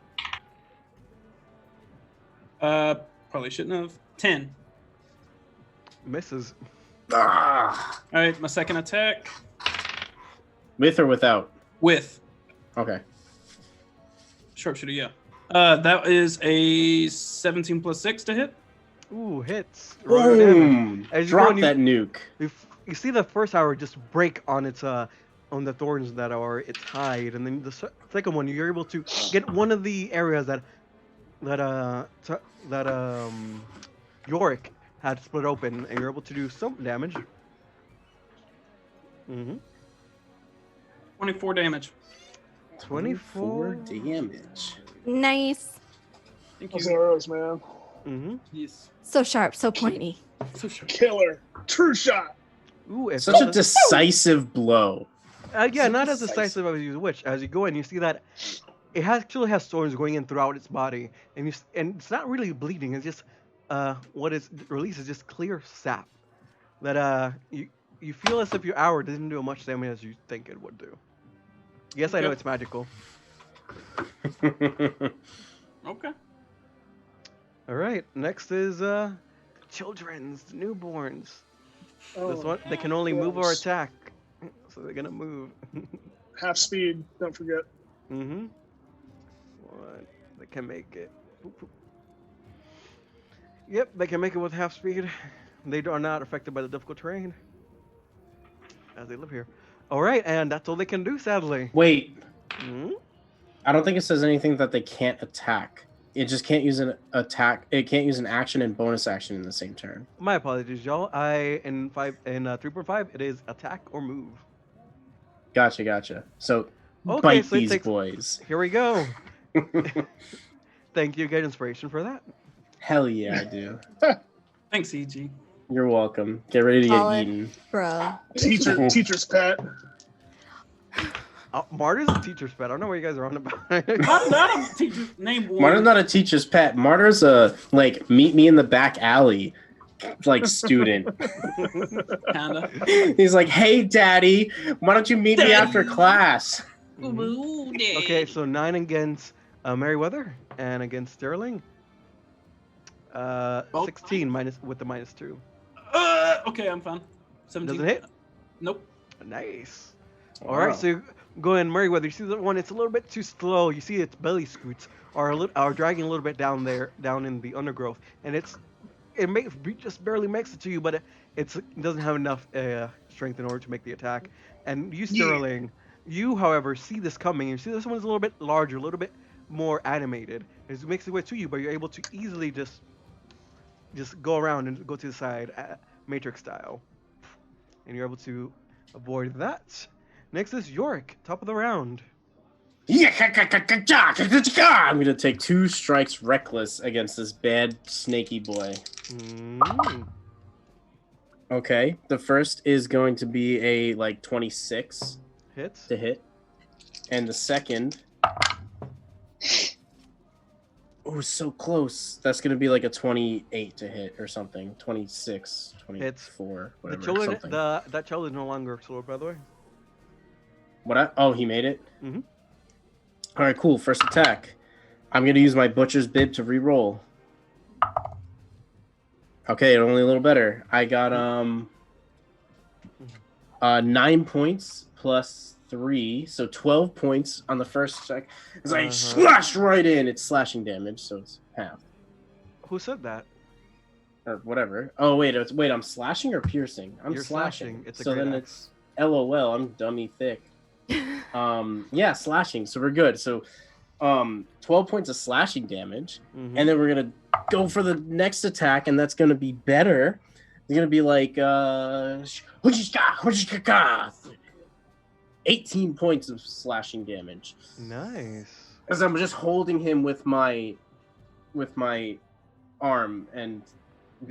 Probably shouldn't have. 10. Misses. Ah! All right, my second attack With or without? with Okay. sharpshooter, yeah. That is a 17 + 6 to hit. Ooh, hits. Roll your damage. Boom! As you go Drop and you- that nuke. You see the first arrow just break on its on the thorns that are its hide, and then the second one you're able to get one of the areas that Yorick had split open, and you're able to do some damage. Mm-hmm. 24 damage. 24 damage. Nice. Thank Those you. arrows, man. Mm-hmm. Yes. So sharp, so pointy. So sharp. Killer. True shot. Ooh, if Such a not- decisive blow. yeah, so not as decisive. decisive as you wish. As you go in, you see that it actually has thorns going in throughout its body, and it's not really bleeding. It's just what is released is just clear sap that you feel as if your arrow didn't do as much damage as you think it would do. Yes, I know Okay. it's magical. Okay. All right, next is children's, the newborns. Oh, This one they can only move or gross. attack, so they're gonna move. Half speed. Don't forget. Mm-hmm. What? They can make it. Boop, boop. Yep, they can make it with half speed. They are not affected by the difficult terrain, as they live here. All right, and that's all they can do, sadly. Wait, Hmm? I don't think it says anything that they can't attack. it just can't use an attack. It can't use an action and bonus action in the same turn. My apologies, y'all. In 3.5, it is attack or move. Gotcha. So Okay, bite so it these takes- boys. Here we go. Thank you. Get inspiration for that. Hell yeah, I do. Thanks, EG. You're welcome. Get ready to get Solid. eaten. Bro. Teacher's pet. Marty's a teacher's pet. I don't know what you guys are on about. Not a teacher. Name one. Martyr's not a teacher's pet. Martyr's a like meet me in the back alley like student. Kinda. He's like, hey daddy, why don't you meet me after Daddy. class? Okay, so 9 against Merryweather and against Sterling. 16 minus with the -2. Okay, I'm fine. 17. Doesn't hit. Nope. Nice. Wow. All right, so you go in Merryweather. You see the one; it's a little bit too slow. You see its belly scoots are dragging a little bit down in the undergrowth, and it just barely makes it to you, but it doesn't have enough strength in order to make the attack. And you, Sterling, you, however, see this coming. You see this one is a little bit larger, a little bit more animated. It makes its way to you, but you're able to easily just go around and go to the side, Matrix style, and you're able to avoid that. Next is Yorick, top of the round. I'm gonna take 2 strikes reckless against this bad snaky boy. Okay, the first is going to be a like 26 Hits. to hit, and the second, oh, so close. That's gonna be like a 28 to hit or something. 26, 24, The whatever. children, something. that child is no longer slow, by the way. Oh, he made it? Mhm. All right, cool. First attack. I'm going to use my Butcher's Bib to re-roll. Okay, only a little better. I got 9 points plus 3, so 12 points on the first attack. It's like slashed right in. It's slashing damage, so it's half. Who said that? Or whatever. Oh, wait, I'm slashing or piercing? I'm You're slashing. slashing. It's a so great then axe. it's LOL. I'm dummy thick. Yeah, slashing. So we're good. So 12 points of slashing damage. Mhm. And then we're going to go for the next attack, and that's going to be better. It's going to be like 18 points of slashing damage. Nice. Because I'm just holding him with my arm and Just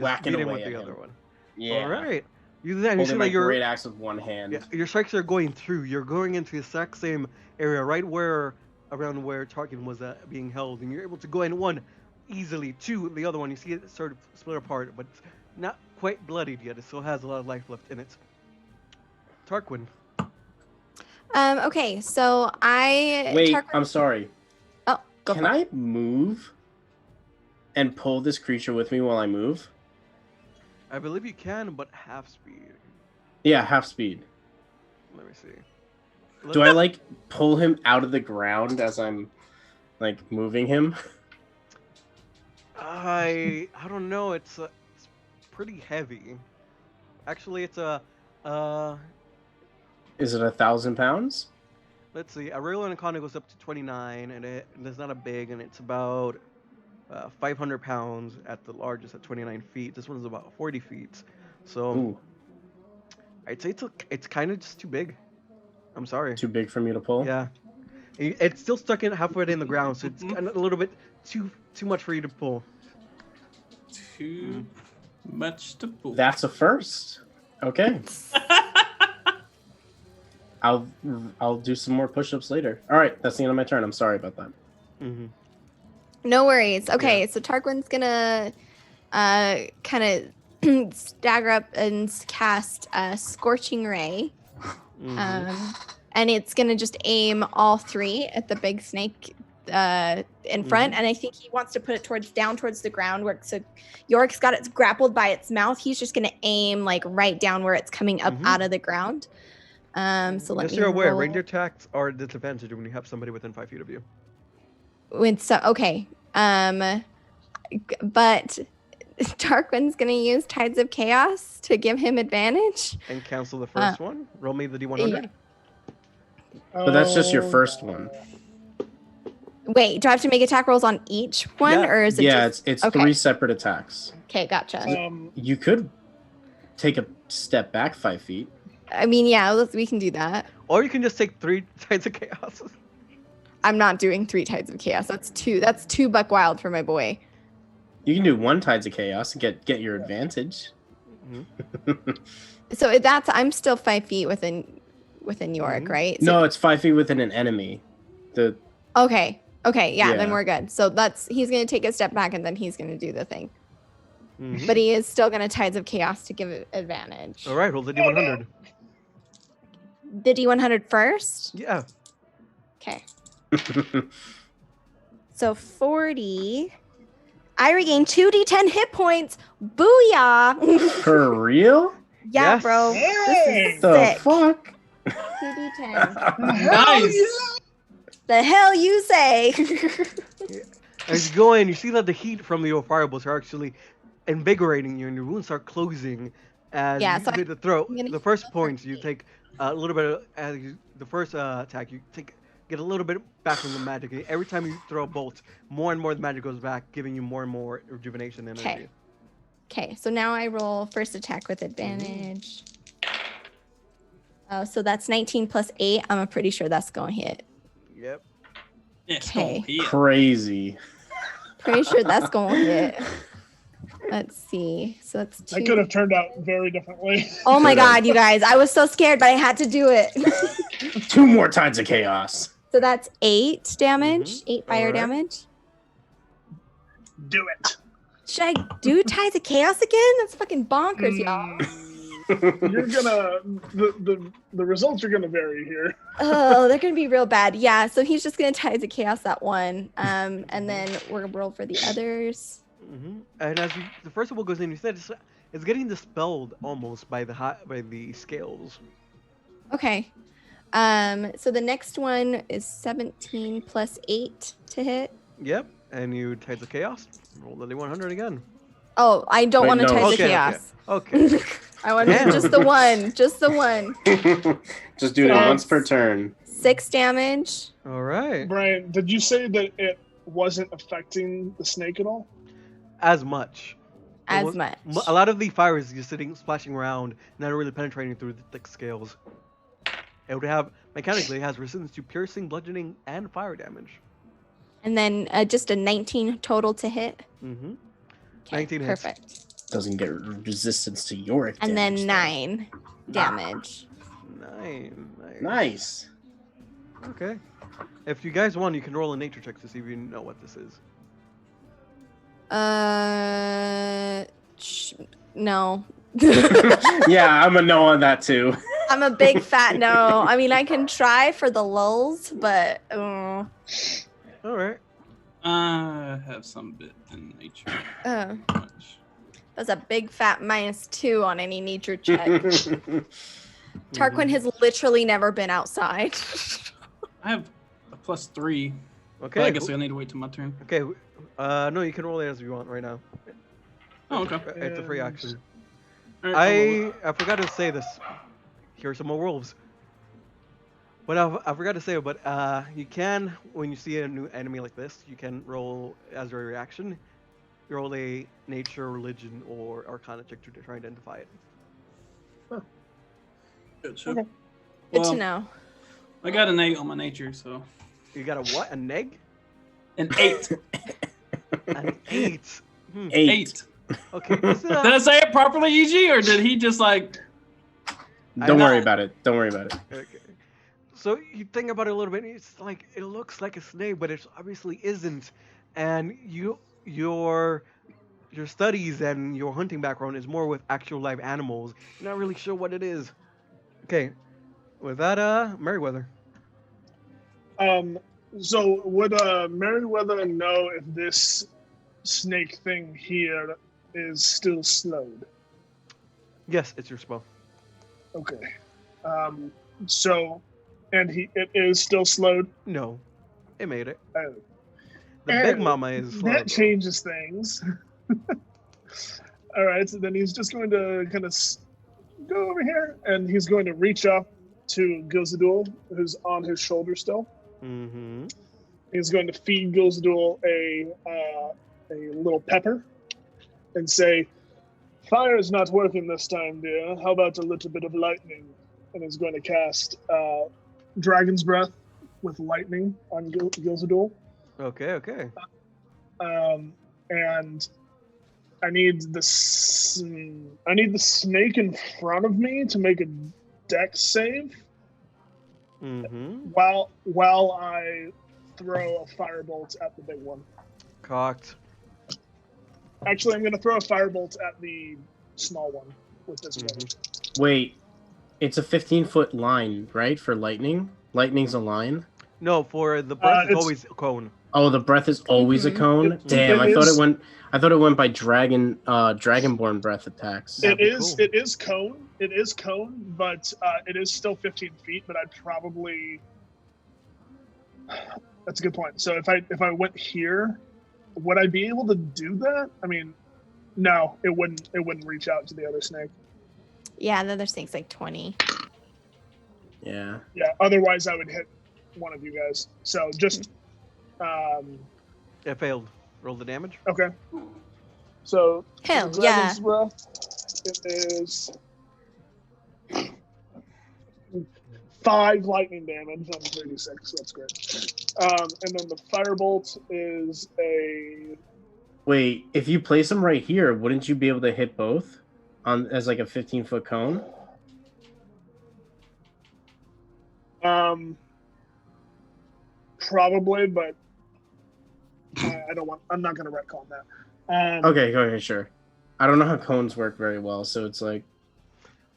whacking beat him away with at the him. other one. Yeah. All right. You do that. And you see Holding my that your great axe with one hand. your strikes are going through. You're going into the exact same area, right around where Tarkin was being held, and you're able to go in one easily. 2, the other one. You see it sort of split apart, but it's not quite bloodied yet. It still has a lot of life left in it. Tarquin. Okay, so Wait, I'm sorry. Oh, go Can for it. I move and pull this creature with me while I move? I believe you can, but half speed. Yeah, half speed. Let me see. Do I like pull him out of the ground as I'm like moving him? I don't know. It's pretty heavy. Actually, it's a Is it 1,000 pounds? let's see. A regular anaconda goes up to 29, and it's not a big, and it's about 500 pounds at the largest at 29 feet. This one's about 40 feet. So Ooh, I'd say it's kind of just too big. I'm sorry. too big for me to pull? Yeah. It's still stuck in halfway in the ground, so it's kind of a little bit too much for you to pull. Too much to pull. That's a first. Okay. I'll do some more push-ups later. All right, that's the end of my turn. I'm sorry about that. Mm-hmm. No worries. Okay, so Tarquin's gonna kind of stagger up and cast Scorching Ray. And it's gonna just aim all 3 at the big snake in front, and I think he wants to put it down towards the ground where so Yorick's got it grappled by its mouth. He's just gonna aim like right down where it's coming up out of the ground. So let Just me so you're aware, roll. ranger attacks are a disadvantage when you have somebody within 5 feet of you. Okay. But Tarquin's gonna use Tides of Chaos to give him advantage. And cancel the first one. Roll me the D100. But that's just your Oh, first one. Wait, do I have to make attack rolls on each one, Yeah. or is it Yeah, just... it's okay. 3 separate attacks. Okay, gotcha. You could take a step back 5 feet. I mean, yeah, we can do that. Or you can just take 3 Tides of Chaos. I'm not doing 3 Tides of Chaos. That's two buck wild for my boy. You can do 1 Tides of Chaos and get your advantage. Mm-hmm. So I'm still 5 feet within Yorick, right? So, No, it's 5 feet within an enemy. Okay, yeah, then Yeah. we're good. So he's gonna take a step back and then he's gonna do the thing. Mm-hmm. But he is still gonna Tides of Chaos to give it advantage. All right, roll the D100. The D100 first? Yeah. Okay. So 40. I regain 2d10 hit points. Booyah! For real? Yeah, Yes. bro. This is The sick. fuck? 2d10. Nice. The hell you say? As you go in, you see that the heat from your fireballs are actually invigorating you, and your wounds are closing. As Yeah, you so hit the throat, I'm gonna the first heal points for you me. take a little bit of, the first attack you get a little bit back from the magic. Every time you throw a bolt, more and more the magic goes back, giving you more and more rejuvenation and energy. Okay, so now I roll first attack with advantage. Oh, so that's 19 plus 8. I'm pretty sure that's going to hit. Yep. It's Okay. going here. Crazy. Pretty sure that's going to hit. Let's see. So that's 2. That could have turned out very differently. Oh my Could've. god, you guys. I was so scared, but I had to do it. 2 more Tides of Chaos. So that's 8 damage, 8 fire Alright. damage. Do it. Should I do Tides of Chaos again? That's fucking bonkers, y'all. You're gonna the results are gonna vary here. Oh, they're gonna be real bad. Yeah, so he's just gonna Tides of Chaos that one. And then we're gonna roll for the others. Mm-hmm. And as the first one goes in, you said it's getting dispelled almost by the scales. Okay. So the next one is 17 plus 8 to hit. Yep. And you Tides of Chaos. Roll the D100 again. Oh, I don't Wait, want to no. Tides of Okay, Chaos. Okay. I want to Damn. do just the one. Just the one. Just do it Yes. once per turn. 6 damage. All right. Brian, did you say that it wasn't affecting the snake at all? As much. As Almost- much. A lot of the fire is just splashing around, not really penetrating through the thick scales. It would have, mechanically, it has resistance to piercing, bludgeoning, and fire damage. And then just a 19 total to hit. Mm-hmm. Okay, 19 hits. perfect. Doesn't get resistance to Yorick And damage, then though. 9 damage. Nice. Nice. Okay. If you guys want, you can roll a nature check to see if you know what this is. No. Yeah, I'm a no on that too. I'm a big fat no. I mean, I can try for the lulz, but All right. I have some bit in nature. Much. that's a big fat -2 on any nature check. Tarquin has literally never been outside. I have a +3. Okay. But I guess I need to wait till my turn. Okay. No, you can roll it as you want right now. Oh, okay. It's a free action. All right, I forgot to say this. Here are some more wolves. But I forgot to say it, but you can, when you see a new enemy like this, you can roll as a reaction. You roll a nature, religion, or arcana check to try and identify it. Good, so- Okay. Good Well, to know. I got an 8 on my nature, so You got a what? A neg? an 8. An 8. 8. Okay. This is Did I say it properly, EG, or did he just like? Don't I- worry about it. Don't worry about it. Okay. So you think about it a little bit, and it's like it looks like a snake, but it obviously isn't. And your studies and your hunting background is more with actual live animals. You're not really sure what it is. Okay. With that, Meriwether. So would Meriwether know if this snake thing here is still slowed? Yes, it's your spell. Okay. So, and it is still slowed. No, it made it. Oh. The big mama is slow. That changes things. All right, so then he's just going to kind of go over here, and he's going to reach up to Gilzadul, who's on his shoulder still. Mm-hmm. He's going to feed Gilsdul a little pepper and say, "Fire is not working this time, dear. How about a little bit of lightning?" And he's going to cast Dragon's Breath with lightning on Gilsdul. Okay. And I need the snake in front of me to make a dex save. Mm-hmm. While I throw a firebolt at the big one. Cocked. Actually, I'm going to throw a firebolt at the small one with this one. Wait, it's a 15-foot line, right? For lightning? Lightning's a line? No, for the breath it's always a cone. Oh, the breath is always a cone? Damn, I thought it went by dragonborn breath attacks. It is cone. It is cone, but it is still 15 feet, but I'd probably that's a good point. So if I went here, would I be able to do that? I mean, no, it wouldn't reach out to the other snake. Yeah, the other snake's like 20. Yeah. Yeah, otherwise I would hit one of you guys. So just It failed. Roll the damage. okay. So Hell Dragon's Breath, it is 5 lightning damage on 36. That's great. And then the firebolt is a. Wait, if you place them right here, wouldn't you be able to hit both as like a 15-foot cone? Probably, but I don't want. I'm not going to retcon that. Okay, sure. I don't know how cones work very well, so it's like.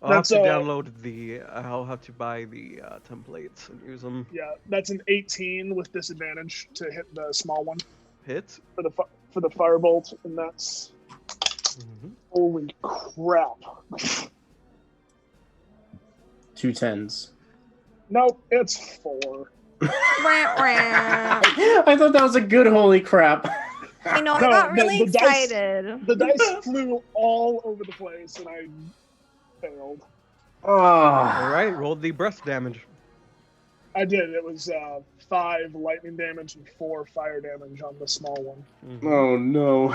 I'll have to download the. I'll have to buy the templates and use them. Yeah, that's an 18 with disadvantage to hit the small one. Hit for the firebolt, and that's holy crap. 2 10s. Nope, it's 4. I thought that was a good holy crap. I know, I got really excited. The dice flew all over the place, and I failed. Oh. All right, roll the breath damage. I did. It was 5 lightning damage and 4 fire damage on the small one. Oh no.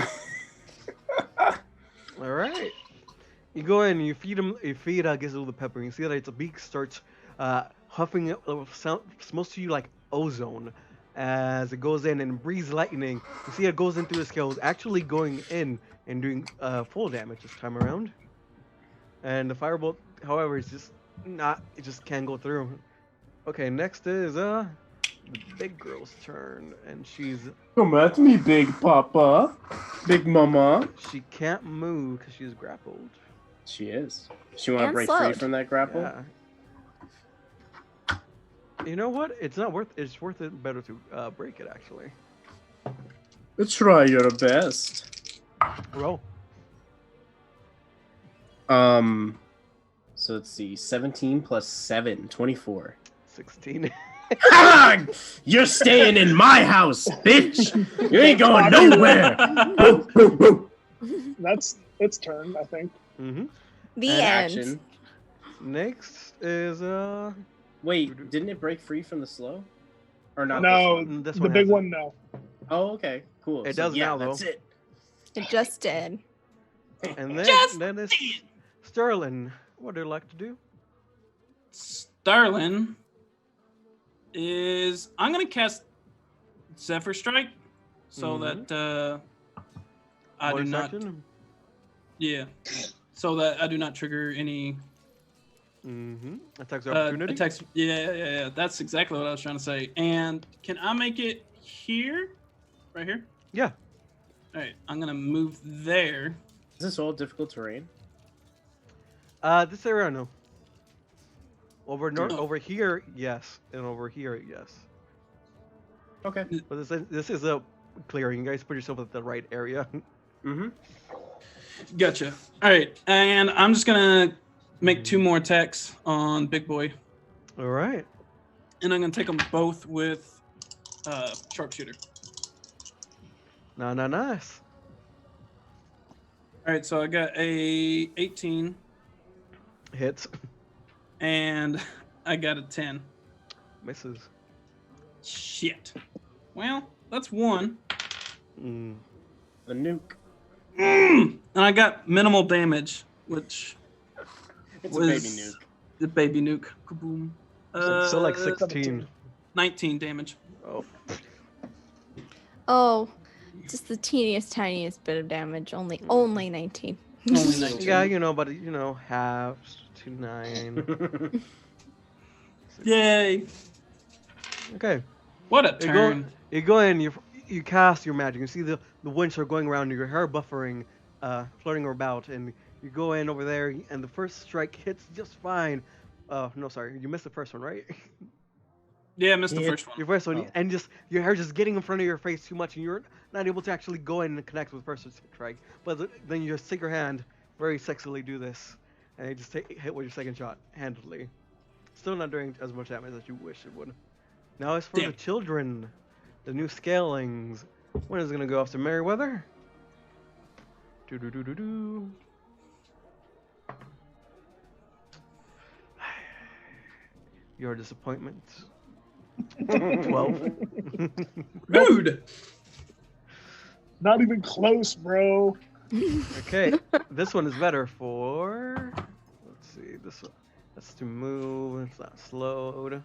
All right. You go in, you feed Gizmo the pepper, and you see that its beak starts huffing, smells to you like ozone as it goes in and breathes lightning. You see it goes in through the scales, actually going in and doing full damage this time around. And the firebolt, however, is just not, it just can't go through. Okay, next is the big girl's turn, and she's... Come at me, big papa. Big mama. She can't move because she's grappled. She is. She want to break free from that grapple? Yeah. You know what? It's worth it better to break it, actually. Let's try your best. Roll. So let's see. 17 plus 7, 24. 16. You're staying in my house, bitch. You ain't going nowhere. That's its turn, I think. Mm-hmm. The end. Action. Next is Wait, didn't it break free from the slow? Or not? No, This the one big hasn't. one, no. Oh, okay, cool. It does now, though. That's it. It just did. And then it's did. Sterling. What do you like to do? Starlin is I'm gonna cast Zephyr Strike so that I do not. Yeah. So that I do not trigger any attacks of opportunity. attacks. Yeah. That's exactly what I was trying to say. And can I make it here? Right here? Yeah. All right. I'm gonna move there. Is this all difficult terrain? This area, no. Over here, yes, and over here, yes. Okay. But this is a clearing. You guys put yourself at the right area. Gotcha. All right, and I'm just gonna make 2 more attacks on Big Boy. All right. And I'm gonna take them both with Sharpshooter. Nice. All right, so I got a 18 Hits. and I got a 10. Misses. Shit. Well, that's 1. Mm. The nuke. And I got minimal damage, which It's was a baby nuke. the baby nuke. Kaboom. So like 16. 19 damage. Oh. Oh, just the teeniest, tiniest bit of damage. Only 19. Only 19. Yeah, but halves to 9. Yay. Okay. What a turn. You go in, you cast your magic. You see the winds are going around, your hair buffering, floating about, and you go in over there, and the first strike hits just fine. No, sorry, you missed the first one, right? Yeah, I missed the first one. Your first one, Oh. and just your hair just getting in front of your face too much, and you're not able to actually go in and connect with the first strike. But then you just take your hand, very sexily do this, and you just hit with your second shot handily. Still not doing as much damage as you wish it would. Now as for the children, the new scalings. When is it gonna go after Merryweather? Do. Your disappointment. 12. Rude. Not even close, bro. Okay, this one is better for. Let's see, this one. That's to move. It's not slowed.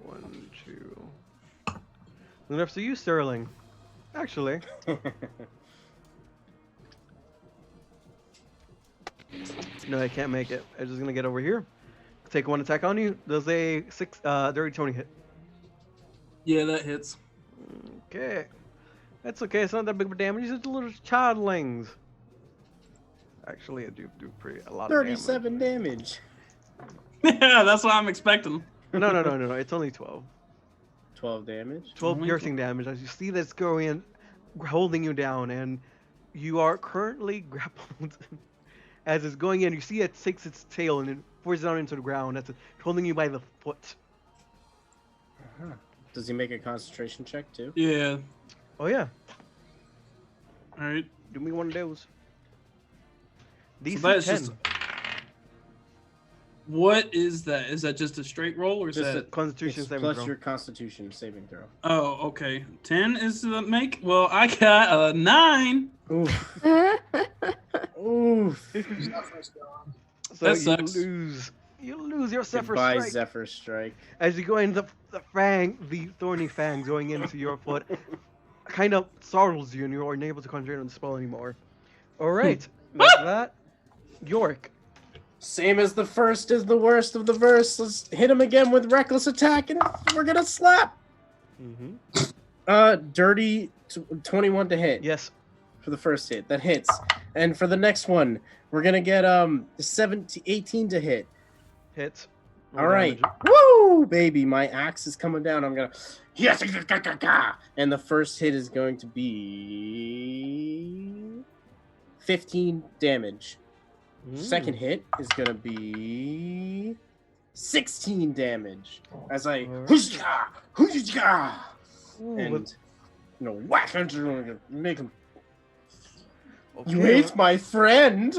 1, 2. Then after you, Sterling. Actually. No, I can't make it. I'm just gonna get over here. Take 1 attack on you. Does a 6 dirty 20 hit? Yeah, that hits. Okay. That's okay. It's not that big of a damage. It's just little childlings. Actually, I do a lot of 37 damage. Yeah, that's what I'm expecting. No. It's only 12. 12 damage. 12 Only piercing damage. As you see this going in, holding you down, and you are currently grappled. As it's going in, you see it takes its tail and it forces it down into the ground. That's holding you by the foot. Uh-huh. Does he make a concentration check too? Yeah. Oh yeah. All right. Do me one of those. DC So that is 10. just. What is that? Is that just a straight roll, or is Just that? Constitution It's saving plus throw. your Constitution saving throw. Oh, okay. 10 is the make. Well, I got a 9. Oof. Oof. Zephyr's gone. So That sucks. You lose your Zephyr Goodbye, Strike. Zephyr Strike. As you go in, the thorny fang going into your foot kind of startles you, and you are unable to concentrate on the spell anymore. All right, that's that. York. Same as the first is the worst of the verse. Let's hit him again with reckless attack, and we're gonna slap. Mm-hmm. Dirty 21 to hit. Yes. For the first hit, that hits. And for the next one, we're gonna get 18 to hit. Hits. All right. Woo, baby! My axe is coming down. I'm gonna yes, and the first hit is going to be 15 damage. Second hit is gonna be 16 damage as I and whack into make him. Okay. You ate my friend.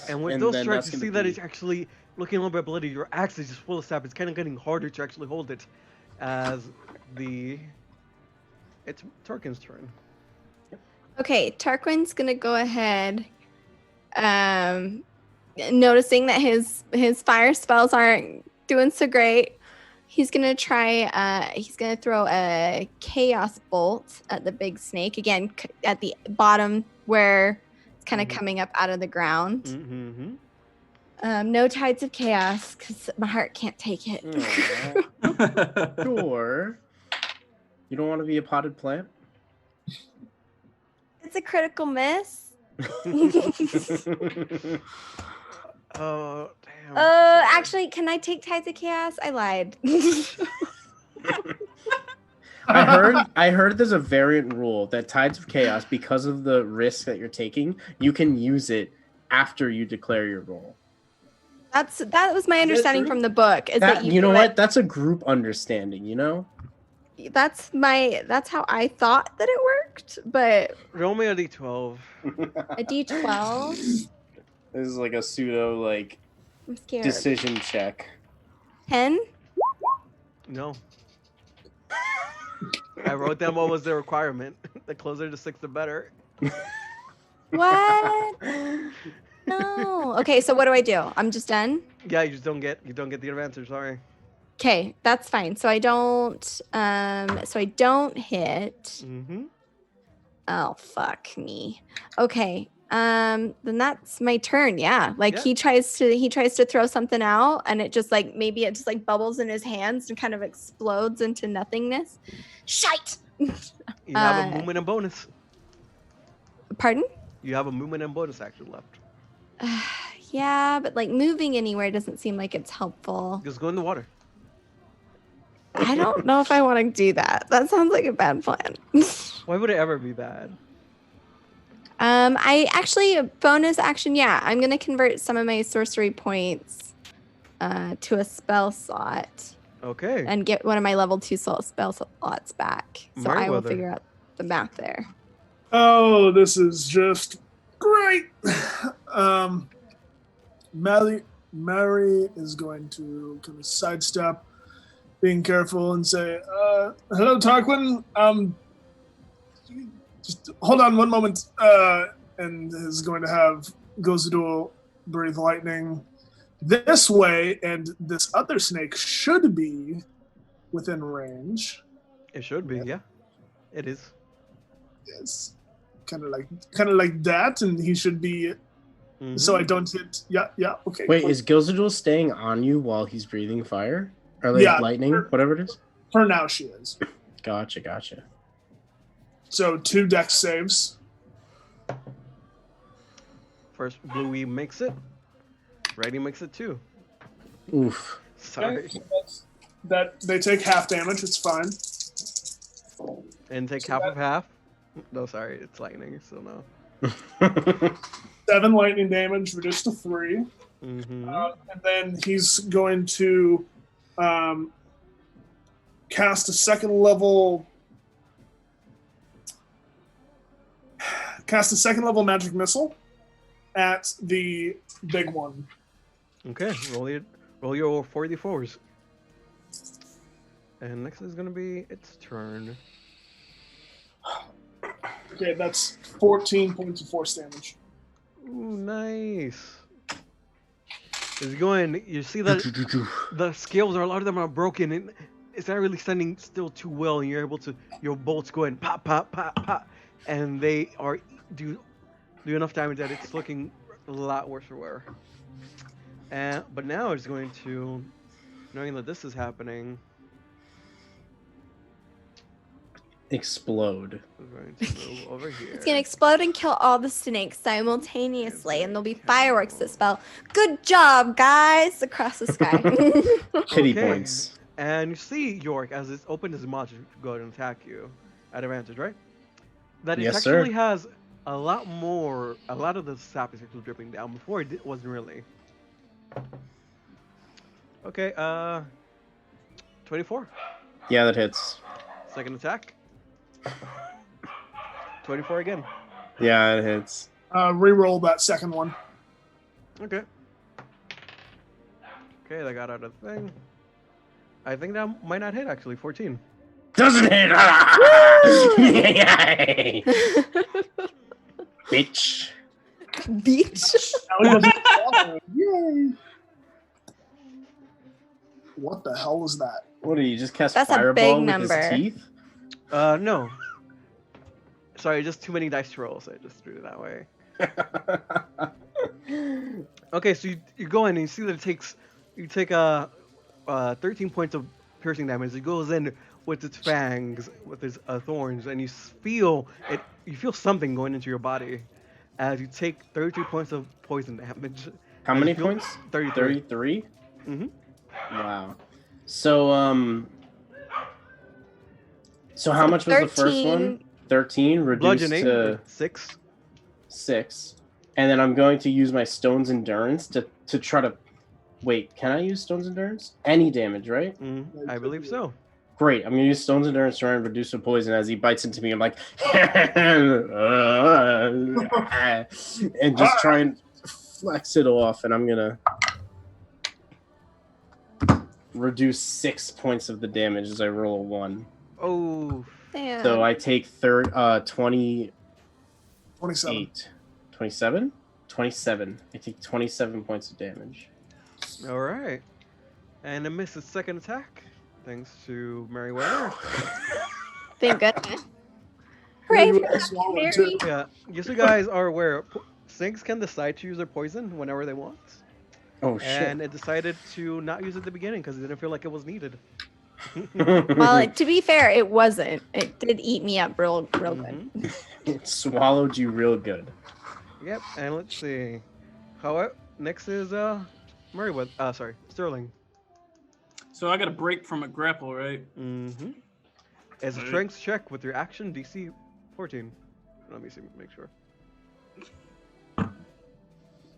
And with those then strikes, that's you gonna see that be- it's actually looking a little bit bloody. Your axe is just full of sap. It's kind of getting harder to actually hold it, as it's Tarkin's turn. Okay, Tarquin's gonna go ahead. Noticing that his fire spells aren't doing so great, he's gonna try. He's gonna throw a chaos bolt at the big snake again, at the bottom where it's kind of coming up out of the ground. Mm-hmm. No tides of chaos because my heart can't take it. Aw. Sure. You don't want to be a potted plant? It's a critical miss. Oh, damn. Actually, can I take tides of chaos? I lied. I heard there's a variant rule that Tides of Chaos, because of the risk that you're taking, you can use it after you declare your roll. That was my understanding true? from the book. Is that You know do what? it- That's a group understanding, you know? That's how I thought that it worked, but Roll me a d12. a D12. This is like a pseudo like I'm scared. decision check. 10. No. I wrote down what was the requirement. The closer to 6, the better. What? No. Okay, so what do I do? I'm just done. Yeah, you don't get the advantage. Sorry. Okay, that's fine. So I don't hit. Mm-hmm. Oh fuck me. Okay. Then that's my turn. Yeah. Like Yeah. he tries to throw something out and it just like maybe it just like bubbles in his hands and kind of explodes into nothingness. Shite. You have a movement and bonus. Pardon? You have a movement and bonus action left. Yeah, but like moving anywhere doesn't seem like it's helpful. Just go in the water. I don't know if I want to do that. That sounds like a bad plan. Why would it ever be bad? I actually bonus action. Yeah, I'm gonna convert some of my sorcery points to a spell slot Okay. and get one of my level 2 spell slots back. So I will Meriwether. figure out the math there. Oh, this is just great. Mary is going to kind of sidestep, being careful, and say, "Hello, Tarquin. Just hold on one moment." And is going to have Gozadul breathe lightning this way, and this other snake should be within range. It should be. Yeah. It is. Yes, kind of like that, and he should be. Mhm. So I don't hit. Yeah. Okay. Wait, cool. is Gilzadul staying on you while he's breathing fire? Or like Yeah. lightning? Whatever it is? For now, she is. Gotcha. So 2 dex saves. First, Bluey makes it. Reddy makes it too. Oof. Sorry. That they take half damage. It's fine. And take half of half. No, sorry, it's lightning, so no. 7 lightning damage, reduced to 3. Mm-hmm. And then he's going to cast a second level magic missile at the big one. Okay, roll your 44s. And next is gonna be its turn. Okay, that's 14 points of force damage. Ooh, nice. It's going. You see that the scales are, a lot of them are broken, and it's not really standing still too well. And you're able to, your bolts go in pop, pop, pop, pop, and they are do enough damage that it's looking a lot worse for wear. But now it's going to, knowing that this is happening, Explode. it's going to move over here. It's gonna explode and kill all the snakes simultaneously, and there'll be fireworks that spell "Good job, guys!" across the sky. Pity Okay. points. And you see York as it's opened his mouth to go ahead and attack you at advantage, right? That it Yes, sir. actually has a lot of the sap is actually dripping down. Before it wasn't really. Okay, 24. Yeah, that hits. Second attack. 24 again. Yeah, it hits. Reroll that second one. Okay. Okay, that got out of the thing. I think that might not hit actually. 14. Doesn't hit! Yay! Bitch. Beach. Now he doesn't follow. Yay! What the hell was that? What do you just cast That's a fireball big with number. his teeth? No. Sorry, just too many dice to roll, so I just threw it that way. Okay, so you go in and you see that you take 13 points of piercing damage. It goes in with its fangs, with its thorns, and you feel it. You feel something going into your body as you take 33 points of poison damage. How As many you feel- points? 33. 33? Mm-hmm. Wow. So how much was the first one? 13 reduced Bludgeoning to 6. 6. And then I'm going to use my Stone's Endurance to try to... Wait, can I use Stone's Endurance? Any damage, right? I believe so. Great. I'm going to use Stone's Endurance to try and reduce the poison. As he bites into me, I'm like... and just try and flex it off. And I'm going to reduce 6 points of the damage as I roll a 1. Oh, Man. So I take 28. 27. 27? 27. I take 27 points of damage. All right. And it missed its second attack, thanks to Meriwether. Thank goodness. Hooray for Meriwether swallowed too. Mary. Yeah, just so you guys are aware, snakes can decide to use their poison whenever they want. Oh, shit. And it decided to not use it at the beginning because it didn't feel like it was needed. Well, to be fair, it wasn't. It did eat me up real good. It swallowed you real good. Yep, and let's see. Next is Meriwether. Sterling. So I got a break from a grapple, right? Mm-hmm. As a strength check with your action, DC 14. Let me see, make sure.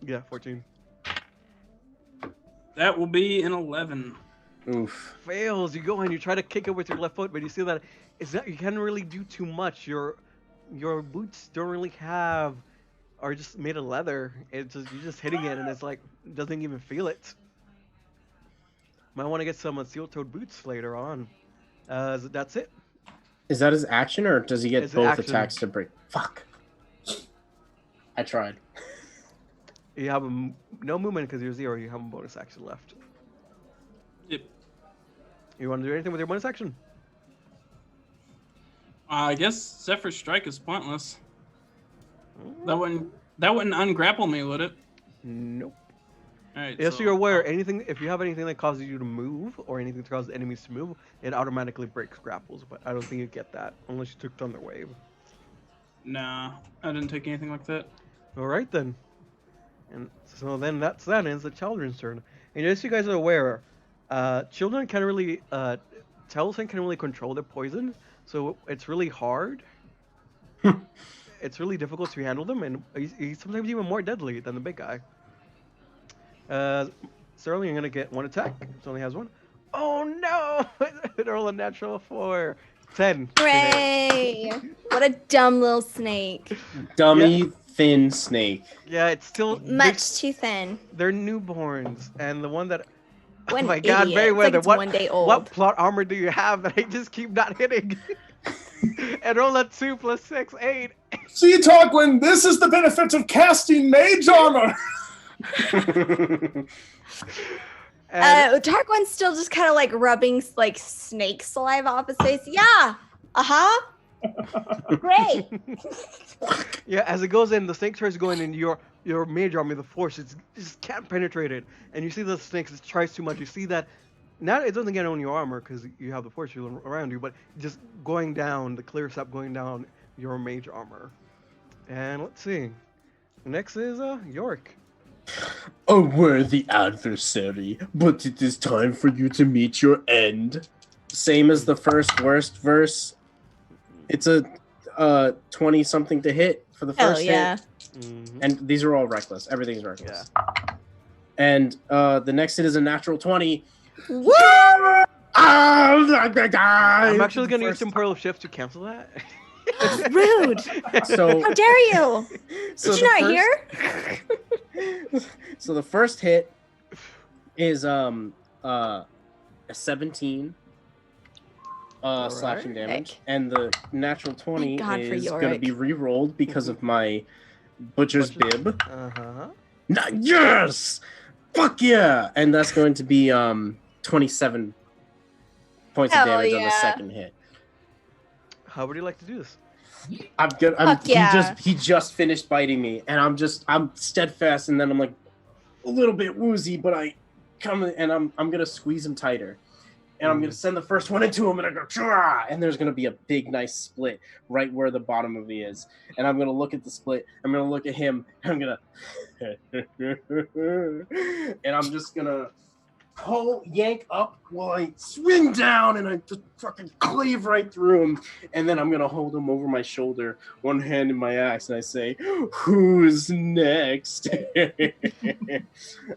Yeah, 14. That will be an 11. Oof. Fails. You go and you try to kick it with your left foot, but you see that you can't really do too much. Your boots don't really are just made of leather. You're just hitting it, and it's like doesn't even feel it. Might want to get some steel-toed boots later on. That's it. Is that his action, or does he get It's both action. attacks to break? Fuck. I tried. You have no movement because you're 0. You have a bonus action left. Yep. You want to do anything with your bonus action? I guess Zephyr's Strike is pointless. That wouldn't ungrapple me, would it? Nope. All right. Yes, so you're aware. If you have anything that causes you to move, or anything that causes enemies to move, it automatically breaks grapples. But I don't think you get that unless you took Thunder Wave. Nah, I didn't take anything like that. All right then. And so then that ends the children's turn. And just so you guys are aware, children can't really, Tellson can really control their poison, so it's really hard. It's really difficult to handle them, and he's sometimes even more deadly than the big guy. Sterling, you're gonna get one attack. It only has one. Oh no! It rolled a natural 4. 10. Hooray! What a dumb little snake. Dummy, thin snake. Yeah, it's still Much too thin. They're newborns, and the one that. What Oh my an God, idiot. Meriwether! It's like it's 1 day old. What plot armor do you have that I just keep not hitting? And roll a 2 + 6, 8. See, Tarquin, this is the benefit of casting mage armor. And Tarquin's still just kind of like rubbing like snake saliva off his face. Yeah. Uh-huh. Great. yeah, as it goes in, the snake tries to go in, and your mage army, the force, it just can't penetrate it. And you see the snakes, it tries too much. You see that now it doesn't get on your armor because you have the force shield around you, but just going down, the clear step going down your mage armor. And let's see. Next is Yorick. A worthy adversary, but it is time for you to meet your end. Same as the first worst verse. It's a 20-something to hit for the Hell first yeah. hit. And these are all reckless. Everything's reckless. Yeah. And the next hit is a natural 20. Woo! I'm actually going to use Temporal Shift to cancel that. Rude. So, How dare you? so Did you not the hear? So the first hit is a 17 slashing damage, and the natural 20 God for is going to Yorick. be re-rolled because of my Butcher's Bib. Uh-huh. Yes! Fuck yeah! And that's going to be 27 points Hell of damage on the yeah. second hit. How would you like to do this? Fuck yeah. He just finished biting me, and I'm steadfast, and then I'm like a little bit woozy, but I come and I'm gonna squeeze him tighter, and I'm gonna send the first one into him, and I go, "Chah!" And there's gonna be a big, nice split right where the bottom of me is, and I'm gonna look at the split. I'm gonna look at him, and I'm gonna, and I'm just gonna yank up while I swing down, and I just fucking cleave right through him, and then I'm gonna hold him over my shoulder, one hand in my axe, and I say, "Who's next?"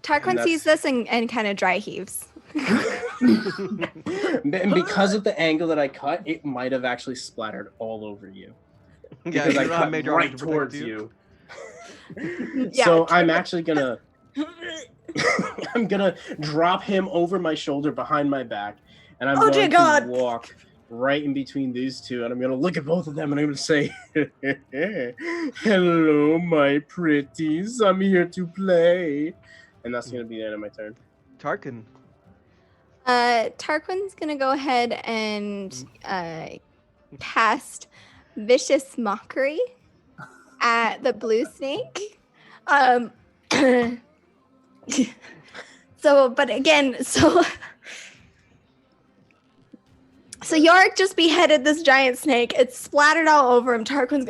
Tarquin sees this and kind of dry heaves. And because of the angle that I cut, it might have actually splattered all over you. Yeah, Because I you don't have cut mage armor right to protect towards you. Yeah. So I'm actually gonna I'm gonna drop him over my shoulder behind my back, and I'm Oh, going dear God. to walk right in between these two, and I'm gonna look at both of them, and I'm gonna say, "Hello, my pretties. I'm here to play," and that's gonna be the end of my turn. Tarkin. Tarquin's gonna go ahead and cast Vicious Mockery at the blue snake. So Yorick just beheaded this giant snake. It splattered all over him. Tarquin's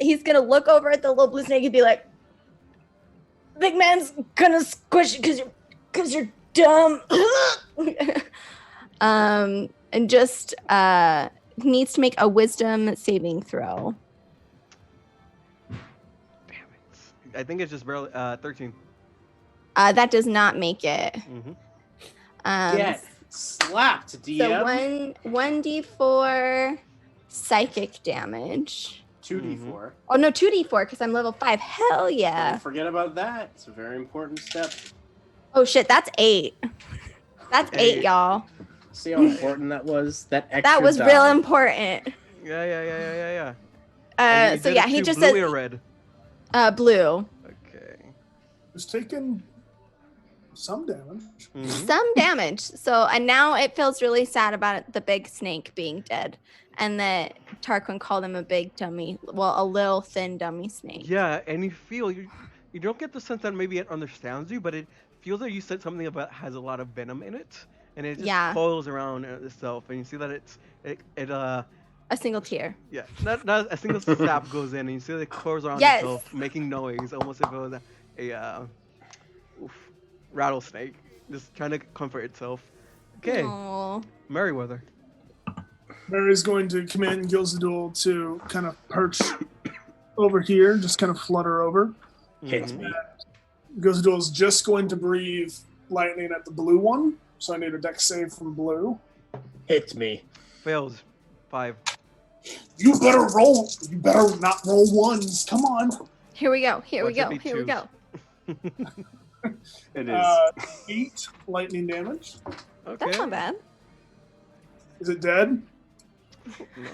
he's gonna look over at the little blue snake and be like, "Big man's gonna squish you because you're dumb." And just needs to make a wisdom saving throw. Damn it. I think it's just barely 13. That does not make it. Mm-hmm. Get slapped, DM. So 1d4 psychic damage. 2d4. Oh no, 2d4 because I'm level 5. Hell yeah! Don't forget about that. It's a very important step. Oh shit, that's 8. That's 8, y'all. See how important that was? That extra That was die. real important. Yeah. And So you did yeah, it he to just blue says or red. Blue. Okay. It's taken some damage. Mhm. Some damage. So and now it feels really sad about the big snake being dead, and that Tarquin called him a big dummy. Well, a little thin dummy snake. Yeah, and you don't get the sense that maybe it understands you, but it feels like you said something about has a lot of venom in it, and it just Yeah. coils around itself, and you see that it A single tear. yeah, not a single sap goes in, and you see that it coils around Yes. itself, making noise, almost if it was a rattlesnake, just trying to comfort itself. Okay, Aw. Merryweather. Mary's going to command Gilzadul to kind of perch over here, just kind of flutter over. Hit Mhm. me. Gilzadul's just going to breathe lightning at the blue one, so I need a dex save from blue. Hit me. Fails. 5. You better roll. You better not roll ones. Come on. Here we go. Here we Watch it go. be Here we go. It is. 8 lightning damage. Okay. That's not bad. Is it dead? No.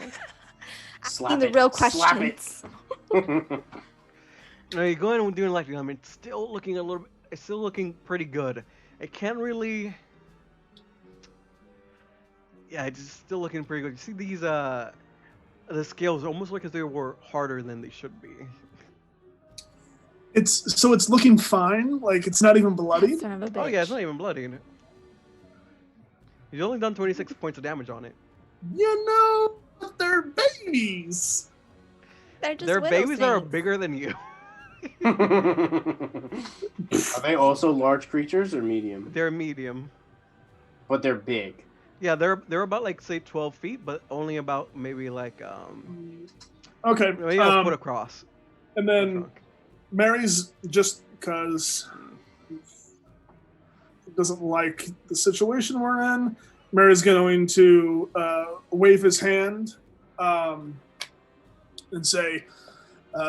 Slap the it. real Slap it. questions. No, you're going and doing lightning. I mean, it's still looking a little. It's still looking pretty good. It can't really. Yeah, it's still looking pretty good. You see these the scales almost like as they were harder than they should be. It's looking fine. Like it's not even bloody. Son of a bitch. Oh yeah, it's not even bloody in it. You've only done 26 points of damage on it. You know, they're babies. They're just Their widow babies that are snakes. bigger than you. Are they also large creatures or medium? They're medium. But they're big. Yeah, they're about like say 12 feet, but only about maybe like Okay. maybe a foot across. And then Mary's just because doesn't like the situation we're in. Mary's going to wave his hand and say,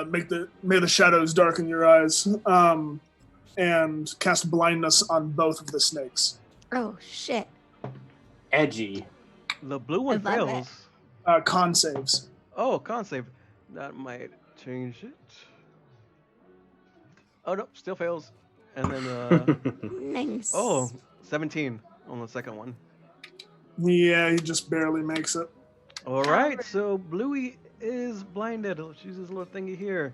"May the shadows darken your eyes," and cast blindness on both of the snakes. Oh shit. Edgy. The blue one I love fails. Con saves. Oh, con save. That might change it. Oh no, still fails. And then Nice. oh, 17 on the second one. Yeah, he just barely makes it. All right, so Bluey is blinded. Let's use this little thingy here.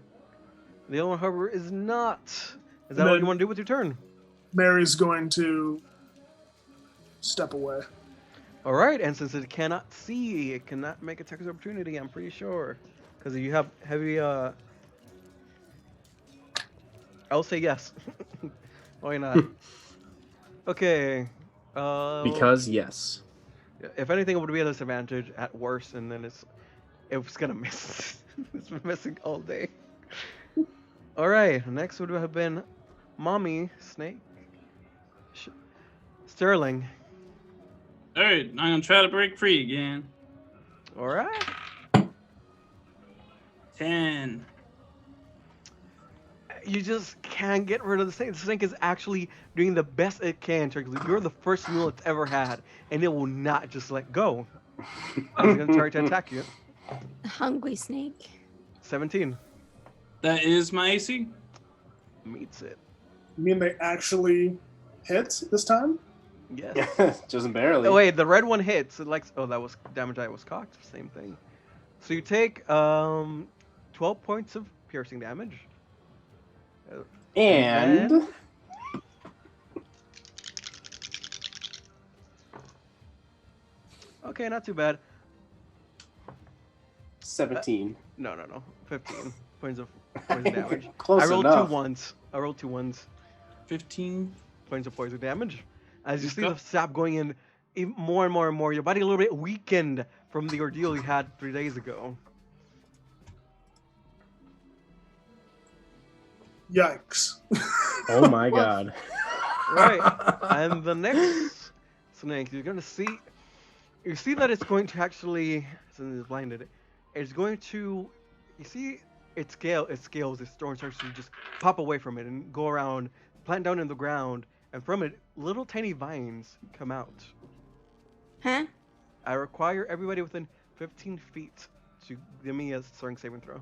The other one, however, is not. Is that what you want to do with your turn? Mary's going to step away. All right, and since it cannot see, it cannot make attack of opportunity. I'm pretty sure, because you have heavy. I'll say yes. Why not? Okay. Because yes. If anything, it would be a disadvantage at worst, and then it's gonna miss. It's been missing all day. All right. Next would have been Mommy Snake. Sterling. Alright, I'm gonna try to break free again. All right. 10. you just can't get rid of the snake. The snake is actually doing the best it can. You're the first meal it's ever had, and it will not just let go. It's going to try to attack you. A hungry snake. 17 That is my AC. meets it. You mean they actually hit this time? Yes. Just barely. Oh wait, the red one hits. It likes. Oh, that was damage. I was cocked. Same thing. So you take 12 points of piercing damage. And then- Okay, not too bad. 17. No. 15 points of poison damage. Close I rolled enough. 2 ones. 15. Points of poison damage. As you see Go. the sap going in even more and more and more, your body a little bit weakened from the ordeal you had 3 days ago. Yikes. Oh my god. Right. And the next snake, you're gonna see. You see that it's going to actually, since it's blinded, it's going to. You see, its scales, its thorn starts to just pop away from it and go around, plant down in the ground, and from it, little tiny vines come out. Huh? I require everybody within 15 feet to give me a strength saving throw.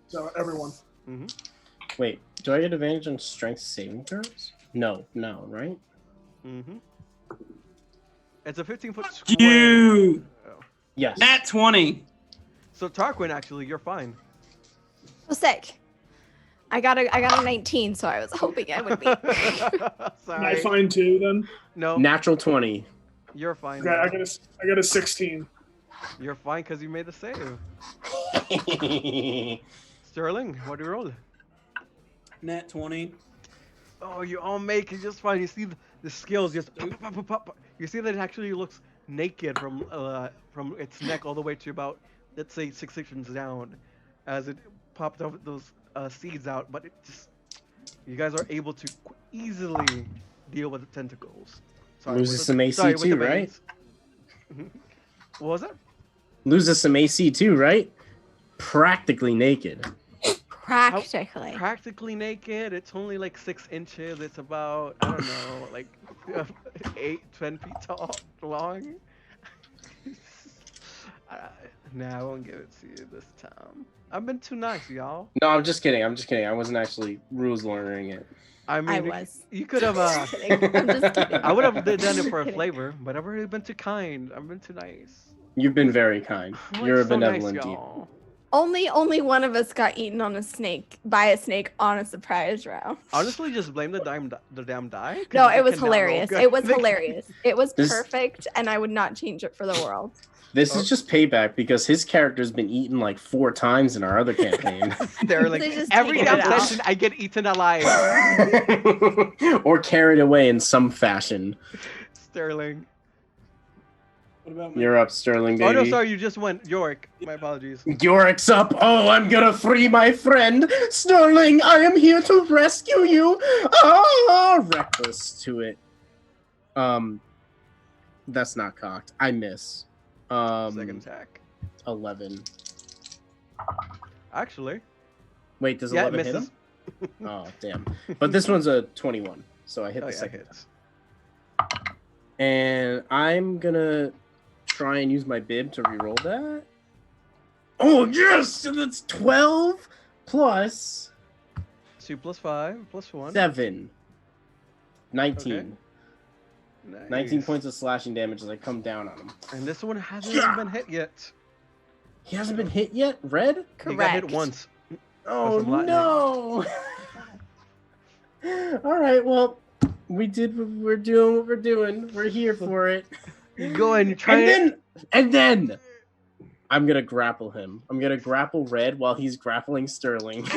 So everyone. Mm-hmm. Wait, do I get advantage on strength saving throws? No, right? Mm-hmm. It's a 15-foot square. You. Oh. Yes. Nat 20. So Tarquin, actually, you're fine. Oh, sick. I got a 19, so I was hoping I would be. Am Sorry. I fine too then? No, Natural 20. you're fine. Okay, I got a 16. You're fine because you made the save. Sterling, what do you roll? Nat 20. Oh, you all make it just fine. You see the scales just pop, pop, pop, pop, pop. You see that it actually looks naked from its neck all the way to about, let's say, 6 inches down, as it popped out those seeds out. But it just, you guys are able to easily deal with the tentacles. Loses with the- some AC sorry, with the too, right? veins. What was that? Loses some AC too, right? Practically naked. Practically. Practically naked. It's only like 6 inches. It's about, I don't know, like 10 feet long. Nah, I won't give it to you this time. I've been too nice, y'all. No, I'm just kidding. I wasn't actually rules learning it. I mean, I was. You could have. Just kidding. I'm just kidding. I would have done it for a Kidding. flavor, but I've already been too kind. I've been too nice. You've been very kind. I'm You're a so nice, benevolent demon. y'all. Only one of us got eaten by a snake on a surprise round. Honestly, just blame the damn die. 'cause No, they it was cannot roll hilarious. good. It was They- hilarious. It was This- perfect, and I would not change it for the world. This is just payback because his character's been eaten like 4 times in our other campaign. They're like, They just every taking damn it out. session I get eaten alive. Or carried away in some fashion. Sterling. What about me? You're up, Sterling, baby. Oh no, sorry, you just went Yorick. My apologies. Yorick's up. Oh, I'm gonna free my friend. Sterling, I am here to rescue you. Oh, reckless to it. That's not cocked. I miss. Second attack. 11. Actually, Wait, does yeah, it 11 hit misses. him? Oh, damn. But this one's a 21, so I hit Oh the yeah, second. hits. And I'm gonna try and use my bib to reroll that. Oh, yes! So that's 12 plus 2 plus 5 plus 1. 7. 19. Okay. Nice. 19 points of slashing damage as I come down on him. And this one hasn't even been hit yet. He hasn't been hit yet? Red? He got hit Correct. once. Oh, some lightning. no! Alright, well, we're doing what we're doing. We're here for it. You go and try And then, I'm gonna grapple him. I'm gonna grapple Red while he's grappling Sterling.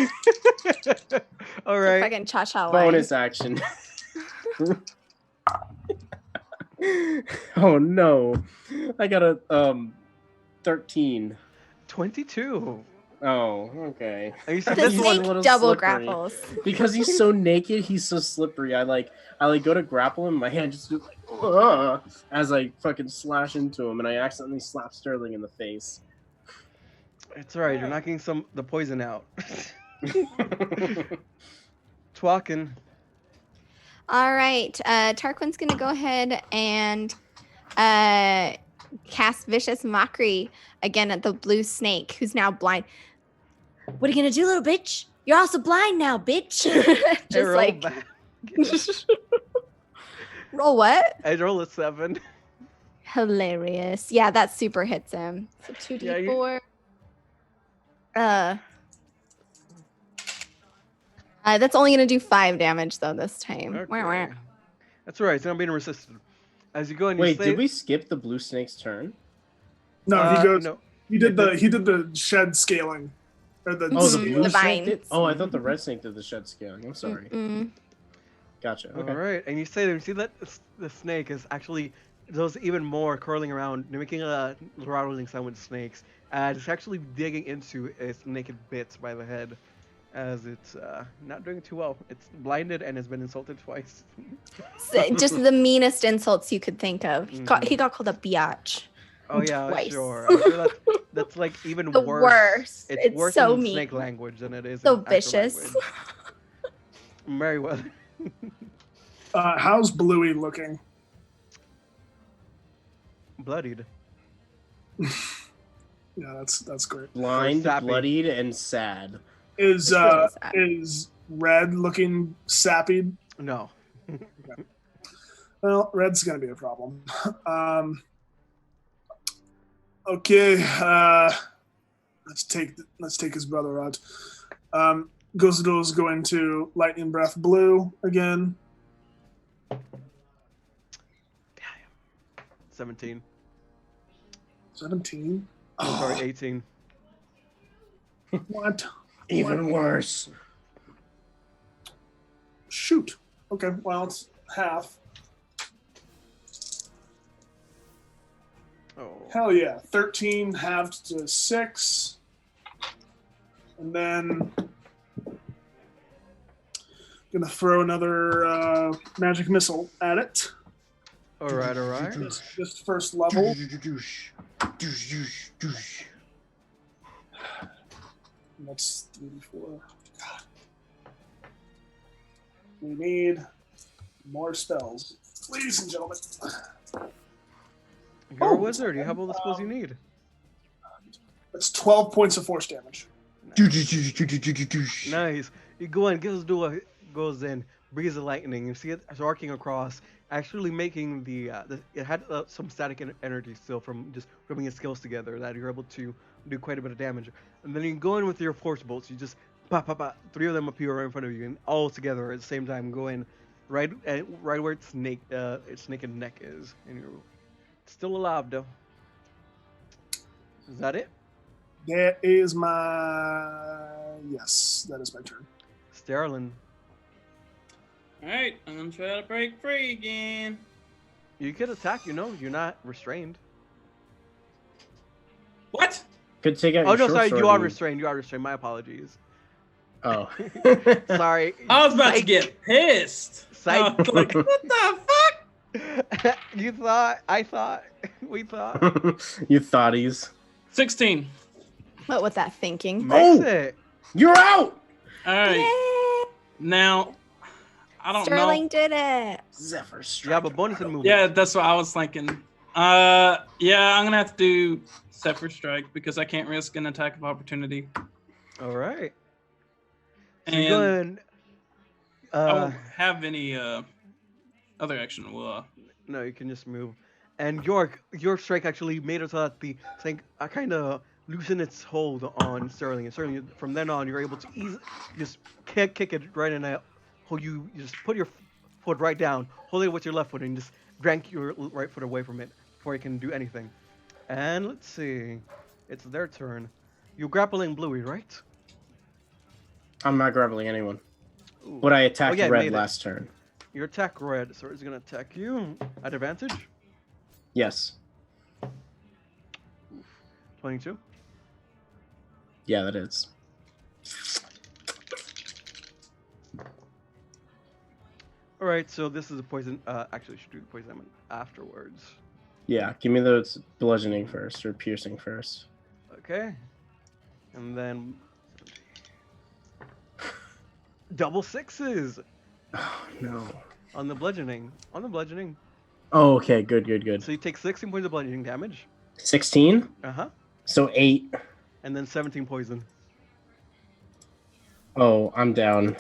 All right. Fucking cha-cha line. Bonus action. Oh no. I got a 13. 22. Oh, okay. And you see The this He's one. a snake little double slippery. grapples. Because he's so naked, he's so slippery. I go to grapple him, my hand just goes like, ugh, as I fucking slash into him, and I accidentally slap Sterling in the face. It's alright. You're knocking the poison out. walking. All right. Tarquin's going to go ahead and cast Vicious Mockery again at the blue snake, who's now blind. What are you going to do, little bitch? You're also blind now, bitch. Just Hey, roll like... back. Roll what? I roll a 7. Hilarious. Yeah, that super hits him. So 2d4. That's only going to do 5 damage, though, this time. Okay. That's right. It's not being resisted. As you go and you Wait, say... did we skip the blue snake's turn? No, he goes. No. He did the shed scaling. Or the Oh, the Mhm. blue The snake did? vines. Oh, I thought the red snake did the shed scaling. I'm sorry. Mm-mm. Gotcha. Okay. All right, and you see that the snake is actually there's even more curling around, making a rattling sound with snakes, and it's actually digging into its naked bits by the head, as it's not doing too well. It's blinded and has been insulted twice. So just the meanest insults you could think of. He got called a biatch. Oh yeah, Twice. sure. I'm sure that's like even The worse. worst. It's worse so in mean. snake language than it is So in actual vicious. language. Very well. How's Bluey looking? Bloodied. Yeah, that's great. Blind, sappy. bloodied, and sad. Is really sad. is Red looking sappy? No. Well, Red's gonna be a problem. Okay, let's take his brother out. Gozado's going to Lightning Breath Blue again. 17. 17. Oh, sorry, 18. What? Even worse. Shoot. Okay, well, it's half. Oh. Hell yeah. 13 halved to 6. And then gonna throw another magic missile at it. All right. Just first level. That's 3d4. God. We need more spells. Ladies and gentlemen. You're a wizard. You have all the spells you need. That's 12 points of force damage. Nice. You go in, Gizdoa goes in, breathes the lightning. You see it arcing across, actually making it had some static energy still from just rubbing its skills together that you're able to do quite a bit of damage. And then you go in with your force bolts. You just pop. 3 of them appear right in front of you, and all together at the same time go in right where its naked neck is, and you're still alive though. Is that it? That is my... Yes, that is my turn. Sterling. Alright, I'm gonna try to break free again. You could attack, you're not restrained. What? Could take out Oh your no, short sorry, sword you are and- restrained. You are restrained. My apologies. Oh. Sorry. I was about to Psych. get pissed. Psych. I was like, what the fuck? You thought, I thought, we thought. You thoughties. 16. What was that thinking? Makes Oh! it. You're out! Alright. Yay! Now, I don't Sterling know. did it. Zephyr You have a bonus in movement. Yeah, that's what I was thinking. Yeah, I'm gonna have to do Zephyr Strike because I can't risk an attack of opportunity. All right. So And you go in. I won't have any other action. Well, No, you can just move. And your strike actually made it so that the thing kind of loosened its hold on Sterling. And Sterling, from then on, you're able to just kick it right in a hole. You just put your foot right down, hold it with your left foot, and just drag your right foot away from it before you can do anything. And let's see. It's their turn. You're grappling Bluey, right? I'm not grappling anyone. Ooh. But I attacked yeah, red made it. last turn. Your attack red, so it's gonna attack you at advantage. Yes. 22. Yeah, that is. All right, so this is a poison. Actually, I should do the poison afterwards. Yeah, give me the bludgeoning first, or piercing first. Okay, and then Double sixes Oh no. on the bludgeoning. On the bludgeoning. Oh, okay. Good. So you take 16 points of bludgeoning damage. 16. Uh-huh. So 8. And then 17 poison. Oh, I'm down.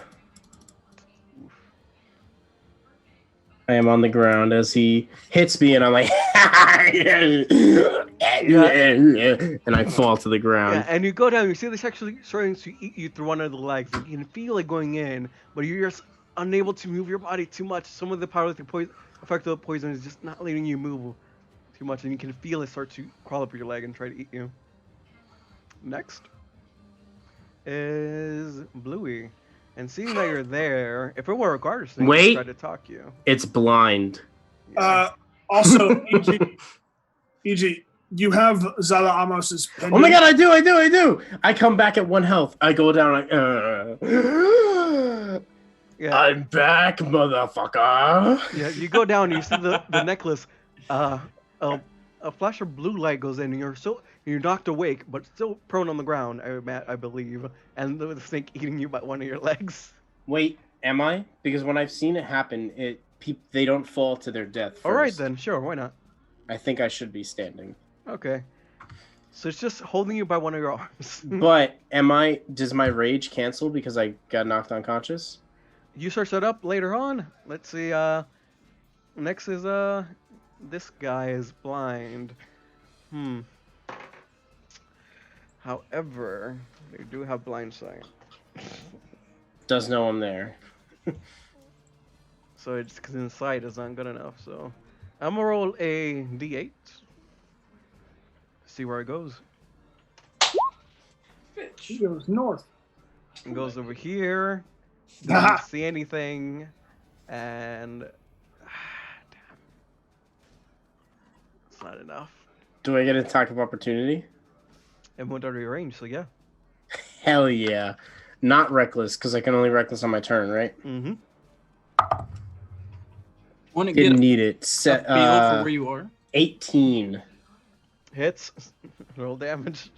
I am on the ground as he hits me, and I'm like, and I fall to the ground. Yeah, and you go down, you see this actually starting to eat you through one of the legs. And you can feel it going in, but you're just unable to move your body too much. Some of the paralytic effect of the poison is just not letting you move too much, and you can feel it start to crawl up your leg and try to eat you. Next is Bluey. And seeing that you're there, if it were a guard thing, Wait. I'd try to talk you. It's blind. Yeah. Also, EG, you have Zala Amos's pendant. Oh my god, I do. I come back at 1 health. I go down like, Yeah. I'm back, motherfucker. Yeah, you go down, you see the necklace. A flash of blue light goes in, and you're knocked awake, but still prone on the ground, I believe, and the snake eating you by one of your legs. Wait, am I? Because when I've seen it happen, they don't fall to their death first. All right then, sure, why not? I think I should be standing. Okay. So it's just holding you by one of your arms. But does my rage cancel because I got knocked unconscious? You search that up later on. Let's see. Next is this guy is blind. However, they do have blind sight. Does know I'm there. So it's because inside is not good enough. So I'm gonna roll a d8. See where it goes. He goes north. It goes over here. Doesn't see anything, and damn, it's not enough. Do I get an attack of opportunity? It went out of your range, so yeah. Hell yeah. Not reckless, because I can only reckless on my turn, right? Mm-hmm. Want to get Didn't a need it. feel for where you are? 18. Hits. Roll damage.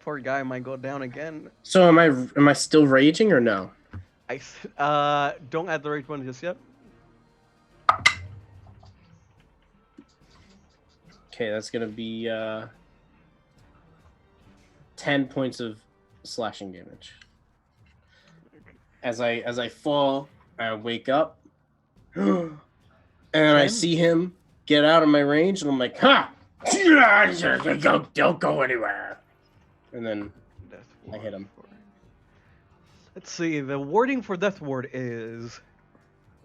Poor guy might go down again. So am I still raging or no? Don't add the rage one just yet. Okay, that's gonna be 10 points of slashing damage. As I fall, I wake up, and I see him get out of my range, and I'm like, "Ha! Don't go anywhere!" And then I hit him. Let's see. The wording for Death Ward is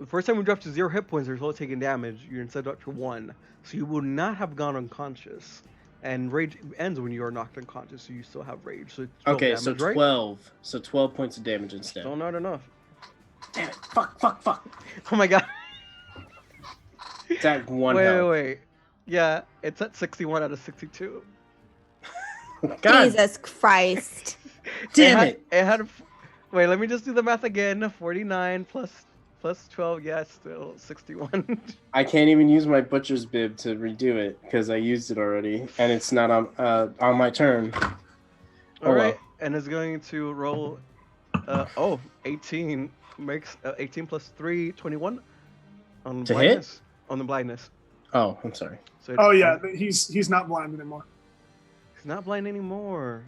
the first time we drop to 0 hit points, there's only taking damage. You're instead up to 1, so you will not have gone unconscious. And rage ends when you are knocked unconscious, so you still have rage. So 12 Okay, damage, so 12. Right? So 12 points of damage instead. Still not enough. Damn it! Fuck! Oh my god. It's at 1 health. Wait. Yeah, it's at 61 out of 62. God Jesus Christ. damn it! It had. Wait, let me just do the math again. 49 plus 12. Yeah, it's still 61. I can't even use my butcher's bib to redo it because I used it already, and it's not on my turn. All right, and it's going to roll. 18 makes 18 plus 3, 21 on To blindness. hit? On the blindness. Oh, I'm sorry. So it's, Oh yeah, he's not blind anymore. He's not blind anymore,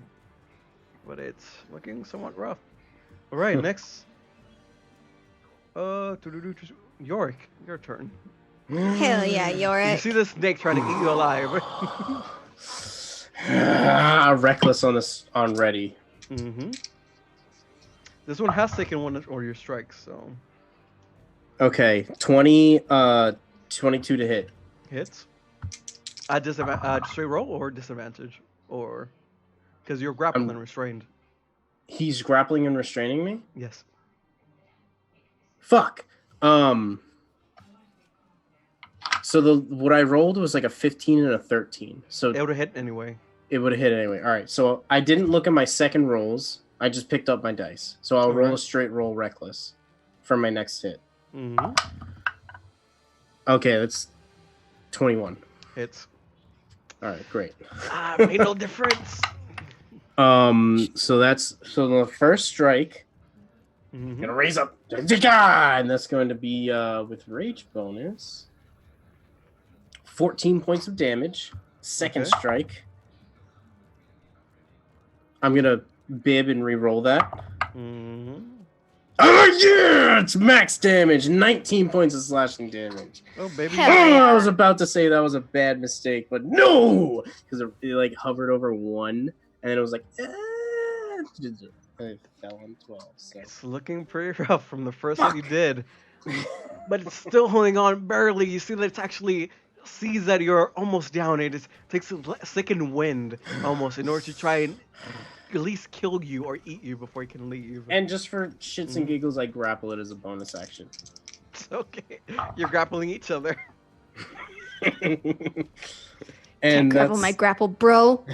but it's looking somewhat rough. All right, next. Yorick, your turn. Hell yeah, You Yorick. see this snake trying to eat you alive. Reckless on ready. Mm-hmm. This one has taken one or your strikes, so Okay, 22 to hit. hits. Straight roll or disadvantage, or because you're grappled and restrained. He's grappling and restraining me? Yes. Fuck. So what I rolled was like a 15 and a 13. So It would have hit anyway. it would have hit anyway. All right. So I didn't look at my second rolls. I just picked up my dice. So I'll roll a straight roll reckless for my next hit. Mm-hmm. Okay, that's 21. Hits. All right, great. Made no difference. So the first strike Mhm. Gonna raise up, and that's going to be with rage bonus. 14 points of damage. Second Okay. strike. I'm gonna bib and re-roll that. Mhm. Oh yeah! It's max damage. 19 points of slashing damage. Oh baby. Hell Oh, yeah. I was about to say that was a bad mistake, but no! Because it like hovered over 1, and then it was like, it fell on 12. So. It's looking pretty rough from the first hit you did, but it's still holding on barely. You see that it's actually sees that you're almost down. It just takes a second wind almost in order to try and at least kill you or eat you before he can leave. And just for shits and giggles, I grapple it as a bonus action. It's okay. You're grappling each other. Can't And grapple my grapple, bro.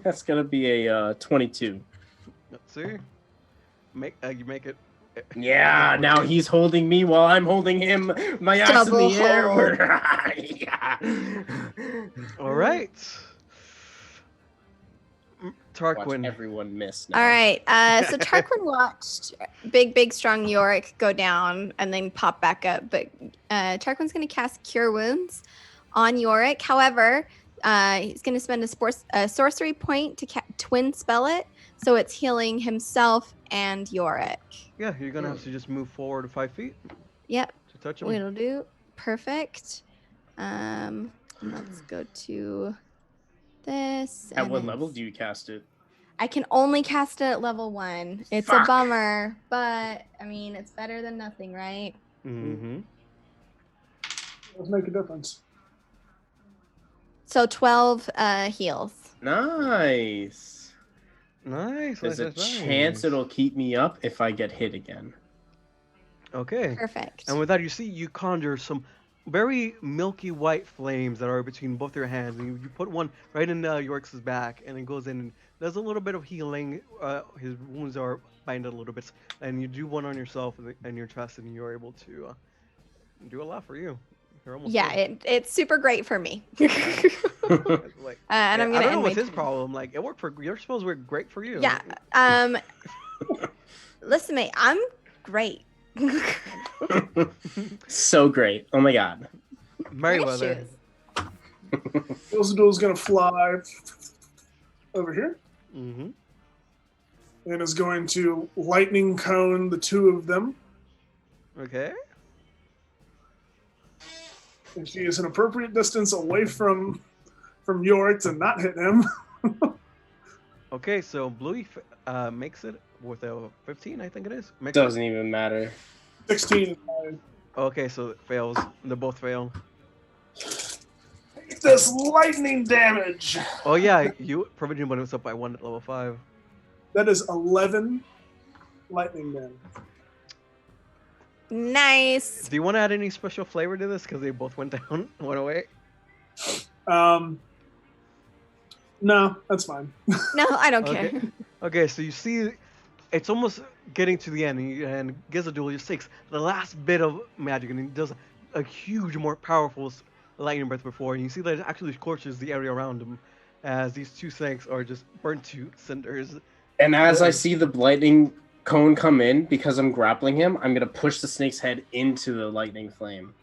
that's gonna be a 22. Let's see. You make it. Yeah, now he's holding me while I'm holding him. My ass Double in the air. hold. Yeah. All right. Watch Tarquin. everyone miss now. All right. So Tarquin watched big, strong Yorick go down and then pop back up. But Tarquin's going to cast Cure Wounds on Yorick. However, he's going to spend a sorcery point to twin spell it. So it's healing himself and Yorick. Yeah, you're gonna have to just move forward 5 feet Yep. to touch him. It'll do. Perfect. Let's go to this. At and what then level do you cast it? I can only cast it at level 1. It's Fuck. a bummer, but I mean, it's better than nothing, right? Mm-hmm. Let's make a difference. So 12 heals. Nice. Nice. There's a nice, nice. chance it'll keep me up if I get hit again. Okay. Perfect. And with that, you see you conjure some very milky white flames that are between both your hands, and you put one right in York's back, and it goes in and does a little bit of healing. His wounds are binded a little bit, and you do one on yourself and your chest, and you're able to do a lot for you. You're almost Yeah, dead. it's super great for me. It's like, And I'm I gonna don't know end what's my his problem. Like, it worked for your spells were great for you. Yeah. Listen, mate, I'm great. So great. Oh my god. Merryweather. Issues. Ilzadul is going to fly over here Mm-hmm. and is going to lightning cone the two of them. Okay. And she is an appropriate distance away from Yorick to not hit him. Okay, so Bluey makes it with a 15, I think it is. Makes Doesn't even matter. 16 is fine. Okay, so it fails. They both fail. Take this lightning damage. Oh yeah, you provision bonus up by 1 at level 5. That is 11 lightning damage. Nice. Do you want to add any special flavor to this? Because they both went down, went away. No, that's fine. No, I don't Okay. care. Okay, so you see, it's almost getting to the end, and Gizadul just takes the last bit of magic, and he does a huge, more powerful lightning breath before, and you see that it actually scorches the area around him, as these two snakes are just burnt to cinders. And as I see the lightning cone come in, because I'm grappling him, I'm gonna push the snake's head into the lightning flame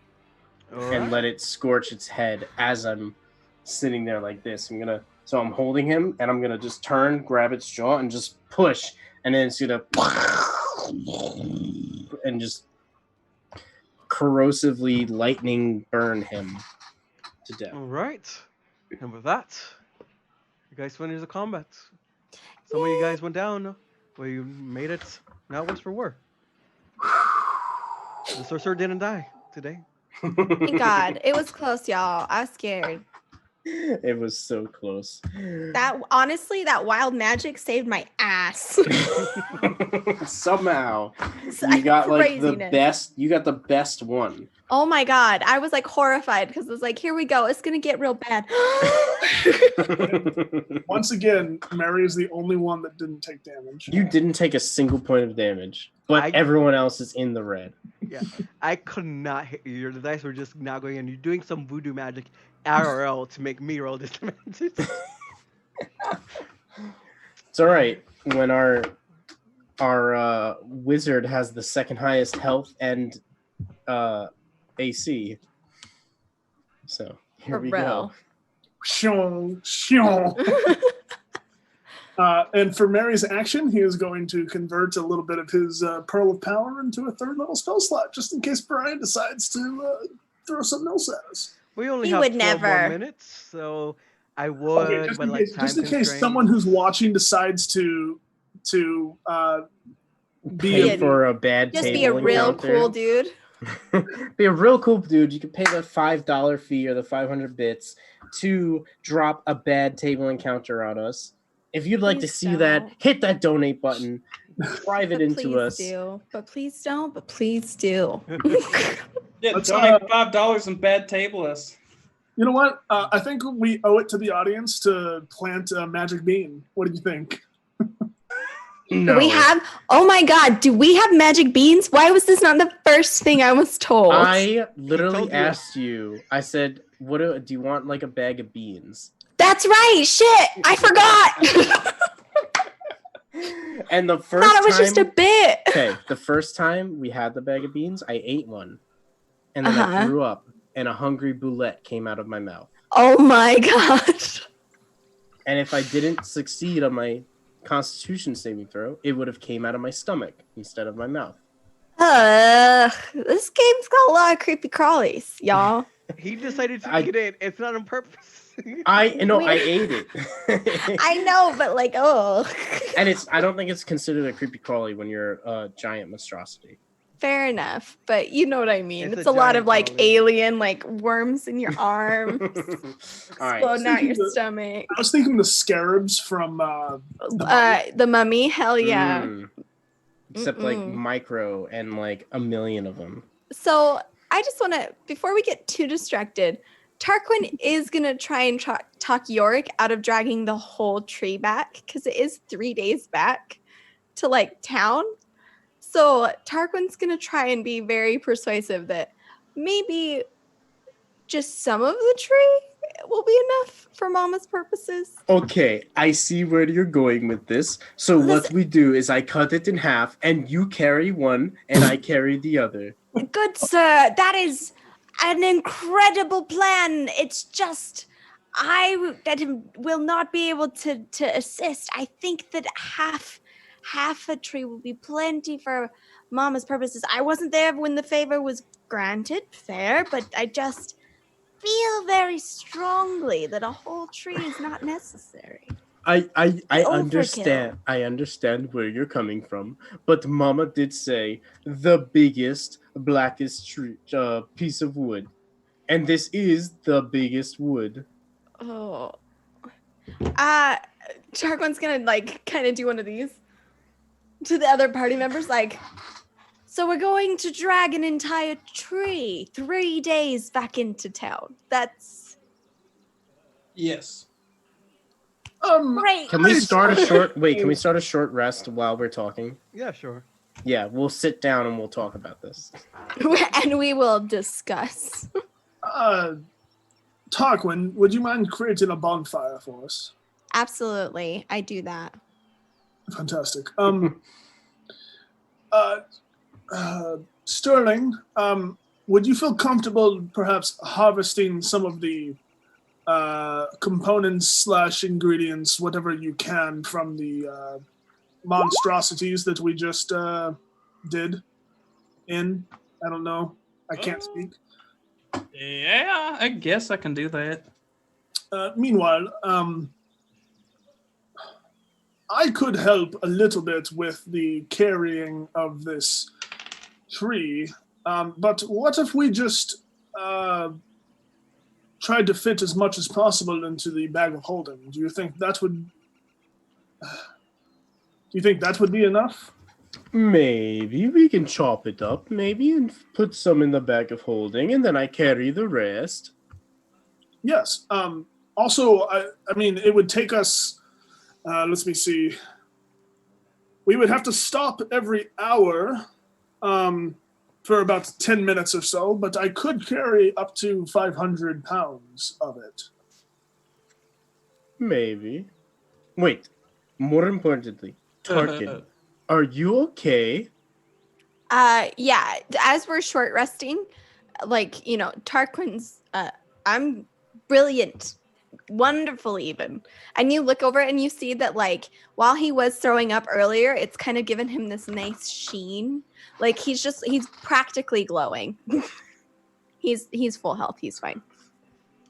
and let it scorch its head as I'm sitting there like this. So I'm holding him, and I'm gonna just turn, grab its jaw, and just push, and then it's gonna and just corrosively lightning burn him to death. All right, and with that, you guys finished the combat. Some of you guys went down, but you made it. Now what's for war? The sorcerer didn't die today. Thank God. It was close, y'all. I was scared. It was so close. Honestly, that wild magic saved my ass. Somehow It's you got like the craziness. best. You got the best one. Oh my God. I was like horrified because I was like, here we go. It's going to get real bad. Once again, Mary is the only one that didn't take damage. You didn't take a single point of damage, but everyone else is in the red. Yeah, I could not hit you. The dice were just now going in. You're doing some voodoo magic IRL to make me roll disadvantage. It's all right. When our our wizard has the second highest health and AC. So here we go. Shong, shong. And for Mary's action, he is going to convert a little bit of his Pearl of Power into a 3rd level spell slot, just in case Brian decides to throw something else at us. We only He have would 12 more never. minutes, so I would, Okay, but like just in case time someone who's watching decides to Pay be for a bad Just table be a real encounter. cool dude. Be a real cool dude. You can pay the $5 fee or the 500 bits to drop a bad table encounter on us. If you'd like to Please see that, don't. hit that donate button. Drive it But into please us. do. But please don't. But please do. Yeah, Let's, donate $5 and bad table us. You know what? I think we owe it to the audience to plant a magic bean. What do you think? No. We have. Oh my God! Do we have magic beans? Why was this not the first thing I was told? I told literally you. asked you. I said, "What do you want? Like a bag of beans?" That's right. Shit, I forgot. And the I first thought it was time, just a bit. okay, the first time we had the bag of beans, I ate one, and then I Uh-huh. threw up, and a hungry boulette came out of my mouth. Oh my God. And if I didn't succeed on my Constitution saving throw, it would have came out of my stomach instead of my mouth. This game's got a lot of creepy crawlies, y'all. He decided to I- eat it. It's not on purpose. I We- ate it. I know, but like, oh. And I don't think it's considered a creepy crawly when you're a giant monstrosity. Fair enough, but you know what I mean. It's It's a a lot giant of like crawly. alien, like worms in your arms, All right. exploding out your Speaking of- stomach. I was thinking the scarabs from The mummy, hell yeah. Except like Mm-mm. micro and like a million of them. So I just want to, before we get too distracted, Tarquin is gonna try and talk Yorick out of dragging the whole tree back because it is 3 days back to like town. So Tarquin's gonna try and be very persuasive that maybe just some of the tree will be enough for Mama's purposes. Okay, I see where you're going with this. So what we do is I cut it in half, and you carry one, and I carry the other. Good sir, that is an incredible plan. It's just that will not be able to assist. I think that half a tree will be plenty for Mama's purposes. I wasn't there when the favor was granted, fair, but I just feel very strongly that a whole tree is not necessary. I Overkill. understand where you're coming from, but Mama did say the biggest, blackest tree, piece of wood, and this is the biggest wood. Oh. Tarquin's gonna like kind of do one of these to the other party members, like, so we're going to drag an entire tree 3 days back into town. That's Yes. great. Can we start a short? Wait, can we start a short rest while we're talking? Yeah, sure. Yeah, we'll sit down and we'll talk about this. And we will discuss. Tarquin, would you mind creating a bonfire for us? Absolutely, I do that. Fantastic. Sterling, would you feel comfortable perhaps harvesting some of the components / ingredients, whatever you can, from the monstrosities that we just did in? I don't know. I can't speak. Yeah, I guess I can do that. Meanwhile, I could help a little bit with the carrying of this tree, but what if we just tried to fit as much as possible into the bag of holding? Do you think that would be enough? Maybe we can chop it up, maybe, and put some in the bag of holding, and then I carry the rest. Yes. Also, I mean, it would take us. Let me see. We would have to stop every hour for about 10 minutes or so, but I could carry up to 500 pounds of it. Maybe. Wait, more importantly, Tarkin, Are you okay? Yeah, as we're short resting, like, Tarquin's, I'm brilliant, wonderful even. And you look over and you see that, like, while he was throwing up earlier, it's kind of given him this nice sheen. Like, he's practically glowing. He's full health. He's fine.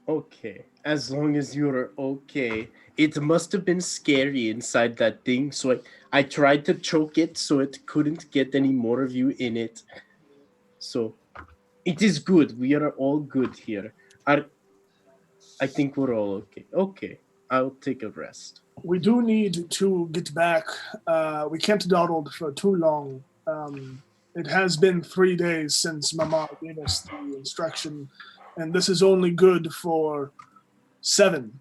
Okay. As long as you're okay. It must have been scary inside that thing, so I tried to choke it so it couldn't get any more of you in it. So, it is good. We are all good here. I think we're all okay. Okay. I'll take a rest. We do need to get back. We can't dawdle for too long. It has been 3 days since Mama gave us the instruction, and this is only good for 7.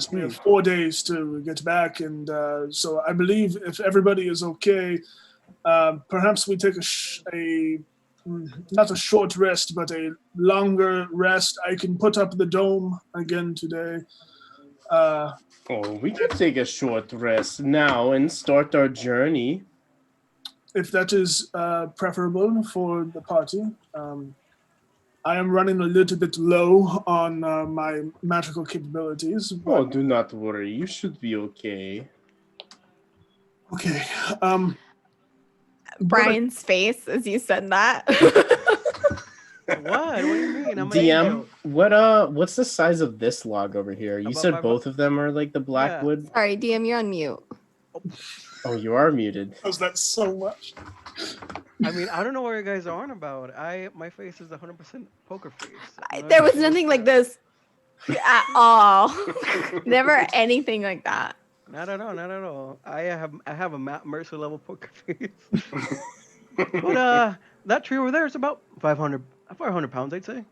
So we have 4 days to get back, and so I believe if everybody is okay, perhaps we take not a short rest, but a longer rest. I can put up the dome again today. We can take a short rest now and start our journey. If that is preferable for the party. I am running a little bit low on my magical capabilities. Oh, do not worry. You should be okay. Okay. Brian's face as you said that. What? What do you mean? I'm an DM, angel. what's the size of this log over here? You About said 5 both of them are like the blackwood. Sorry, DM, you're on mute. Oh, you are muted. Was that so much? I mean, I don't know what you guys are on about. My face is 100% poker face. There was nothing like this at all. Never anything like that. Not at all. Not at all. I have a Matt Mercer level poker face. But that tree over there is about 500 pounds, I'd say.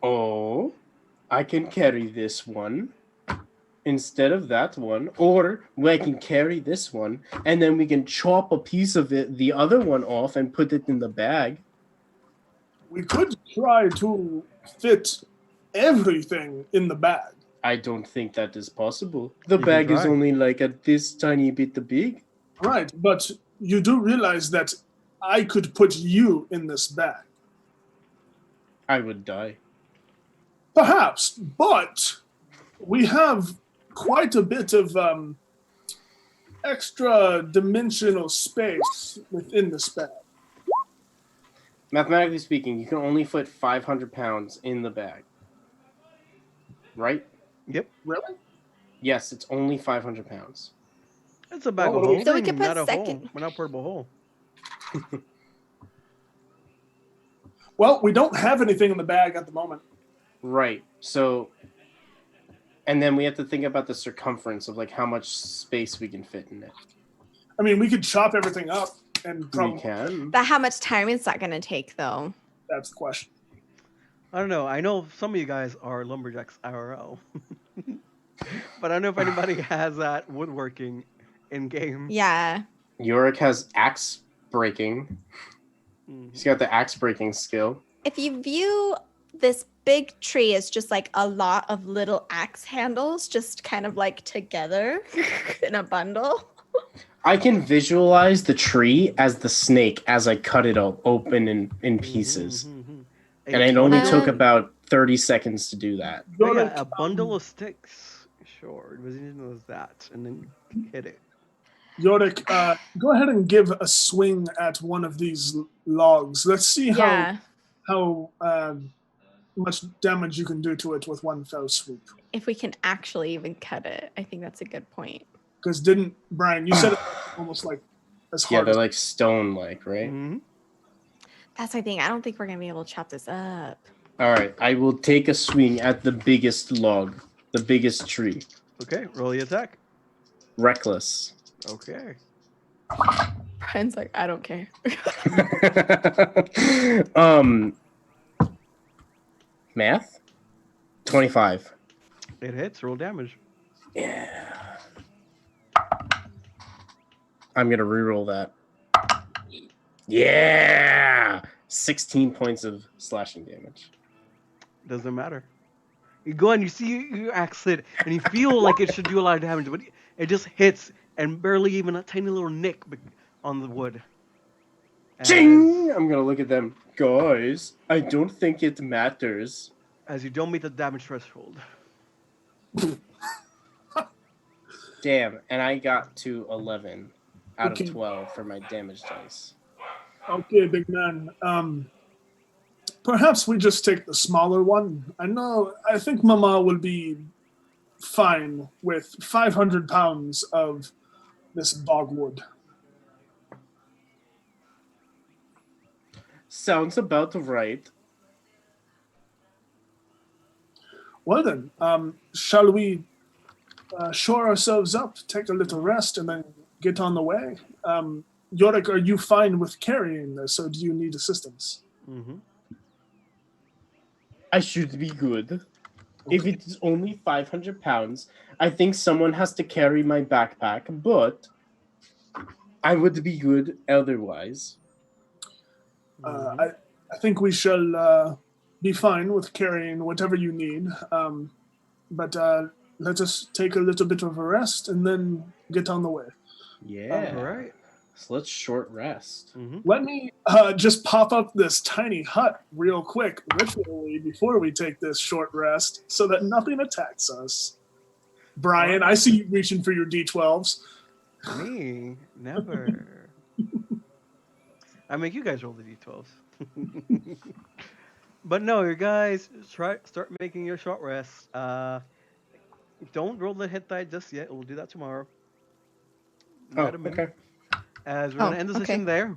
Oh, I can carry this one instead of that one, or I can carry this one, and then we can chop a piece of the other one off and put it in the bag. We could try to fit everything in the bag. I don't think that is possible. The You bag can is try. only like this tiny bit big. Right, but you do realize that I could put you in this bag. I would die. Perhaps, but we have quite a bit of extra dimensional space within this bag. Mathematically speaking, you can only fit 500 pounds in the bag. Right? Yep. Really? Yes, it's only 500 pounds. It's a bag Oh, of holding, so we could put not a second- hole. We're not portable hole. Well, we don't have anything in the bag at the moment. Right. So, and then we have to think about the circumference of like how much space we can fit in it. I mean, we could chop everything up and probably We can. But how much time is that going to take, though? that's the question. I don't know. I know some of you guys are lumberjacks IRL. But I don't know if anybody has that woodworking in game. Yeah. Yorick has axe breaking. He's got the axe breaking skill. If you view this big tree as just like a lot of little axe handles, just kind of like together in a bundle. I can visualize the tree as the snake as I cut it open in pieces. And it only took about 30 seconds to do that. Yeah, a bundle of sticks. Sure, it was easy as that, and then you hit it. Yorick, go ahead and give a swing at one of these logs. Let's see how much damage you can do to it with one fell swoop. If we can actually even cut it, I think that's a good point. Because Brian, you said it almost like as Yeah, hard they're as like stone-like, right? Mm-hmm. That's my thing. I don't think we're going to be able to chop this up. All right, I will take a swing at the biggest log, the biggest tree. Okay, roll the attack. Reckless. Okay. Brian's like, I don't care. Math? 25. It hits. Roll damage. Yeah. I'm going to reroll that. Yeah! 16 points of slashing damage. Doesn't matter. You go and you see your axe hit, and you feel like it should do a lot of damage, but it just hits and barely even a tiny little nick on the wood. Ching! I'm gonna look at them. Guys, I don't think it matters. As you don't meet the damage threshold. Damn, and I got to 11 out Okay. of 12 for my damage dice. Okay, big man. Perhaps we just take the smaller one. I think Mama will be fine with 500 pounds of this bogwood. Sounds about right. Well then, shall we shore ourselves up, take a little rest, and then get on the way? Yorick, are you fine with carrying this, or do you need assistance? Mm-hmm. I should be good. If it's only 500 pounds, I think someone has to carry my backpack, but I would be good otherwise. I think we shall be fine with carrying whatever you need, but let us take a little bit of a rest and then get on the way. Yeah. All right. So let's short rest. Mm-hmm. Let me just pop up this tiny hut real quick, ritually, before we take this short rest, so that nothing attacks us. Brian, I see you reaching for your D12s. Me? Never. I make you guys roll the d12s. But no, you guys start making your short rest. Don't roll the hit die just yet. We'll do that tomorrow. Oh, Not a minute. okay. As we're gonna end the session there.